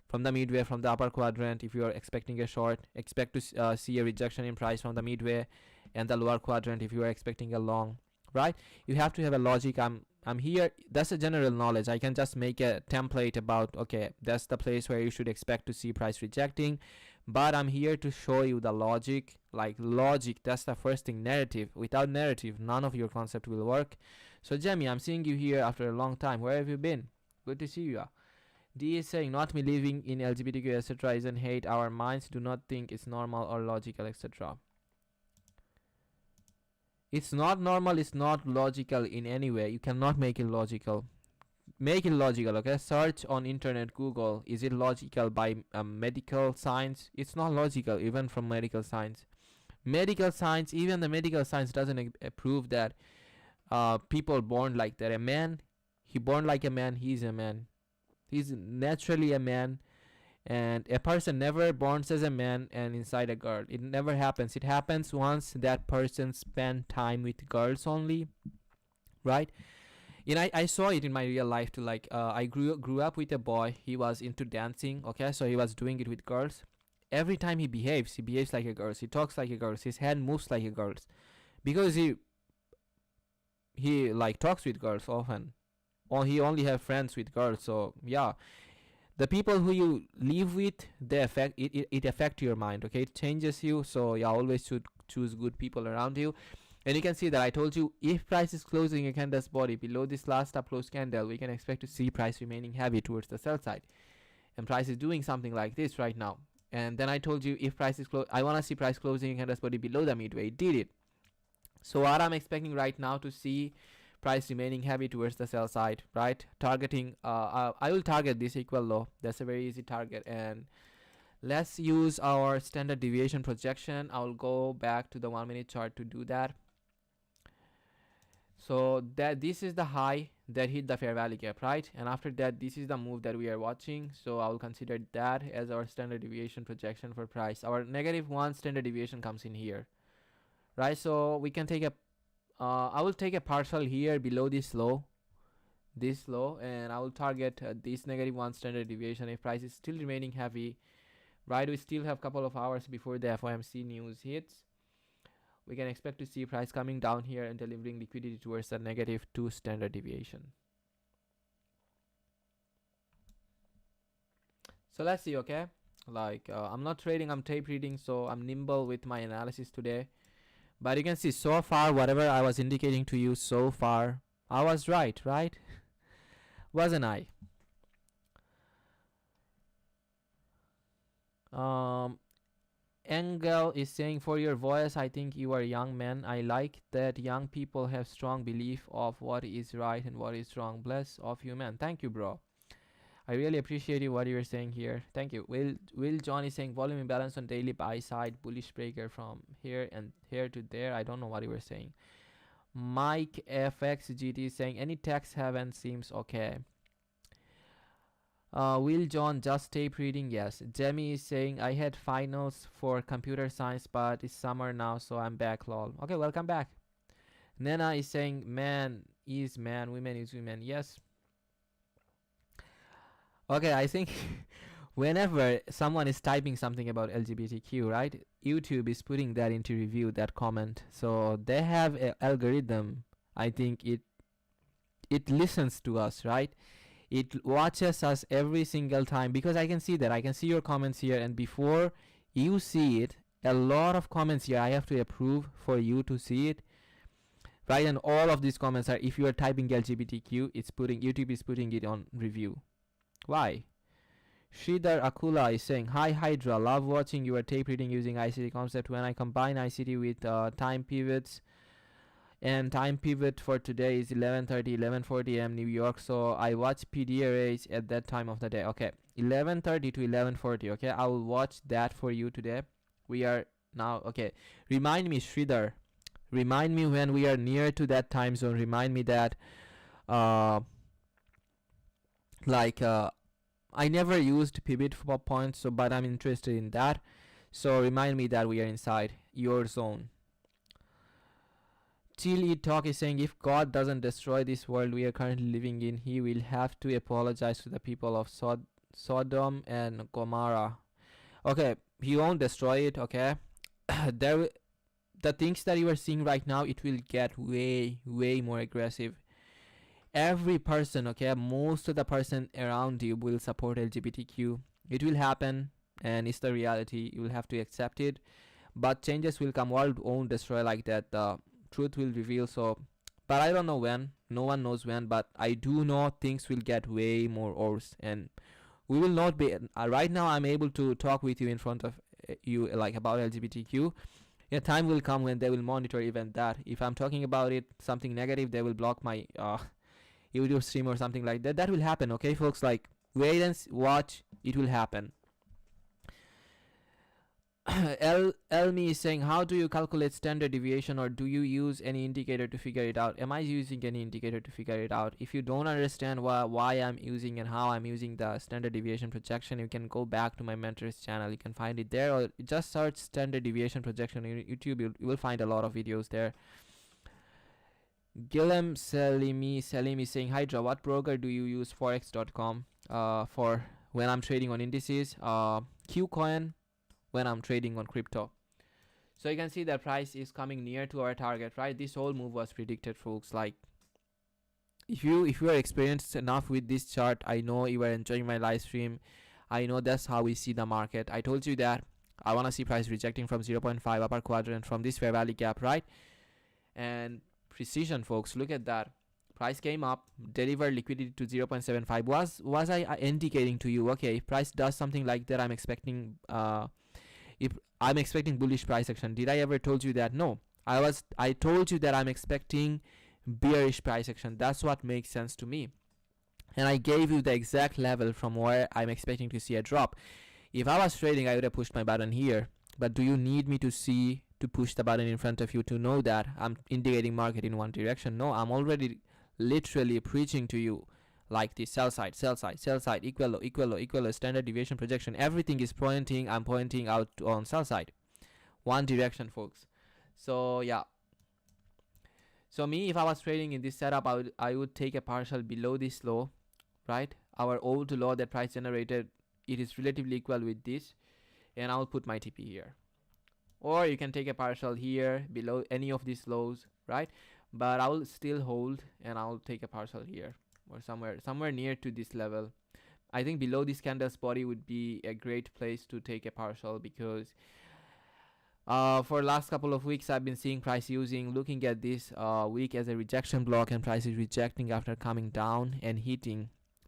Speaker 1: from the midway, from the upper quadrant. If you are expecting a short, expect to see a rejection in price from the midway and the lower quadrant if you are expecting a long, right? You have to have a logic. I'm here, that's a general knowledge. I can just make a template about, okay, that's the place where you should expect to see price rejecting, but I'm here to show you the logic. Like, logic, that's the first thing. Narrative, without narrative, none of your concept will work. So Jamie, I'm seeing you here after a long time. Where have you been? Good to see you. D is saying, not me living in LGBTQ etc isn't hate. Our minds do not think it's normal or logical etc. It's not normal, it's not logical in any way. You cannot make it logical. Make it logical, okay? Search on internet, Google, is it logical by medical science? It's not logical, even from medical science. Medical science, even the medical science doesn't prove that people born like that. A man, he born like a man, he's a man. He's naturally a man. And a person never born as a man and inside a girl. It never happens. It happens once that person spend time with girls only, right? And I saw it in my real life too. Like, I grew up with a boy. He was into dancing, okay? So he was doing it with girls. Every time he behaves like a girl. He talks like a girl. His hand moves like a girl, because he like talks with girls often. Or he only have friends with girls. So yeah, the people who you live with, they affect it affect your mind, okay? It changes you. So you always should choose good people around you. And you can see that I told you, if price is closing a candle's body below this last up close candle, we can expect to see price remaining heavy towards the sell side. And price is doing something like this right now. And then I told you, if price is I want to see price closing a candle's body below the midway. It did it. So what I'm expecting right now to see price remaining heavy towards the sell side, right? Targeting, I will target this equal low. That's a very easy target. And let's use our standard deviation projection. I will go back to the 1 minute chart to do that. So that this is the high that hit the fair value gap, right? And after that, this is the move that we are watching. So I will consider that as our standard deviation projection for price. Our -1 standard deviation comes in here, right? So we can take a I will take a partial here below this low, and I will target this -1 standard deviation if price is still remaining heavy, right? We still have a couple of hours before the FOMC news hits. We can expect to see price coming down here and delivering liquidity towards the -2 standard deviation. So let's see, okay? Like I'm not trading, I'm tape reading, so I'm nimble with my analysis today. But you can see so far, whatever I was indicating to you so far, I was right? Wasn't I? Engel is saying, for your voice, I think you are young man. I like that young people have strong belief of what is right and what is wrong. Bless of you, man. Thank you, bro. I really appreciate what you were saying here. Thank you. Will John is saying volume imbalance on daily buy side, bullish breaker from here and here to there. I don't know what you were saying. Mike FXGT is saying any tax haven seems okay. Will John just tape reading? Yes. Jamie is saying I had finals for computer science, but it's summer now, so I'm back. Lol. Okay, welcome back. Nena is saying man is man, women is women. Yes. Okay, I think whenever someone is typing something about LGBTQ, right, YouTube is putting that into review, that comment. So they have an algorithm. I think it listens to us, right? It watches us every single time, because I can see that. I can see your comments here, and before you see it, a lot of comments here I have to approve for you to see it, right? And all of these comments are, if you are typing LGBTQ, YouTube is putting it on review. Why? Sridhar Akula is saying, hi Hydra, love watching your tape reading using ICT concept. When I combine ICT with time pivots, and time pivot for today is 11:30, 11:40 am New York, so I watch PDRH at that time of the day. Okay, 11:30 to 11:40. Okay, I will watch that for you today. We are now, okay, remind me, Sridhar, remind me when we are near to that time zone. Remind me that I never used pivot points, so but I'm interested in that, so remind me that we are inside your zone. Chill Eat Talk is saying, if God doesn't destroy this world we are currently living in, he will have to apologize to the people of Sodom and Gomorrah. Okay, he won't destroy it, okay? The things that you are seeing right now, it will get way more aggressive. Every person, okay, most of the person around you will support LGBTQ. It will happen, and it's the reality. You will have to accept it, but changes will come. World won't destroy like that. The truth will reveal. So, but I don't know when. No one knows when, but I do know things will get way more worse, and we will not be right now I'm able to talk with you in front of you like about LGBTQ. A time will come when they will monitor even that. If I'm talking about it something negative, they will block my YouTube stream or something like that. That will happen, okay folks? Like, wait and watch, it will happen. Elmi is saying, how do you calculate standard deviation, or do you use any indicator to figure it out? Am I using any indicator to figure it out? If you don't understand why I'm using and how I'm using the standard deviation projection, you can go back to my mentor's channel. You can find it there, or just search standard deviation projection on YouTube. You will find a lot of videos there. Gilem Salimi is saying, Hydra, what broker do you use? Forex.com for when I'm trading on indices, Qcoin when I'm trading on crypto. So you can see that price is coming near to our target, right? This whole move was predicted, folks. Like, if you are experienced enough with this chart, I know you are enjoying my live stream. I know that's how we see the market. I told you that I want to see price rejecting from 0.5 upper quadrant from this fair value gap, right? And precision, folks, look at that. Price came up, delivered liquidity to 0.75. Was I indicating to you, okay, if price does something like that, I'm expecting if I'm expecting bullish price action. Did I ever told you that? No. I told you that I'm expecting bearish price action. That's what makes sense to me. And I gave you the exact level from where I'm expecting to see a drop. If I was trading, I would have pushed my button here. But do you need me to push the button in front of you to know that I'm indicating market in one direction? No, I'm already literally preaching to you like this: sell side, sell side, sell side, equal low, equal low, equal low, standard deviation projection. Everything is pointing. I'm pointing out on sell side, one direction, folks. So yeah. So me, if I was trading in this setup, I would take a partial below this low, right? Our old low that price generated, it is relatively equal with this, and I'll put my TP here. Or you can take a partial here below any of these lows, right? But I will still hold, and I'll take a partial here or somewhere near to this level. I think below this candle's body would be a great place to take a partial, because for last couple of weeks I've been seeing price looking at this week as a rejection block, and price is rejecting after coming down and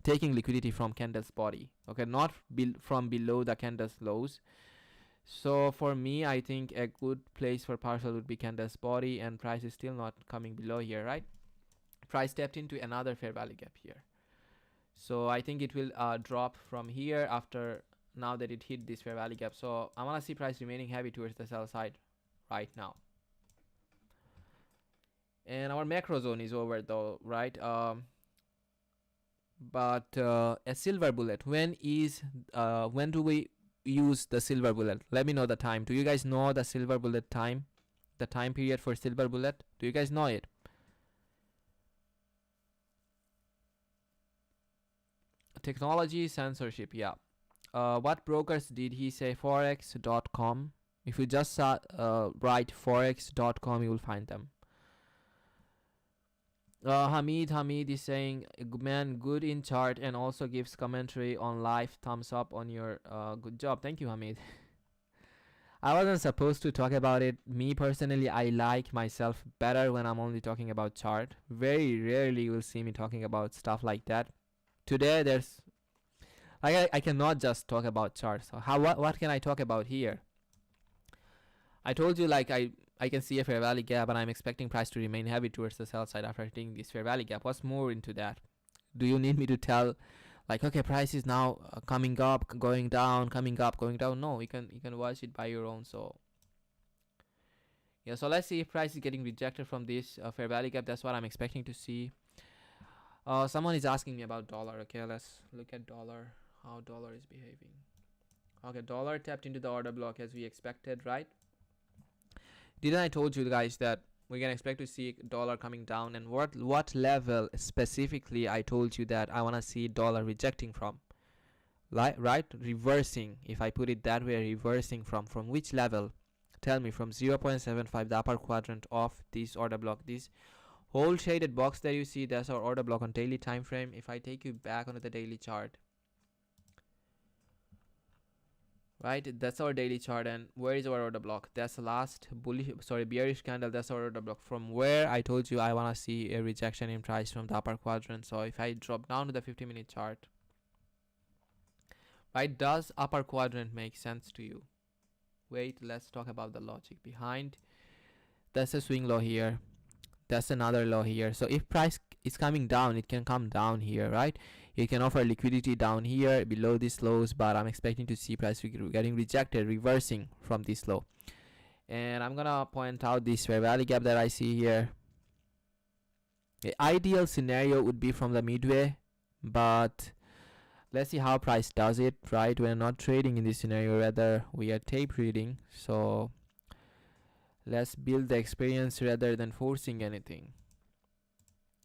Speaker 1: taking liquidity from candle's body. Okay, not from below the candle's lows. So for me, I think a good place for partial would be candle's body, and price is still not coming below here, right? Price stepped into another fair value gap here. So I think it will drop from here after now that it hit this fair value gap. So I want to see price remaining heavy towards the sell side right now. And our macro zone is over though, right? But a silver bullet, when do we use the silver bullet? Let me know the time. Do you guys know the silver bullet time? The time period for silver bullet? Do you guys know it? Technology censorship, yeah. What brokers did he say? Forex.com. If you just write forex.com, you will find them. Hamid is saying, man, good in chart and also gives commentary on live. Thumbs up on your good job. Thank you, Hamid. I wasn't supposed to talk about it. Me personally, I like myself better when I'm only talking about chart. Very rarely you will see me talking about stuff like that. Today there's I cannot just talk about charts. So what can I talk about here? I told you, like, I can see a fair value gap, and I'm expecting price to remain heavy towards the sell side after hitting this fair value gap. What's more into that? Do you need me to tell, like, okay, price is now coming up, going down, coming up, going down? No, you can watch it by your own. So yeah, so let's see if price is getting rejected from this fair value gap. That's what I'm expecting to see. Someone is asking me about dollar. Okay, let's look at dollar, how dollar is behaving. Okay, dollar tapped into the order block as we expected, right? Didn't I told you guys that we can expect to see dollar coming down, and what level specifically I told you that I want to see dollar rejecting from, right? Reversing, if I put it that way, reversing from which level? Tell me. From 0.75, the upper quadrant of this order block. This whole shaded box that you see, that's our order block on daily time frame. If I take you back onto the daily chart, right, that's our daily chart, and where is our order block? That's the last bearish candle. That's our order block from where I told you I want to see a rejection in price from the upper quadrant. So if I drop down to the 50-minute chart, right, does upper quadrant make sense to you? Wait, let's talk about the logic behind. That's a swing low here, that's another low here. So if price is coming down, it can come down here, right? It can offer liquidity down here below these lows, but I'm expecting to see price getting rejected, reversing from this low. And I'm gonna point out this fair value gap that I see here. The ideal scenario would be from the midway, but let's see how price does it, right? We're not trading in this scenario, rather we are tape reading. So let's build the experience rather than forcing anything.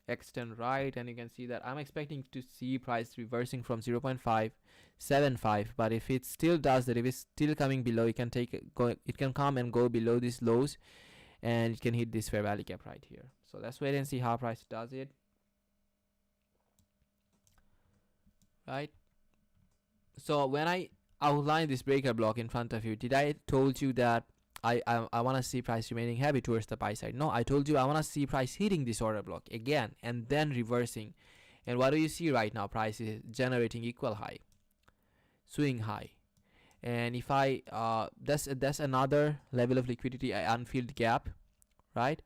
Speaker 1: Extend right, and you can see that I'm expecting to see price reversing from 0.575, but if it still does that, if it's still coming below, it can come and go below these lows, and it can hit this fair value gap right here. So let's wait and see how price does it. right? So when I outline this breaker block in front of you, did I told you that I want to see price remaining heavy towards the buy side? No, I told you I want to see price hitting this order block again and then reversing. And what do you see right now? Price is generating equal high, swing high. And if I that's another level of liquidity, unfilled gap, right?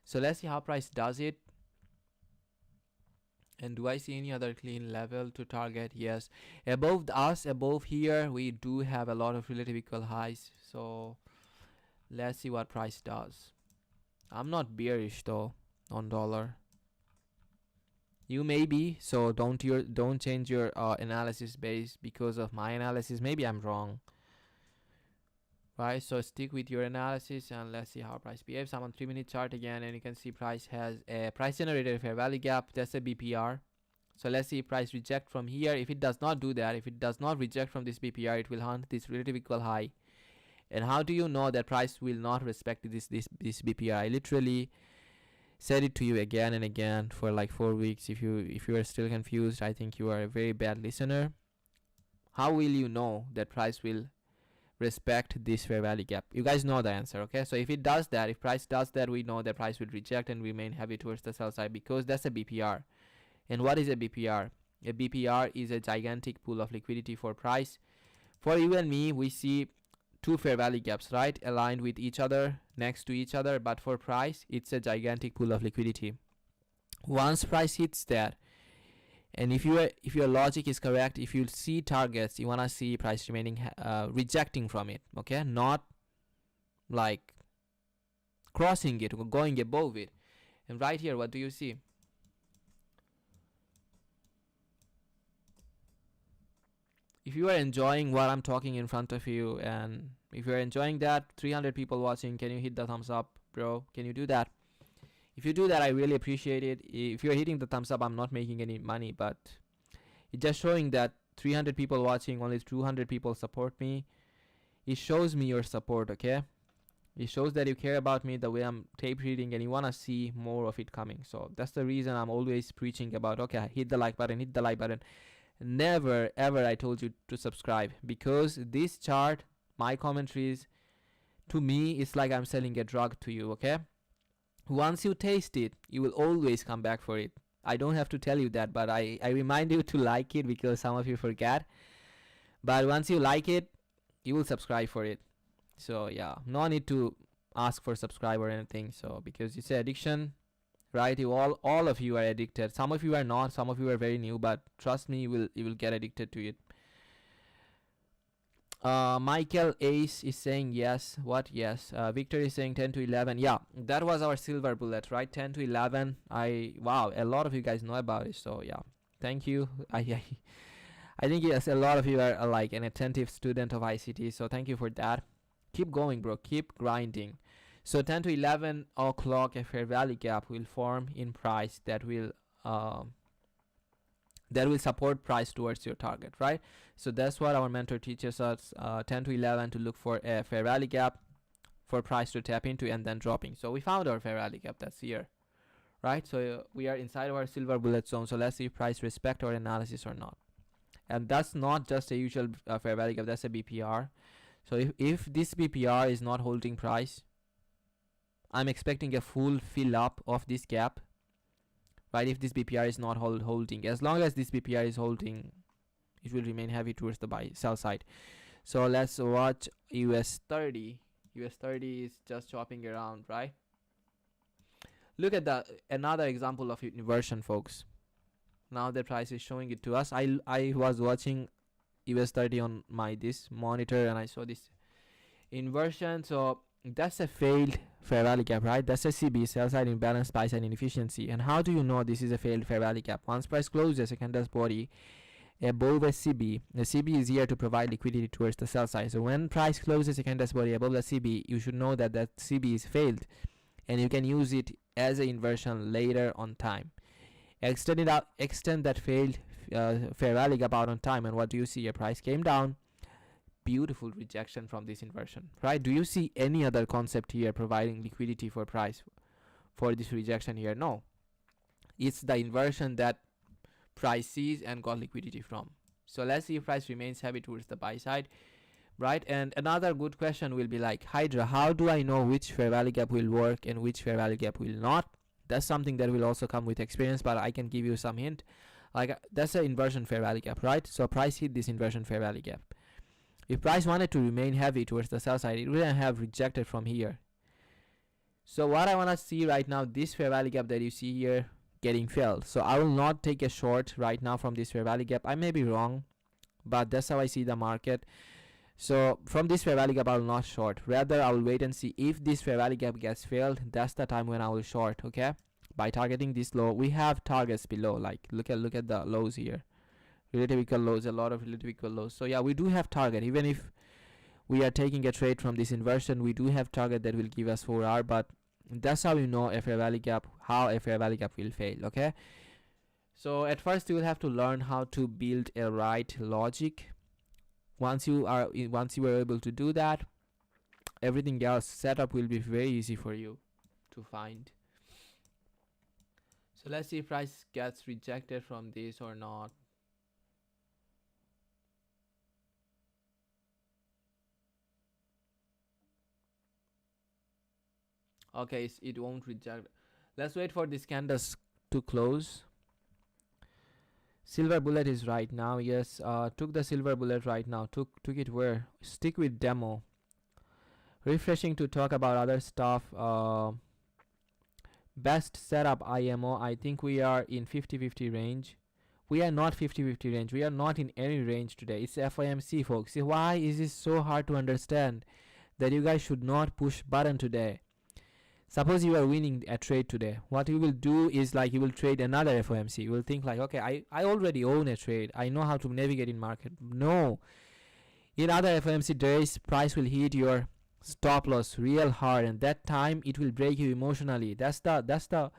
Speaker 1: So let's see how price does it. And do I see any other clean level to target? Yes, above above here we do have a lot of relative equal highs. So let's see what price does. I'm not bearish though on dollar. You may be, so don't change your analysis base because of my analysis. Maybe I'm wrong, right? So stick with your analysis and let's see how price behaves. I'm on 3-minute chart again, and you can see price has a price generated fair value gap. That's a BPR. So let's see if price reject from here. If it does not do that, if it does not reject from this BPR, it will hunt this relative equal high. And how do you know that price will not respect this BPR? I literally said it to you again and again for like 4 weeks. If you are still confused, I think you are a very bad listener. How will you know that price will respect this fair value gap? You guys know the answer, okay? So if it does that, if price does that, we know that price will reject and remain heavy towards the sell side because that's a BPR. And what is a BPR? A BPR is a gigantic pool of liquidity for price. For you and me, we see two fair value gaps, right, aligned with each other, next to each other. But for price, it's a gigantic pool of liquidity. Once price hits that, and if your logic is correct, if you see targets, you want to see price remaining rejecting from it, okay, not like crossing it or going above it. And right here, what do you see? If you are enjoying what I'm talking in front of you, and if you're enjoying that, 300 people watching, can you hit the thumbs up, bro? Can you do that? If you do that, I really appreciate it. If you're hitting the thumbs up, I'm not making any money, but it's just showing that 300 people watching, only 200 people support me. It shows me your support, okay? It shows that you care about me, the way I'm tape reading, and you want to see more of it coming. So that's the reason I'm always preaching about, okay, hit the like button, hit the like button. Never ever I told you to subscribe, because this chart, my commentaries, to me, it's like I'm selling a drug to you, okay? Once you taste it, you will always come back for it. I don't have to tell you that, but I remind you to like it because some of you forget. But once you like it, you will subscribe for it. So yeah, no need to ask for subscribe or anything. So because it's an addiction, right? You all of you are addicted. Some of you are not, some of you are very new, but trust me, you will get addicted to it. Michael Ace is saying yes. What? Yes. Victor is saying 10 to 11. Yeah, that was our silver bullet, right? 10 to 11. Wow, a lot of you guys know about it. So yeah, thank you. I think yes, a lot of you are like an attentive student of ICT. So thank you for that. Keep going, bro. Keep grinding. So 10 to 11 o'clock, a fair value gap will form in price that will support price towards your target, right? So that's what our mentor teaches us, 10 to 11 to look for a fair value gap for price to tap into and then dropping. So we found our fair value gap, that's here, right? So we are inside of our silver bullet zone. So let's see if price respect our analysis or not. And that's not just a usual fair value gap, that's a BPR. So if this BPR is not holding price, I'm expecting a full fill up of this gap, right? If this BPR is not holding, as long as this BPR is holding, it will remain heavy towards the sell side. So let's watch US 30. US 30 is just chopping around, right? Look at another example of inversion, folks. Now the price is showing it to us. I was watching US 30 on this monitor and I saw this inversion. So that's a failed fair value gap, right? That's a CB, sell side imbalance, buy side inefficiency. And how do you know this is a failed fair value gap? Once price closes a candle's body above a CB, the CB is here to provide liquidity towards the sell side. So when price closes a candle's body above the CB, you should know that CB is failed, and you can use it as an inversion later on time. Extend that failed fair value gap out on time, and what do you see? A price came down. Beautiful rejection from this inversion, right? Do you see any other concept here providing liquidity for price for this rejection here? No, it's the inversion that price sees and got liquidity from. So let's see if price remains heavy towards the buy side, right? And another good question will be like, Hydra, how do I know which fair value gap will work and which fair value gap will not? That's something that will also come with experience, but I can give you some hint. Like that's an inversion fair value gap, right? So price hit this inversion fair value gap. If price wanted to remain heavy towards the sell side, it wouldn't have rejected from here. So what I want to see right now, this fair value gap that you see here getting filled. So I will not take a short right now from this fair value gap. I may be wrong, but that's how I see the market. So from this fair value gap, I will not short. Rather, I will wait and see if this fair value gap gets filled. That's the time when I will short. Okay, by targeting this low, we have targets below. Like look at the lows here, relative equal lows, a lot of relative equal lows. So yeah, we do have target. Even if we are taking a trade from this inversion, we do have target that will give us 4R. But that's how you know a fair value gap, how a fair value gap will fail. Okay, so at first you will have to learn how to build a right logic. Once you are able to do that, everything else setup will be very easy for you to find. So let's see if price gets rejected from this or not. Okay, it won't reject. Let's wait for this candles to close. Silver bullet is right now. Yes, took the silver bullet right now. Took it where? Stick with demo. Refreshing to talk about other stuff. Best setup IMO. I think we are in 50-50 range. We are not 50-50 range. We are not in any range today. It's FOMC, folks. See, why is this so hard to understand that you guys should not push button today? Suppose you are winning a trade today. What you will do is like you will trade another FOMC. You will think like, okay, I already own a trade. I know how to navigate in market. No. In other FOMC days, price will hit your stop loss real hard, and that time it will break you emotionally. That's the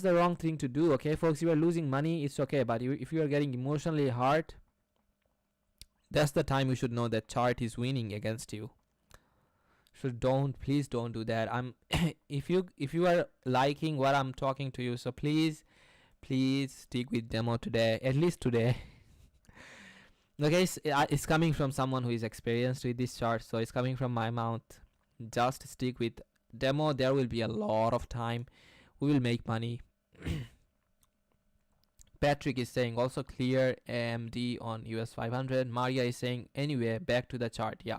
Speaker 1: wrong thing to do. Okay, folks, you are losing money, it's okay, but if you are getting emotionally hurt, that's the time you should know that chart is winning against you. So please don't do that. If you are liking what I'm talking to you, so please stick with demo today, at least today. Okay, it's coming from someone who is experienced with this chart, so it's coming from my mouth. Just stick with demo. There will be a lot of time. We will make money. Patrick is saying also clear AMD on US 500. Maria is saying anyway, back to the chart. Yeah.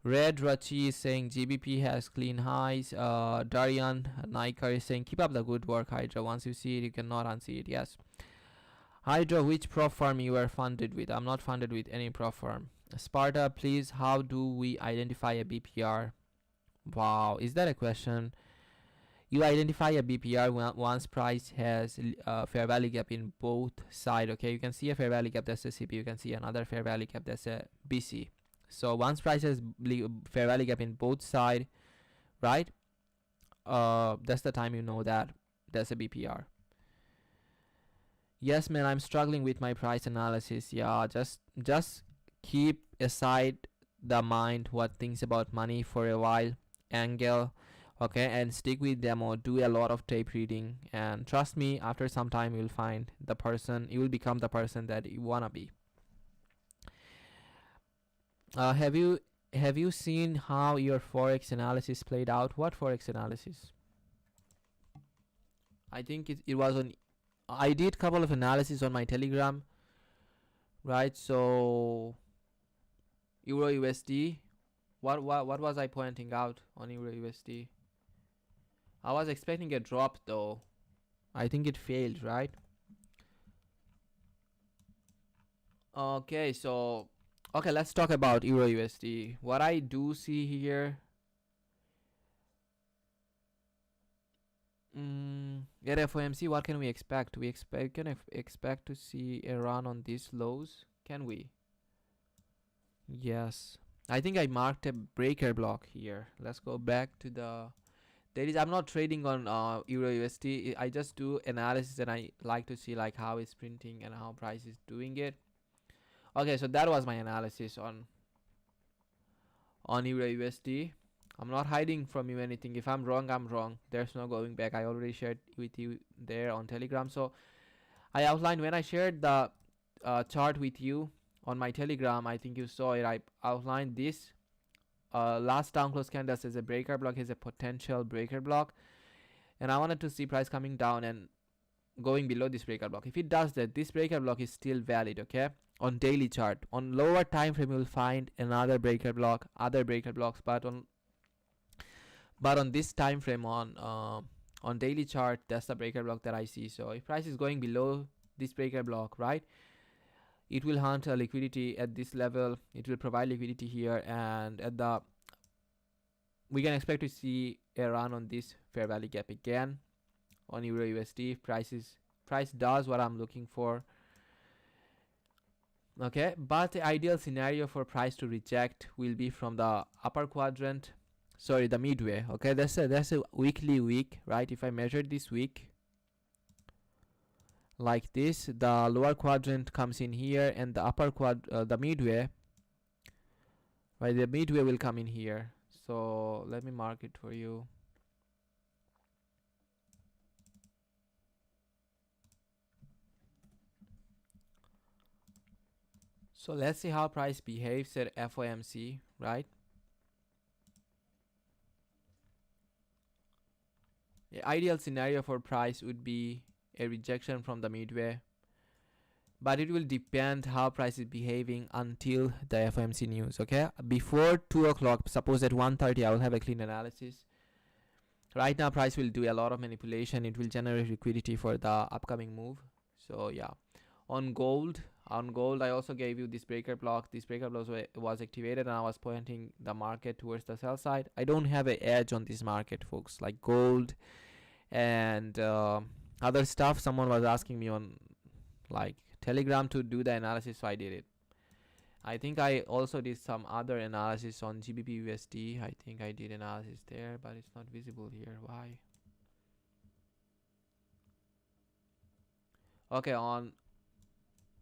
Speaker 1: Red Rachi is saying GBP has clean highs. Darian Naikar is saying keep up the good work, Hydra. Once you see it, you cannot unsee it. Yes. Hydra, which prop firm you are funded with? I'm not funded with any prop firm. Sparta, please, how do we identify a BPR? Wow, is that a question? You identify a BPR once price has fair value gap in both sides. Okay, you can see a fair value gap, that's a CP. You can see another fair value gap, that's a BC. So once price has fair value gap in both sides, right? That's the time you know that that's a BPR. Yes, man, I'm struggling with my price analysis. Yeah, just keep aside the mind what thinks about money for a while. Angle, okay, and stick with demo. Do a lot of tape reading, and trust me, after some time you'll find the person. You will become the person that you wanna be. Have you seen how your forex analysis played out? What forex analysis? I think it was on. I did couple of analysis on my Telegram, right? So Euro USD. What was I pointing out on Euro USD? I was expecting a drop though. I think it failed, right? Okay, so okay, let's talk about Euro USD. What I do see here. At FOMC, what can we expect? We can expect to see a run on these lows. Can we? Yes. I think I marked a breaker block here. Let's go back to the. I'm not trading on Euro USD. I just do analysis, and I like to see like how it's printing and how price is doing it. Okay, so that was my analysis on Euro USD. I'm not hiding from you anything. If I'm wrong, I'm wrong. There's no going back. I already shared with you there on Telegram. So I outlined when I shared the chart with you on my Telegram. I think you saw it. I outlined this last down close candle as a breaker block, is a potential breaker block, and I wanted to see price coming down and going below this breaker block. If it does that, this breaker block is still valid, okay, on daily chart. On lower time frame you will find another breaker block, other breaker blocks, but on this time frame, on daily chart, that's the breaker block that I see. So if price is going below this breaker block, right, it will hunt a liquidity at this level, it will provide liquidity here, and at the we can expect to see a run on this fair value gap again on Euro USD. If price does what I'm looking for, okay, but the ideal scenario for price to reject will be from the upper quadrant, sorry, the midway. Okay, that's a weekly wick, right? If I measure this wick like this, the lower quadrant comes in here, and the upper the midway, right, the midway will come in here. So let me mark it for you. So let's see how price behaves at FOMC, right? The ideal scenario for price would be a rejection from the midway, but it will depend how price is behaving until the FOMC news. Okay, before 2 o'clock, suppose at 1:30 I will have a clean analysis. Right now price will do a lot of manipulation, it will generate liquidity for the upcoming move. So yeah, on gold I also gave you this breaker block. This breaker block was activated, and I was pointing the market towards the sell side. I don't have an edge on this market, folks, like gold and other stuff. Someone was asking me on like Telegram to do the analysis, so I did it. I think I also did some other analysis on GBP USD. I think I did analysis there, but it's not visible here. Why? Okay, on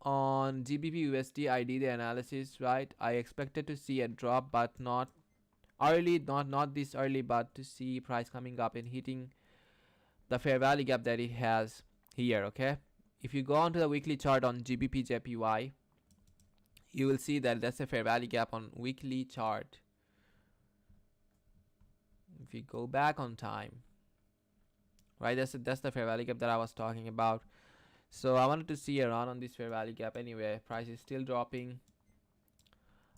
Speaker 1: GBP USD I did the analysis, right? I expected to see a drop, but not early, not this early, but to see price coming up and hitting the fair value gap that it has here. Okay, if you go onto the weekly chart on GBP JPY, you will see that that's a fair value gap on weekly chart. If you go back on time, right, that's the fair value gap that I was talking about. So I wanted to see a run on this fair value gap. Anyway, price is still dropping.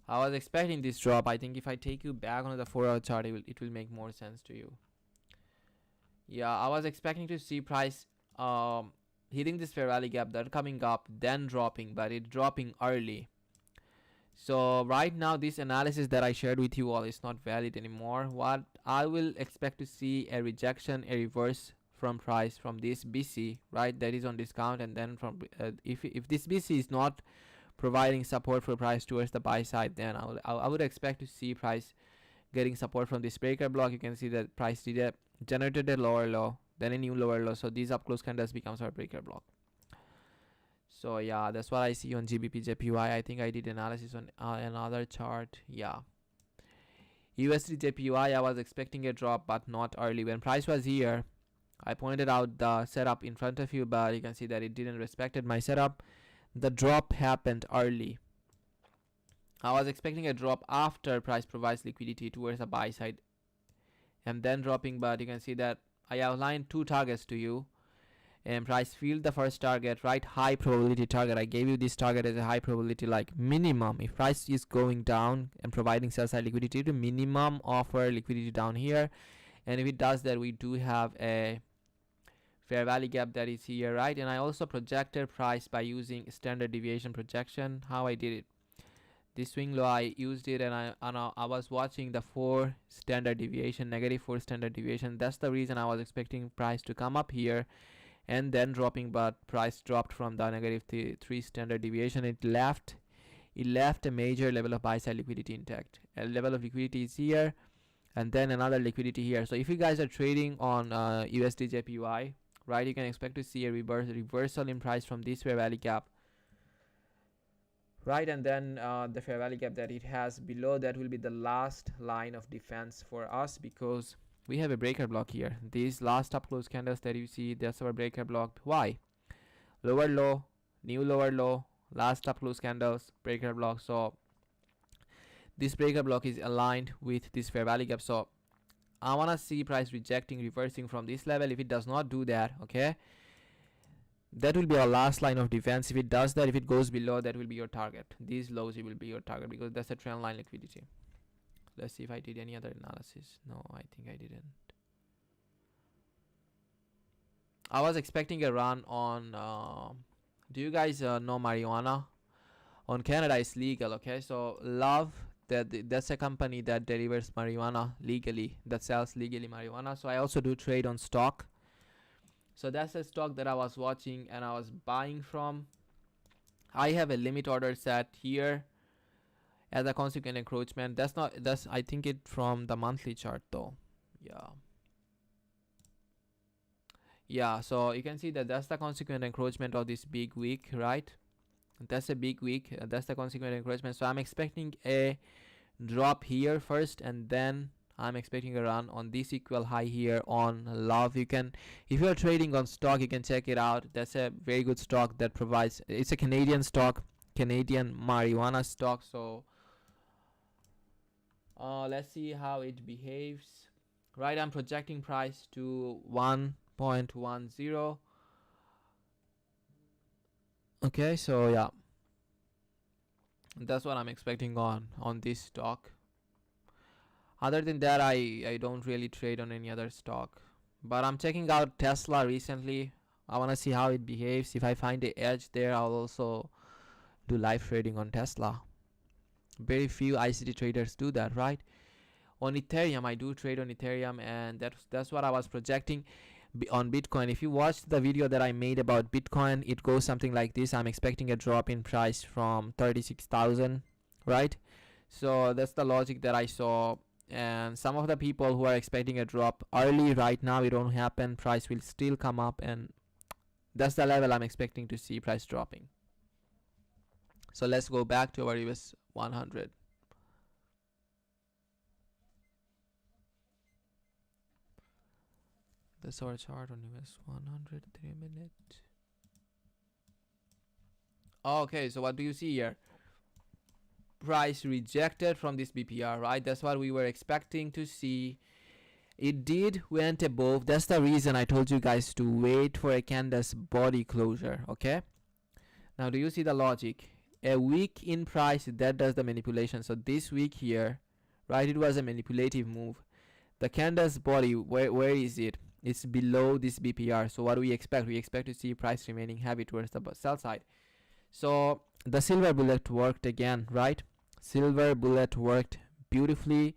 Speaker 1: I was expecting this drop. I think if I take you back onto the 4-hour chart, it will make more sense to you. Yeah, I was expecting to see price hitting this fair value gap, then coming up, then dropping, but it's dropping early. So right now this analysis that I shared with you all is not valid anymore. What I will expect to see a rejection, a reverse from price from this BC, right, that is on discount, and then from if this BC is not providing support for price towards the buy side, then I would expect to see price getting support from this breaker block. You can see that price generated a lower low, then a new lower low, so these up close candles becomes our breaker block. So yeah, that's what I see on GBP JPY. I think I did analysis on another chart. Yeah, USD JPY, I was expecting a drop, but not early. When price was here, I pointed out the setup in front of you, but you can see that it didn't respected my setup. The drop happened early. I was expecting a drop after price provides liquidity towards the buy side and then dropping, but you can see that I outlined two targets to you, and price filled the first target, right, high probability target. I gave you this target as a high probability, like minimum. If price is going down and providing sell side liquidity, to minimum offer liquidity down here, and if it does that, we do have a fair value gap that is here, right? And I also projected price by using standard deviation projection. How I did it, this swing low, I used it, and I was watching the 4 standard deviation, negative 4 standard deviation. That's the reason I was expecting price to come up here and then dropping, but price dropped from the negative 3 standard deviation. It left a major level of buy side liquidity intact. A level of liquidity is here, and then another liquidity here. So if you guys are trading on USD JPY, right, you can expect to see a reversal in price from this fair value gap, right, and then the fair value gap that it has below that will be the last line of defense for us, because we have a breaker block here. These last up close candles that you see, that's our breaker block. Why? Lower low, new lower low, last stop close candles, breaker block. So this breaker block is aligned with this fair value gap. So I want to see price rejecting, reversing from this level. If it does not do that, okay, that will be our last line of defense. If it does that, if it goes below, that will be your target. These lows, it will be your target, because that's a trend line liquidity. Let's see if I did any other analysis. No, I think I didn't. I was expecting a run on do you guys know marijuana? On Canada it's legal, okay? So Love, that's a company that delivers marijuana legally, that sells legally marijuana. So I also do trade on stock. So that's a stock that I was watching and I was buying from. I have a limit order set here as a consequent encroachment. That's I think it from the monthly chart though. Yeah, so you can see that that's the consequent encroachment of this big wick, right? That's a big wick, that's the consequent encroachment. So I'm expecting a drop here first, and then I'm expecting a run on this equal high here on Love. You can, if you're trading on stock, you can check it out. That's a very good stock that provides, it's a Canadian stock, Canadian marijuana stock. So let's see how it behaves. Right, I'm projecting price to 1.10. Okay, so yeah, that's what I'm expecting on this stock. Other than that, I don't really trade on any other stock, but I'm checking out Tesla recently. I want to see how it behaves. If I find the edge there, I'll also do live trading on Tesla. Very few ICT traders do that, right? On Ethereum, I do trade on Ethereum, and that's what I was projecting on Bitcoin. If you watched the video that I made about Bitcoin, it goes something like this. I'm expecting a drop in price from 36,000, right? So that's the logic that I saw. And some of the people who are expecting a drop early, right now it won't happen, price will still come up, and that's the level I'm expecting to see price dropping. So let's go back to our US 100. That's our chart on US 100, 3-minute. Okay, so what do you see here? Price rejected from this BPR, right? That's what we were expecting to see. It did went above. That's the reason I told you guys to wait for a candle's body closure, okay? Now, do you see the logic? A week in price, that does the manipulation. So this week here, right, it was a manipulative move. The candle's body, where is it? It's below this BPR. So what do we expect? We expect to see price remaining heavy towards the sell side. So the silver bullet worked again, right? Silver bullet worked beautifully.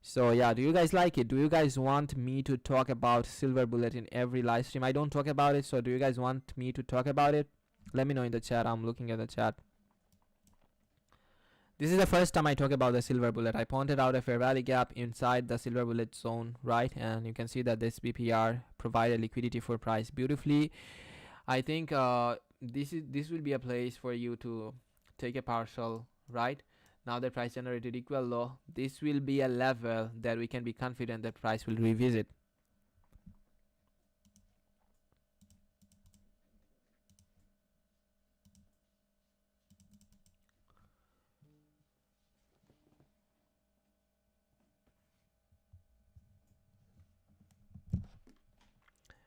Speaker 1: So yeah, do you guys like it? Do you guys want me to talk about silver bullet in every live stream? I don't talk about it, so do you guys want me to talk about it? Let me know in the chat. I'm looking at the chat. This is the first time I talk about the silver bullet. I pointed out a fair value gap inside the silver bullet zone, right? And you can see that this BPR provided liquidity for price beautifully. I think this will be a place for you to take a partial, right? Now the price generated equal low. This will be a level that we can be confident that price will revisit.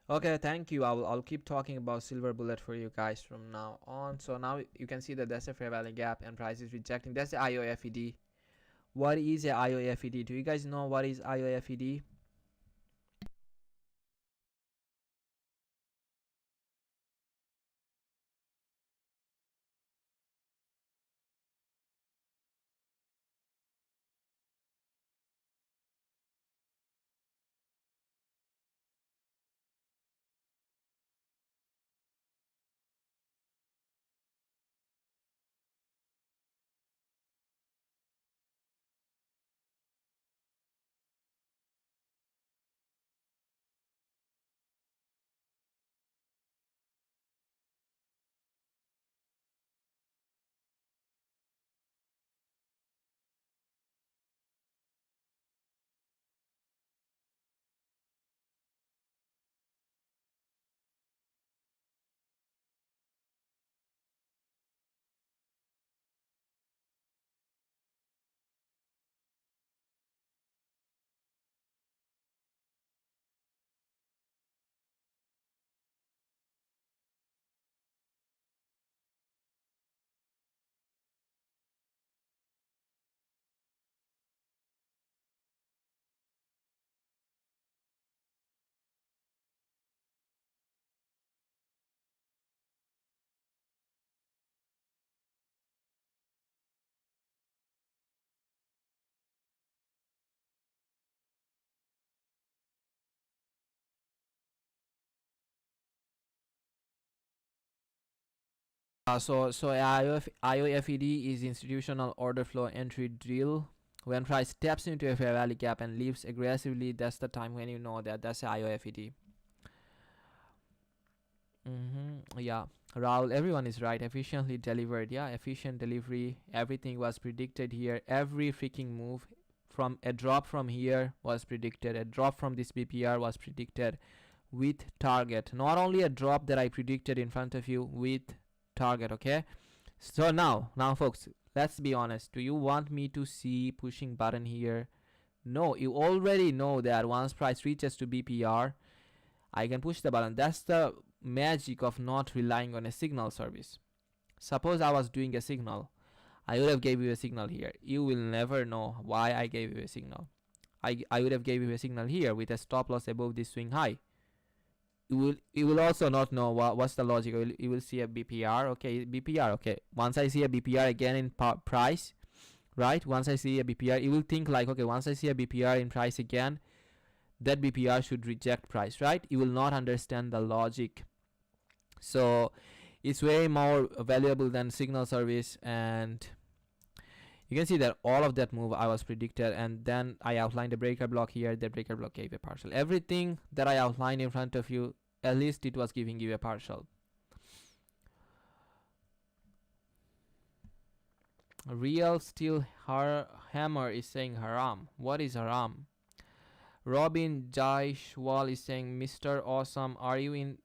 Speaker 1: Okay, thank you. I'll keep talking about silver bullet for you guys from now on. So now you can see that that's a fair value gap and price is rejecting. That's the IOFED. What is a IOFED? Do you guys know what is IOFED? So IOFED is institutional order flow entry drill. When price taps into a fair value gap and leaves aggressively, that's the time when you know that that's IOFED. Yeah, Raul, everyone is right. Efficiently delivered. Yeah, efficient delivery. Everything was predicted here. Every freaking move from a drop from here was predicted. A drop from this BPR was predicted with target. Not only a drop that I predicted in front of you, with target. Okay. So now folks, let's be honest. Do you want me to see pushing button here? No, you already know that once price reaches to BPR, I can push the button. That's the magic of not relying on a signal service. Suppose I was doing a signal, I would have gave you a signal here. You will never know why I gave you a signal. I would have gave you a signal here with a stop loss above this swing high. You will also not know what's the logic. You will see a BPR. Okay, BPR. Okay, once I see a BPR again in price, right? Once I see a BPR, you will think like, okay, once I see a BPR in price again, that BPR should reject price, right? You will not understand the logic. So it's way more valuable than signal service. And you can see that all of that move I was predicted, and then I outlined a breaker block here. The breaker block gave a partial. Everything that I outlined in front of you, at least it was giving you a partial. Real Steel Hammer is saying haram. What is haram? Robin Jaishwal is saying, Mr. Awesome, are you in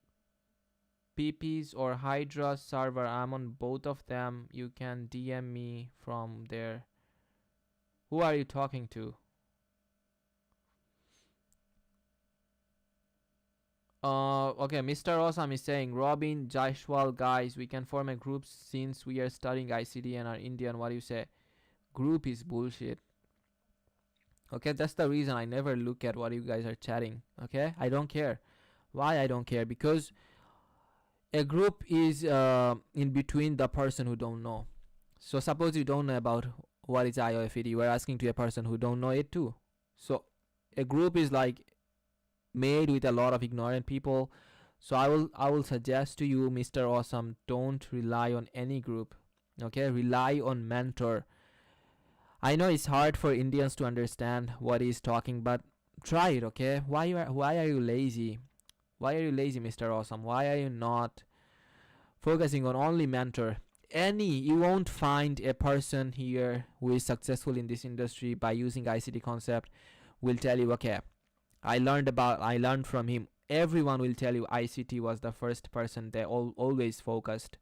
Speaker 1: PPs or Hydra server? I'm on both of them. You can DM me from there. Who are you talking to? Okay, Mr. Awesome is saying, Robin Jaishwal, guys, we can form a group since we are studying ICT and are Indian. What do you say? Group is bullshit. Okay, that's the reason I never look at what you guys are chatting. Okay, I don't care. Why I don't care? Because a group is in between the person who don't know. So suppose you don't know about what is IOFED, you are asking to a person who don't know it too. So a group is like made with a lot of ignorant people. So I will suggest to you, Mr. Awesome, don't rely on any group. Okay, rely on mentor. I know it's hard for Indians to understand what he's talking, but try it, okay? Why are you lazy? Why are you lazy, Mr. Awesome? Why are you not focusing on only mentor? You won't find a person here who is successful in this industry by using ICT concept will tell you, okay, I learned from him. Everyone will tell you ICT was the first person they always focused.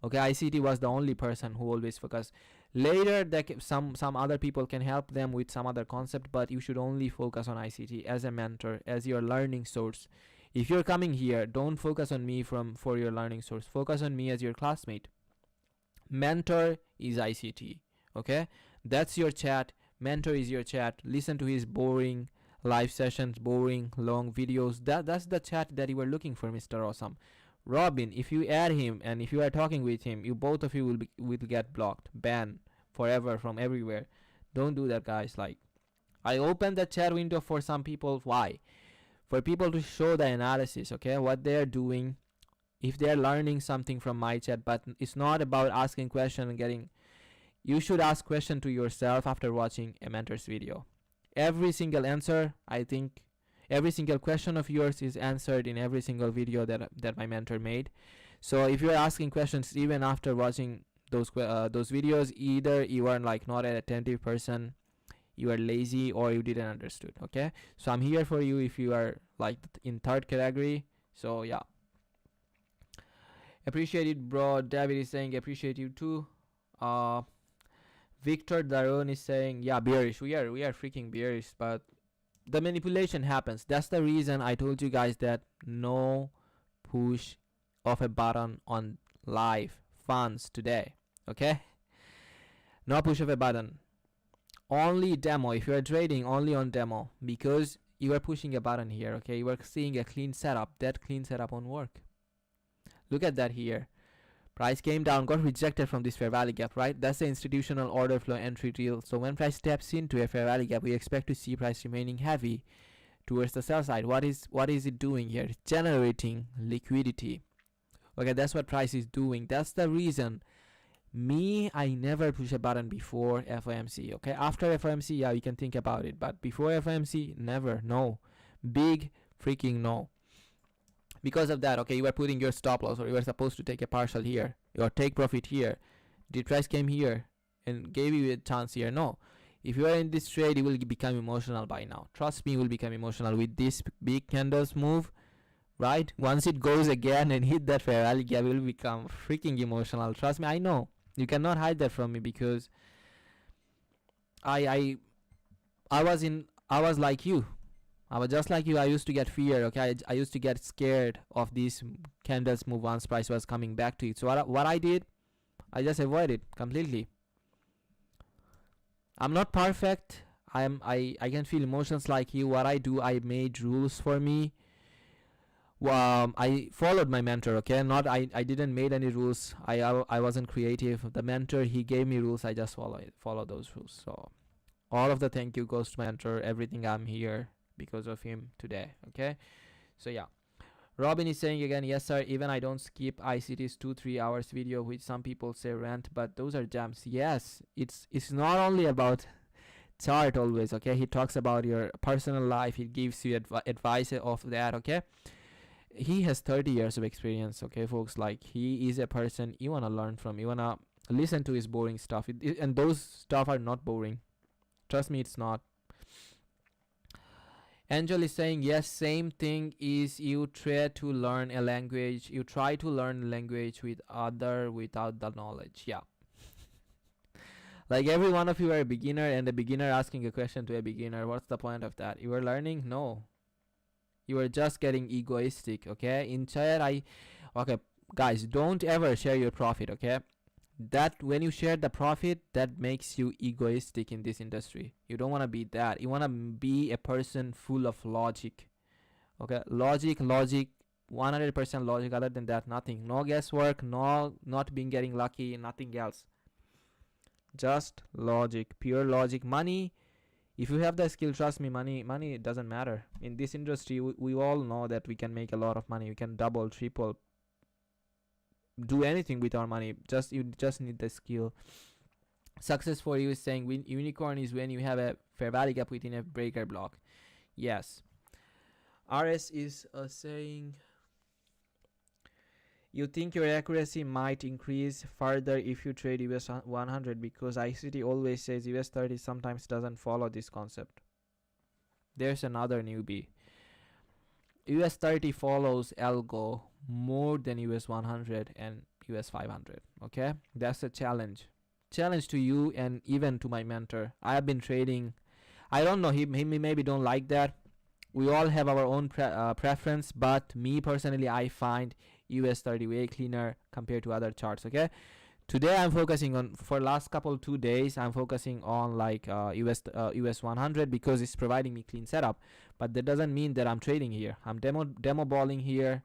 Speaker 1: Okay, ICT was the only person who always focused. Later, some other people can help them with some other concept, but you should only focus on ICT as a mentor, as your learning source. If you're coming here, don't focus on me for your learning source. Focus on me as your classmate. Mentor is ICT. Okay, that's your chat. Mentor is your chat. Listen to his boring live sessions, boring long videos. That's the chat that you were looking for, Mr. Awesome. Robin, if you add him and if you are talking with him, both of you will get blocked, banned forever from everywhere. Don't do that, guys. Like, I opened the chat window for some people. Why? For people to show the analysis, okay, what they're doing, if they're learning something from my chat. But it's not about asking question and getting. You should ask question to yourself after watching a mentor's video. Every single answer, I think, every single question of yours is answered in every single video that my mentor made. So if you're asking questions even after watching those videos, either you are like not an attentive person, you are lazy, or you didn't understood. Okay, so I'm here for you if you are like in third category. So yeah, appreciate it, bro. David is saying appreciate you too. Victor Daron is saying, yeah, bearish. We are freaking bearish, but the manipulation happens. That's the reason I told you guys that no push of a button on live funds today. Okay, no push of a button, only demo. If you are trading, only on demo, because you are pushing a button here. Okay, you are seeing a clean setup. That clean setup won't work. Look at that here. Price came down, got rejected from this fair value gap, right? That's the institutional order flow entry deal. So when price steps into a fair value gap, we expect to see price remaining heavy towards the sell side. What is it doing here? It's generating liquidity. Okay, that's what price is doing. That's the reason. Me, I never push a button before FOMC. Okay, after FOMC, yeah, you can think about it, but before FOMC, never. No, big freaking no. Because of that, okay, you are putting your stop loss, or you are supposed to take a partial here, or take profit here. The price came here and gave you a chance here. No, if you are in this trade, you will become emotional by now. Trust me, you will become emotional with this big candles move, right? Once it goes again and hit that fair value gap, you will become freaking emotional. Trust me, I know. You cannot hide that from me, because I was like you. I was just like you. I used to get fear. Okay, I used to get scared of these candles move once price was coming back to it. So what I did, I just avoided completely. I'm not perfect. I can feel emotions like you. What I do, I made rules for me. I followed my mentor. Okay, not I didn't made any rules. I wasn't creative. The mentor, he gave me rules. I just follow those rules. So all of the thank you goes to my mentor. Everything, I'm here because of him today. Okay, so yeah. Robin is saying again, yes sir, even I don't skip ICT's 2-3 hours video, which some people say rant, but those are gems. Yes, it's not only about chart always. Okay, he talks about your personal life. He gives you advice of that. Okay, he has 30 years of experience. Okay folks, like, he is a person you want to learn from. You want to listen to his boring stuff, and those stuff are not boring. Trust me, it's not. Angel is saying, yes, same thing is you try to learn a language. You try to learn language with other without the knowledge. Yeah. Like, every one of you are a beginner, and a beginner asking a question to a beginner. What's the point of that? You are learning? No. You are just getting egoistic. Okay. In chat, okay, guys, don't ever share your profit. Okay. That when you share the profit, that makes you egoistic in this industry. You don't want to be that. You want to be a person full of logic. Okay, logic 100% logic. Other than that, nothing. No guesswork, no not being getting lucky, nothing else. Just logic, pure logic. Money, if you have the skill, trust me, money doesn't matter in this industry. We all know that we can make a lot of money. We can double, triple, do anything with our money. You just need the skill. Success for you is saying unicorn is when you have a fair value gap within a breaker block. Yes. RS is saying, you think your accuracy might increase further if you trade US 100, because ICT always says US 30 sometimes doesn't follow this concept. There's another newbie. US 30 follows algo more than US 100 and US 500. Okay, that's a challenge to you and even to my mentor. I have been trading. I don't know, he maybe don't like that. We all have our own preference, but me personally, I find US 30 way cleaner compared to other charts. Okay, today I'm focusing on, for last 2 days, I'm focusing on like US 100 because it's providing me clean setup. But that doesn't mean that I'm trading here. I'm demo balling here.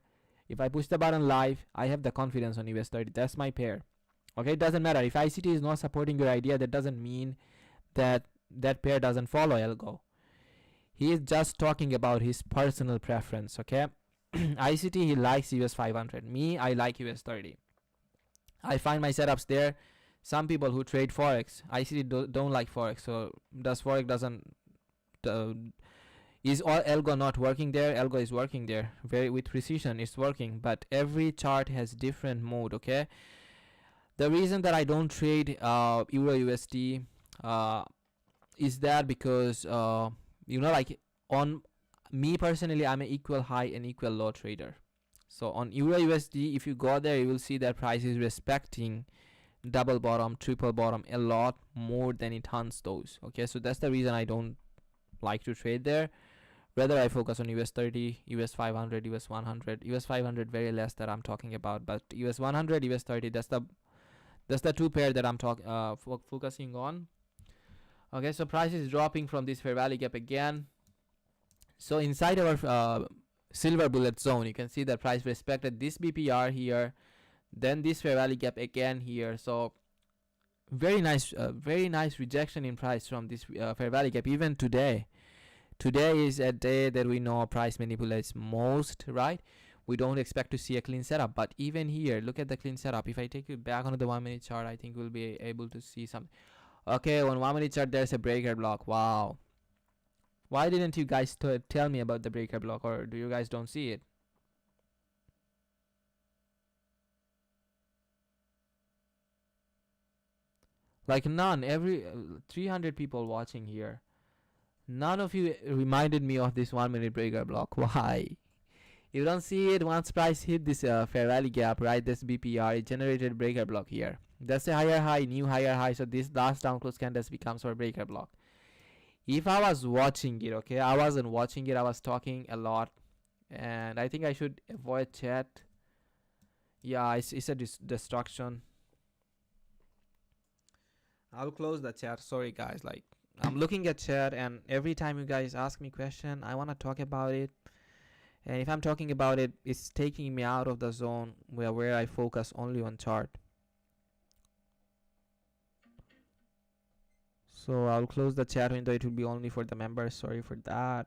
Speaker 1: If I push the button live, I have the confidence on US 30. That's my pair. Okay, it doesn't matter if ICT is not supporting your idea. That doesn't mean that that pair doesn't follow algo. He is just talking about his personal preference. Okay, ICT, he likes US 500. Me, I like US 30. I find my setups there. Some people who trade forex, ICT don't like forex. So does forex doesn't is all algo not working there? Algo is working there very with precision. It's working, but every chart has different mode. Okay, the reason that I don't trade Euro USD is that because like, on me personally, I'm an equal high and equal low trader. So on Euro USD, if you go there, you will see that price is respecting double bottom, triple bottom a lot more than it hunts those. Okay, so that's the reason I don't like to trade there. Rather, I focus on US 30, US 500, US 100. US 500 very less that I'm talking about, but US 100, US 30, that's the two pair that I'm focusing on. Okay, so price is dropping from this fair value gap again. So inside our silver bullet zone, you can see that price respected this BPR here, then this fair value gap again here. So very nice rejection in price from this fair value gap. Even today is a day that we know price manipulates most, right? we don't expect to see a clean setup. But even here, look at the clean setup. If I take you back onto the 1 minute chart, I think we'll be able to see some. Okay, on 1 minute chart there's a breaker block. Wow, why didn't you guys tell me about the breaker block, or do you guys don't see it? Like none. Every 300 people watching here, none of you reminded me of this 1 minute breaker block. Why? You don't see it. Once price hit this fair value gap, right, this BPR, it generated breaker block here. That's a higher high, new higher high. So this last down close candle becomes our breaker block. If I was watching it, okay, I wasn't watching it, I was talking a lot, and I think I should avoid chat. Yeah, it's a distraction. I'll close the chat. Sorry guys, like I'm looking at chat, and every time you guys ask me question, I want to talk about it, and if I'm talking about it, it's taking me out of the zone where I focus only on chart. So I'll close the chat window. It will be only for the members. Sorry for that.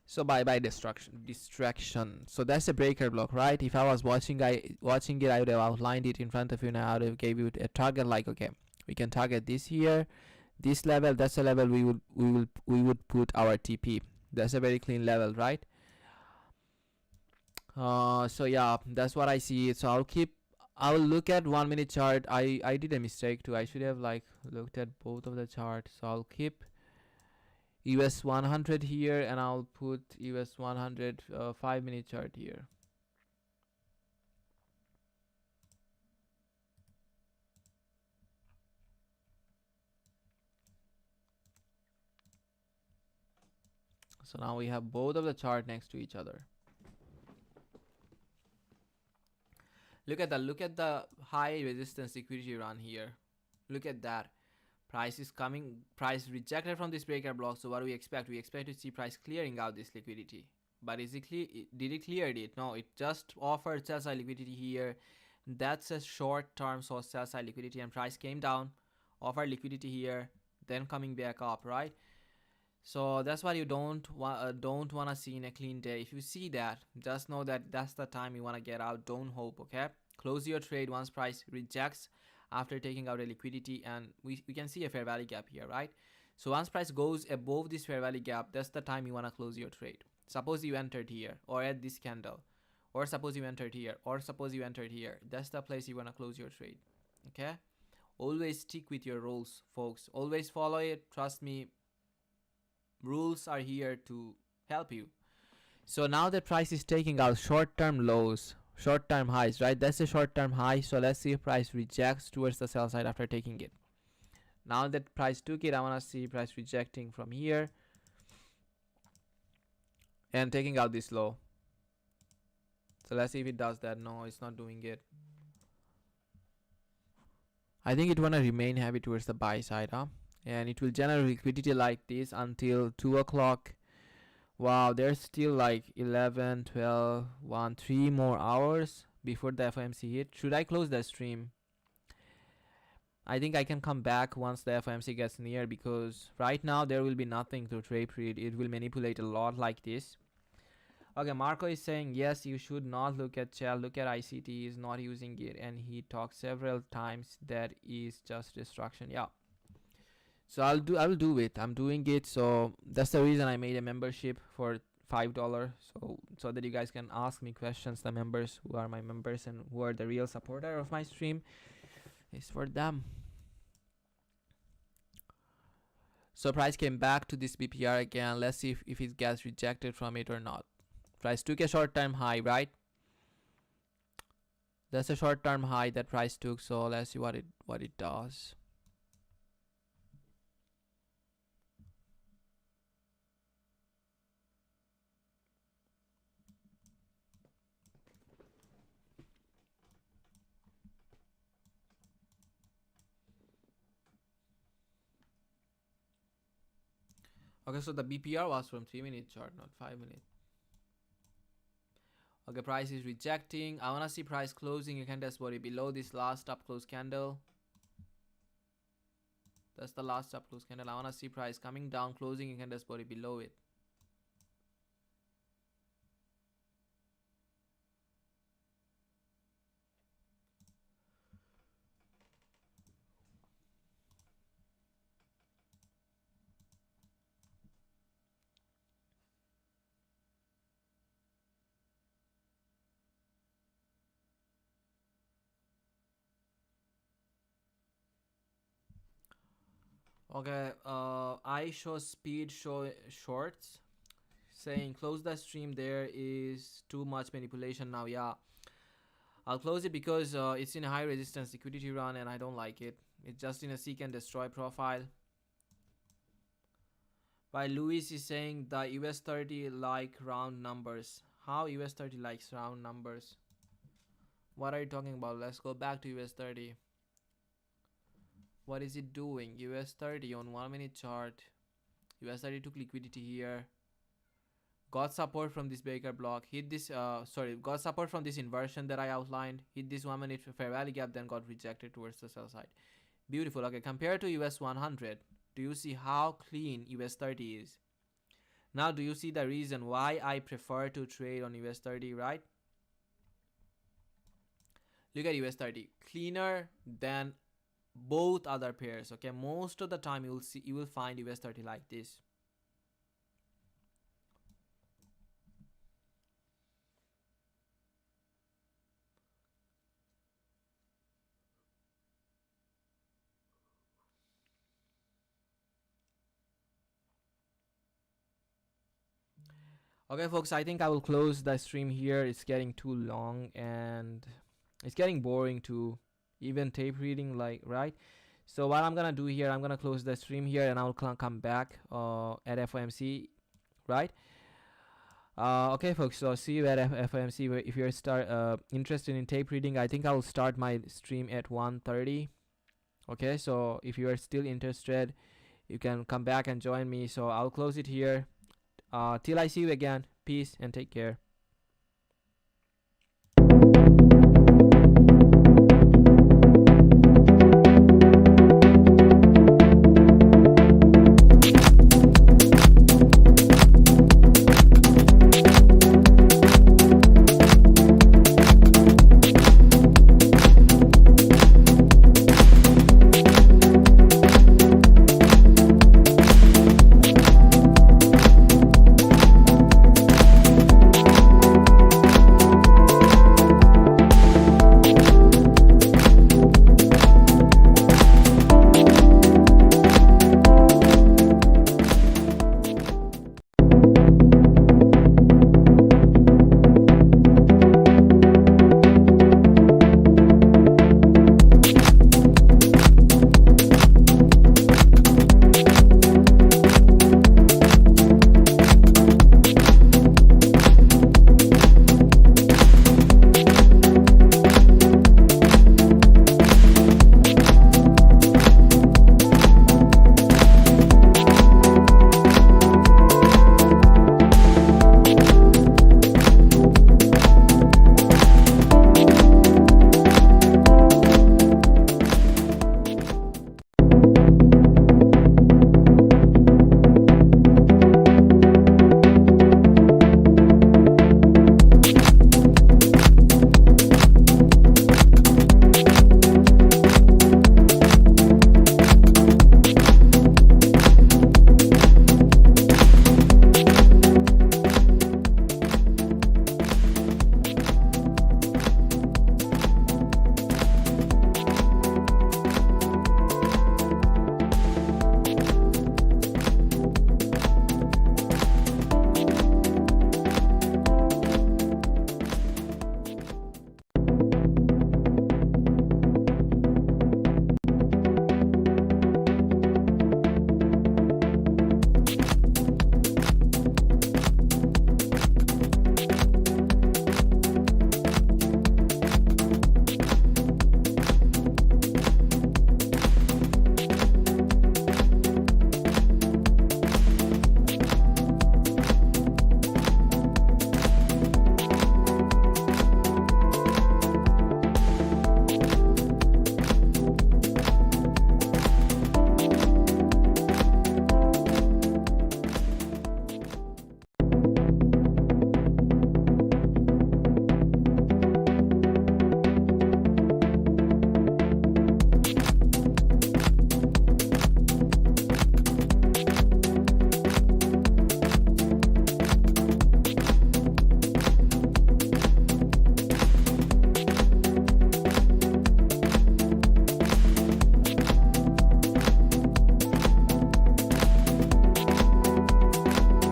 Speaker 1: So bye distraction. So that's a breaker block, right? If I was watching it, I would have outlined it in front of you. Now I would have gave you a target, like, okay, we can target this here, this level. That's a level we would put our TP. That's a very clean level, right? So yeah, that's what I see. So I'll look at 1 minute chart. I did a mistake too. I should have like looked at both of the charts. So I'll keep US 100 here, and I'll put US 100 5 minute chart here. So now we have both of the chart next to each other. Look at the high resistance liquidity run here. Look at that. Price is coming, price rejected from this breaker block. So what do we expect? We expect to see price clearing out this liquidity. But is it did it clear it? No, it just offered sell side liquidity here. That's a short term sell side liquidity, and price came down, offered liquidity here, then coming back up, right? So that's why you don't want to see in a clean day. If you see that, just know that that's the time you want to get out. Don't hope, okay? Close your trade once price rejects after taking out a liquidity, and we can see a fair value gap here, right? So once price goes above this fair value gap, that's the time you want to close your trade. Suppose you entered here, or at this candle, or suppose you entered here, or suppose you entered here. That's the place you want to close your trade, okay? Always stick with your rules, folks. Always follow it. Trust me, rules are here to help you. So now the price is taking out short-term lows, short-term highs, right? That's a short-term high. So let's see if price rejects towards the sell side after taking it. Now that price took it, I want to see price rejecting from here and taking out this low. So let's see if it does that. No, it's not doing it. I think it want to remain heavy towards the buy side, huh? And it will generate liquidity like this until 2 o'clock. Wow, there's still like 11, 12, 1, 3 more hours before the FOMC hit. Should I close the stream? I think I can come back once the FOMC gets near, because right now there will be nothing to tape read. It will manipulate a lot like this. Okay, Marco is saying yes, you should not look at Shell, look at ICT. He is not using it, and he talked several times that is just destruction. Yeah. So I will do it. I'm doing it. So that's the reason I made a membership for $5. So that you guys can ask me questions. The members who are my members and who are the real supporter of my stream, is for them. So price came back to this BPR again. Let's see if it gets rejected from it or not. Price took a short-term high, right? That's a short-term high that price took. So let's see what it does. Okay, so the BPR was from 3 minute chart, not 5 minute. Okay, price is rejecting. I want to see price closing. You can test body below this last up close candle. That's the last stop close candle. I want to see price coming down, closing in candles body below it. Okay, I show speed, show shorts, saying close the stream. There is too much manipulation now. Yeah, I'll close it because it's in a high resistance liquidity run and I don't like it. It's just in a seek and destroy profile. By Luis is saying the US 30 like round numbers. How US 30 likes round numbers? What are you talking about? Let's go back to US 30. What is it doing? US 30 on 1 minute chart. US 30 took liquidity here. Got support from this breaker block. Hit this, got support from this inversion that I outlined. Hit this 1 minute fair value gap, then got rejected towards the sell side. Beautiful. Okay, compared to US 100, do you see how clean US 30 is? Now, do you see the reason why I prefer to trade on US 30, right? Look at US 30. Cleaner than both other pairs. Okay, most of the time you will find US 30 like this. Okay, folks, I think I will close the stream here. It's getting too long and it's getting boring too. Even tape reading, like, right? So what I'm gonna do here, I'm gonna close the stream here and I'll come back at FOMC, right? Okay, folks, so see you at FOMC. If you're interested in tape reading, I think I will start my stream at 1:30. Okay, so if you are still interested, you can come back and join me. So I'll close it here. Till I see you again, peace and take care.